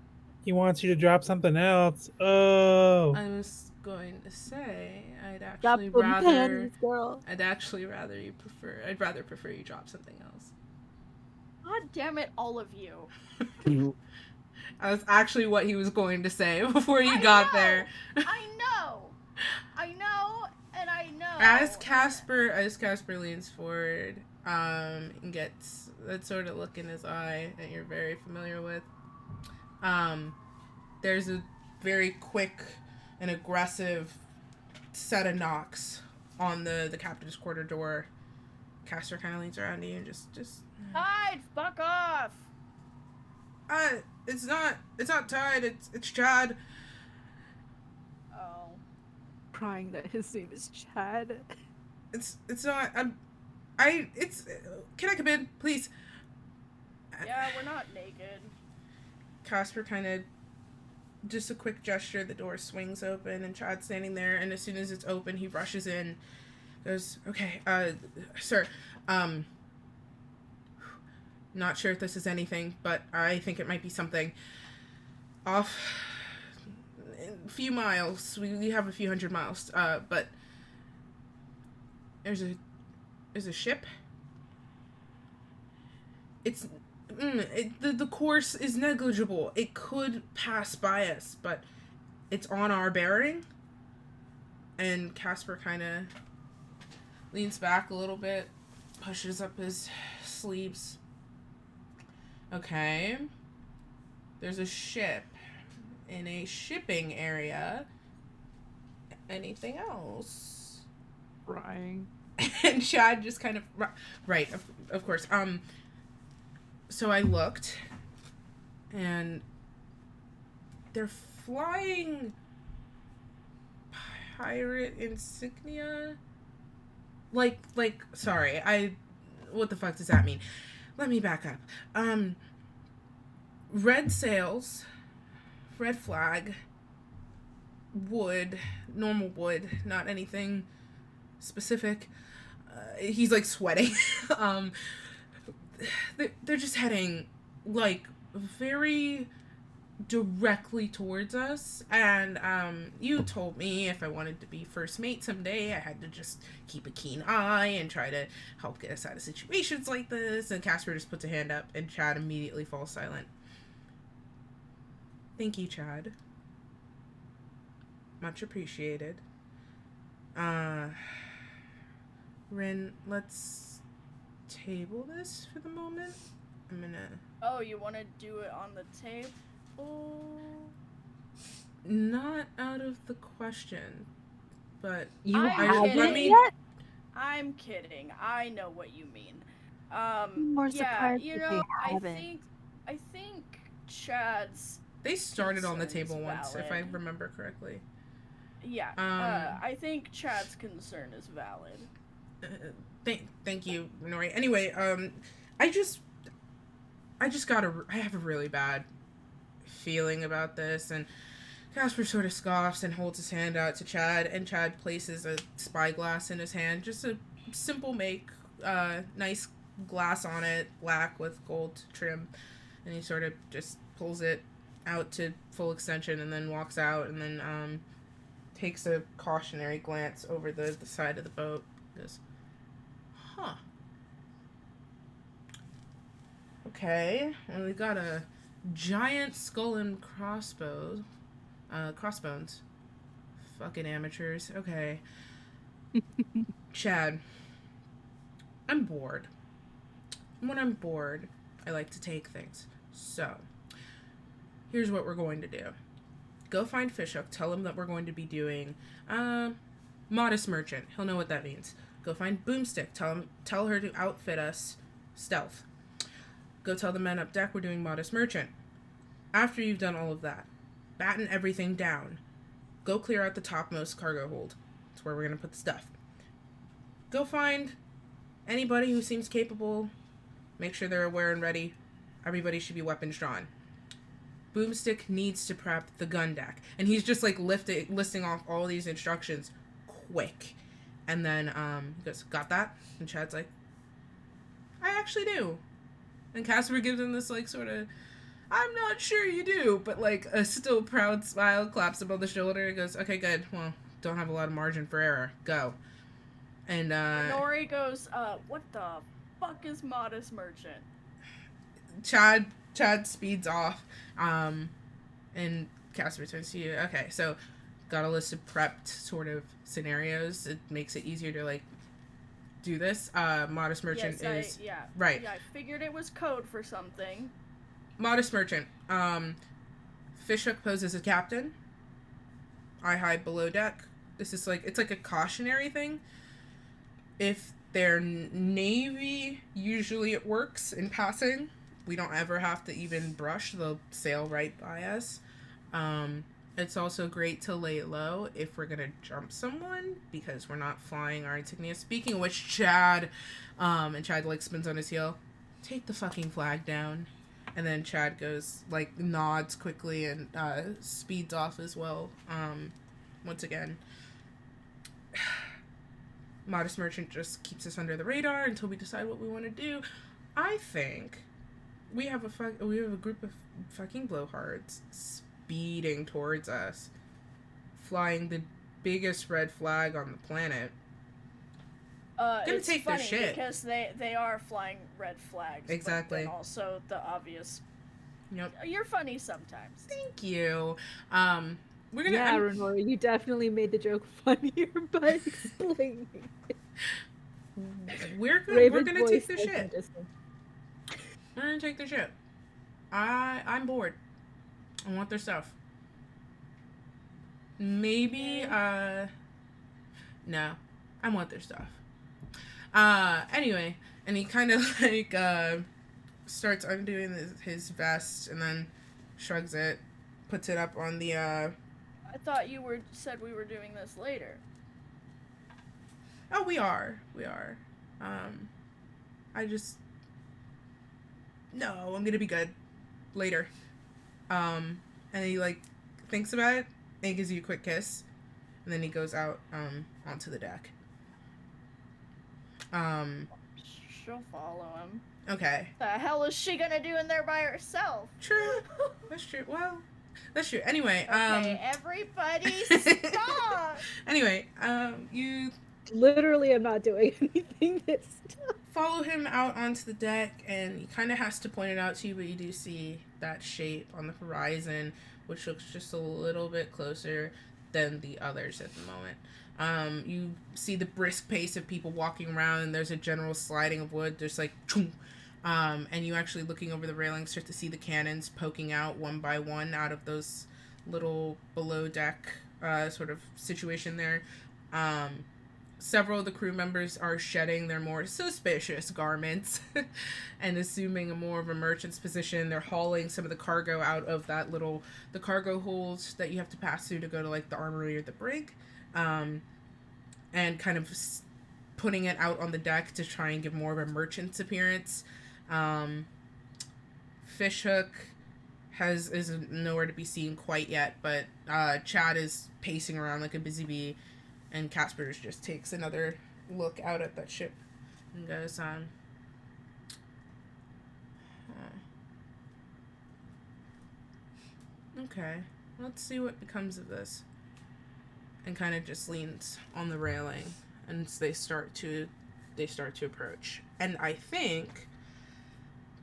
D: He wants you to drop something else. Oh.
A: I was going to say I'd
B: Drop
A: rather
B: girl.
A: I'd rather prefer you drop something else.
C: God damn it, all of you.
A: That's actually what he was going to say before you got there.
C: I know, and I know.
A: As Casper leans forward, and gets that sort of look in his eye that you're very familiar with, there's a very quick and aggressive set of knocks on the captain's quarter door. Casper kind of leans around to you and just
C: Hide, fuck off.
A: It's not Tide, it's Chad.
C: Oh.
B: Crying that his name is Chad.
A: It's not, can I come in, please?
C: Yeah, we're not naked.
A: Casper kind of, just a quick gesture, the door swings open and Chad's standing there, and as soon as it's open, he rushes in, goes, okay, sir, not sure if this is anything, but I think it might be something. Off a few miles, we have a few hundred miles, but there's a ship. The course is negligible. It could pass by us, but it's on our bearing. And Casper kind of leans back a little bit, pushes up his sleeves. Okay. There's a ship in a shipping area. Anything else?
B: Crying.
A: And Chad just kind of... Right, of course. So I looked, and they're flying pirate insignia? Sorry, what the fuck does that mean? Let me back up. Red sails, red flag, wood, normal wood, not anything specific. He's like sweating. They're just heading like very directly towards us, and you told me if I wanted to be first mate someday, I had to just keep a keen eye and try to help get us out of situations like this. And Casper just puts a hand up, and Chad immediately falls silent. Thank you, Chad. Much appreciated. Uh, Rin, let's table this for the moment. I'm gonna...
C: Oh, you want to do it on the table?
A: Not out of the question, but...
B: You
C: I'm
B: haven't
C: kidding.
B: yet?
C: I'm kidding. I know what you mean.
B: More
C: Yeah,
B: surprised
C: you
B: if
C: know,
B: they haven't.
C: I think Chad's
A: They started on the
C: concern's
A: table once, if I
C: valid.
A: remember correctly.
C: Yeah.
A: Um,
C: I think Chad's concern is valid.
A: Thank you, Nori. Anyway, I have a really bad feeling about this, and Casper sort of scoffs and holds his hand out to Chad, and Chad places a spyglass in his hand, just a simple make, nice glass on it, black with gold trim, and he sort of just pulls it out to full extension and then walks out, and then takes a cautionary glance over the side of the boat. Goes, huh. Okay, well, we got a giant skull and crossbones. Fucking amateurs. Okay. Chad, I'm bored. When I'm bored, I like to take things. So, here's what we're going to do. Go find Fishhook. Tell him that we're going to be doing Modest Merchant. He'll know what that means. Go find Boomstick. Tell her to outfit us stealth. Go tell the men up deck we're doing Modest Merchant. After you've done all of that, batten everything down. Go clear out the topmost cargo hold. That's where we're going to put the stuff. Go find anybody who seems capable. Make sure they're aware and ready. Everybody should be weapons drawn. Boomstick needs to prep the gun deck. And he's just like listing off all these instructions quick. And then he goes, got that? And Chad's like, I actually do. And Casper gives him this like sort of, I'm not sure you do, but like a still proud smile, claps him on the shoulder and goes, okay, good. Well, don't have a lot of margin for error. Go. And
C: Nori goes, what the fuck is Modest Merchant?
A: Chad speeds off, and Casper turns to you. Okay, so got a list of prepped sort of scenarios. It makes it easier to like do this. Modest Merchant is right.
C: Yeah, I figured it was code for something.
A: Modest Merchant. Fishhook poses as captain. I hide below deck. This is like, it's like a cautionary thing. If they're Navy, usually it works in passing. We don't ever have to even brush. They'll sail right by us. It's also great to lay low if we're going to jump someone, because we're not flying our insignia. Speaking of which, Chad, and Chad like spins on his heel. Take the fucking flag down. And then Chad goes, like, nods quickly and speeds off as well. Once again, Modest Merchant just keeps us under the radar until we decide what we want to do. I think we have a group of fucking blowhards speeding towards us, flying the biggest red flag on the planet.
C: It's
A: take their
C: funny
A: shit.
C: because they are flying red flags.
A: Exactly.
C: But then also the obvious.
A: Yep.
C: You're funny sometimes.
A: Thank you. We're gonna.
B: Yeah, Renora, you definitely made the joke funnier by explaining it.
A: We're
B: Raven's
A: gonna
B: voice
A: take their
B: doesn't
A: shit.
B: listen.
A: We're gonna take their shit. I'm bored. I want their stuff. Maybe no. I want their stuff. Anyway, and he kind of like starts undoing his vest and then shrugs it, puts it up on the
C: I thought you said we were doing this later.
A: Oh, we are. I just no, I'm gonna be good later. And he like thinks about it and he gives you a quick kiss, and then he goes out onto the deck.
C: She'll follow him.
A: Okay.
C: The hell is she gonna do in there by herself?
A: True. That's true. Well, that's true. Anyway,
C: Okay, everybody stop!
A: Anyway, you
B: Literally, I'm not doing anything this time.
A: follow him out onto the deck, and he kind of has to point it out to you, but you do see that shape on the horizon, which looks just a little bit closer than the others at the moment. You see the brisk pace of people walking around, and there's a general sliding of wood. There's like, choom. And you actually looking over the railing start to see the cannons poking out one by one out of those little below deck sort of situation there. Several of the crew members are shedding their more suspicious garments and assuming a more of a merchant's position. They're hauling some of the cargo out of the cargo holds that you have to pass through to go to like the armory or the brig, and kind of putting it out on the deck to try and give more of a merchant's appearance. Fishhook is nowhere to be seen quite yet, but Chad is pacing around like a busy bee. And Casper just takes another look out at that ship and goes, okay, let's see what becomes of this. And kind of just leans on the railing, and they start to approach. And I think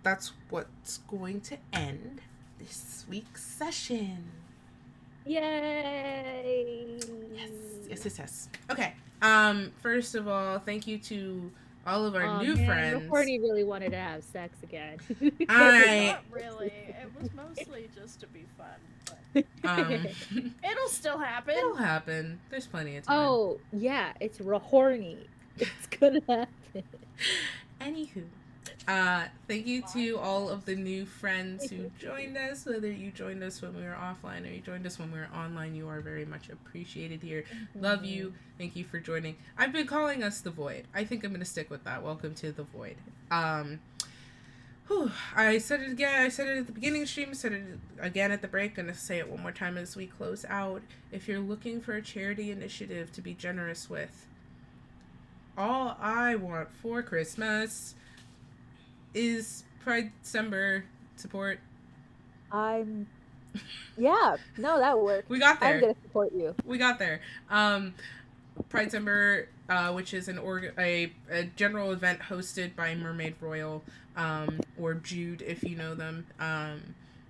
A: that's what's going to end this week's session.
B: Yay!
A: Yes. Okay. First of all, thank you to all of our new friends.
B: Horny really wanted to have sex again.
C: Not really. It was mostly just to be fun. But it'll still happen.
A: It'll happen. There's plenty of time.
B: Oh yeah, it's horny. It's gonna happen.
A: Anywho. Thank you to all of the new friends who joined us, whether you joined us when we were offline or you joined us when we were online. You are very much appreciated here. Love you. Thank you for joining. I've been calling us the Void. I think I'm going to stick with that. Welcome to the Void. I said it again. I said it at the beginning of the stream. I said it again at the break. I'm going to say it one more time as we close out. If you're looking for a charity initiative to be generous with, all I want for Christmas is Pride December support.
B: Yeah, no, that worked.
A: We got there.
B: I'm gonna support you.
A: We got there. Pride December, which is a general event hosted by Mermaid Royal, or Jude if you know them,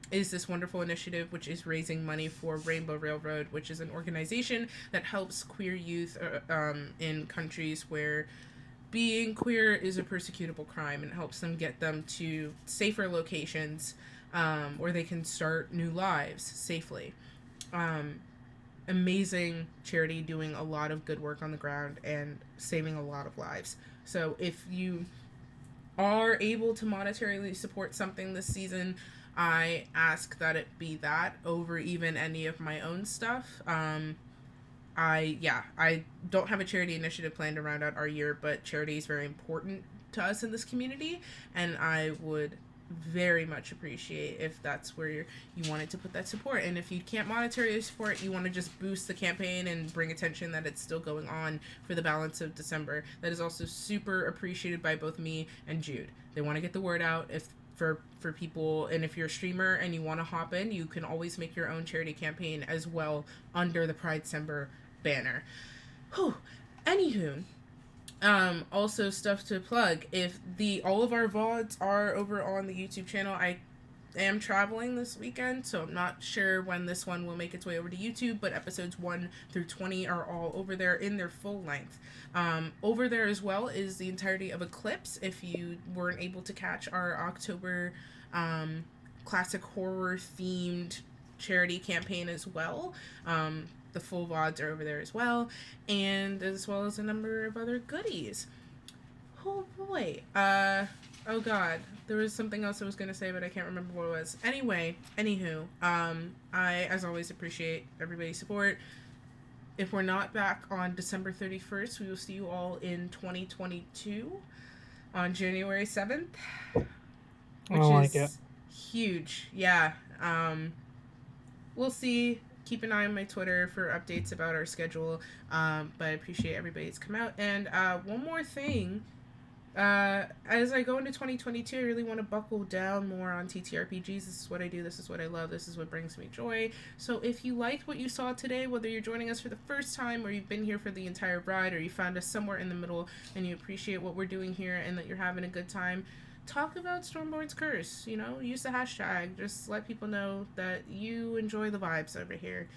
A: is this wonderful initiative which is raising money for Rainbow Railroad, which is an organization that helps queer youth in countries where being queer is a persecutable crime, and helps them get them to safer locations where they can start new lives safely. Amazing charity doing a lot of good work on the ground and saving a lot of lives. So if you are able to monetarily support something this season, I ask that it be that over even any of my own stuff. I don't have a charity initiative planned to round out our year, but charity is very important to us in this community, and I would very much appreciate if that's where you wanted to put that support. And if you can't monetarily support, you want to just boost the campaign and bring attention that it's still going on for the balance of December. That is also super appreciated by both me and Jude. They want to get the word out for people, and if you're a streamer and you want to hop in, you can always make your own charity campaign as well under the Pride December banner. Anywho, also stuff to plug. If all of our VODs are over on the YouTube channel, I am traveling this weekend, so I'm not sure when this one will make its way over to YouTube, but episodes 1 through 20 are all over there in their full length. Over there as well is the entirety of Eclipse, if you weren't able to catch our October classic horror themed charity campaign as well. The full VODs are over there as well, and as well as a number of other goodies. Oh boy. Oh god. There was something else I was going to say, but I can't remember what it was. Anywho, I, as always, appreciate everybody's support. If we're not back on December 31st, we will see you all in 2022 on January 7th. Which is huge. Yeah. We'll see. Keep an eye on my Twitter for updates about our schedule. But I appreciate everybody's come out. And one more thing. As I go into 2022, I really want to buckle down more on TTRPGs. This is what I do. This is what I love. This is what brings me joy. So if you liked what you saw today, whether you're joining us for the first time or you've been here for the entire ride, or you found us somewhere in the middle and you appreciate what we're doing here and that you're having a good time, talk about Stormborn's Curse. Use the hashtag. Just let people know that you enjoy the vibes over here.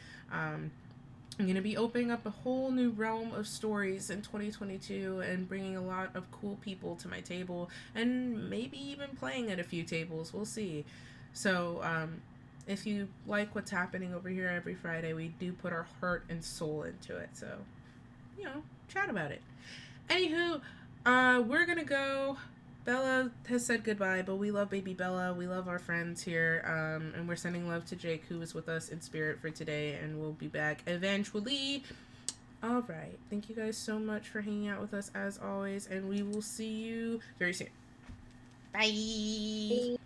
A: I'm going to be opening up a whole new realm of stories in 2022 and bringing a lot of cool people to my table and maybe even playing at a few tables. We'll see. So, if you like what's happening over here every Friday, we do put our heart and soul into it. So, chat about it. Anywho, we're going to go. Bella has said goodbye, but we love baby Bella. We love our friends here. And we're sending love to Jake, who was with us in spirit for today, and we'll be back eventually. All right. Thank you guys so much for hanging out with us as always, and we will see you very soon. Bye.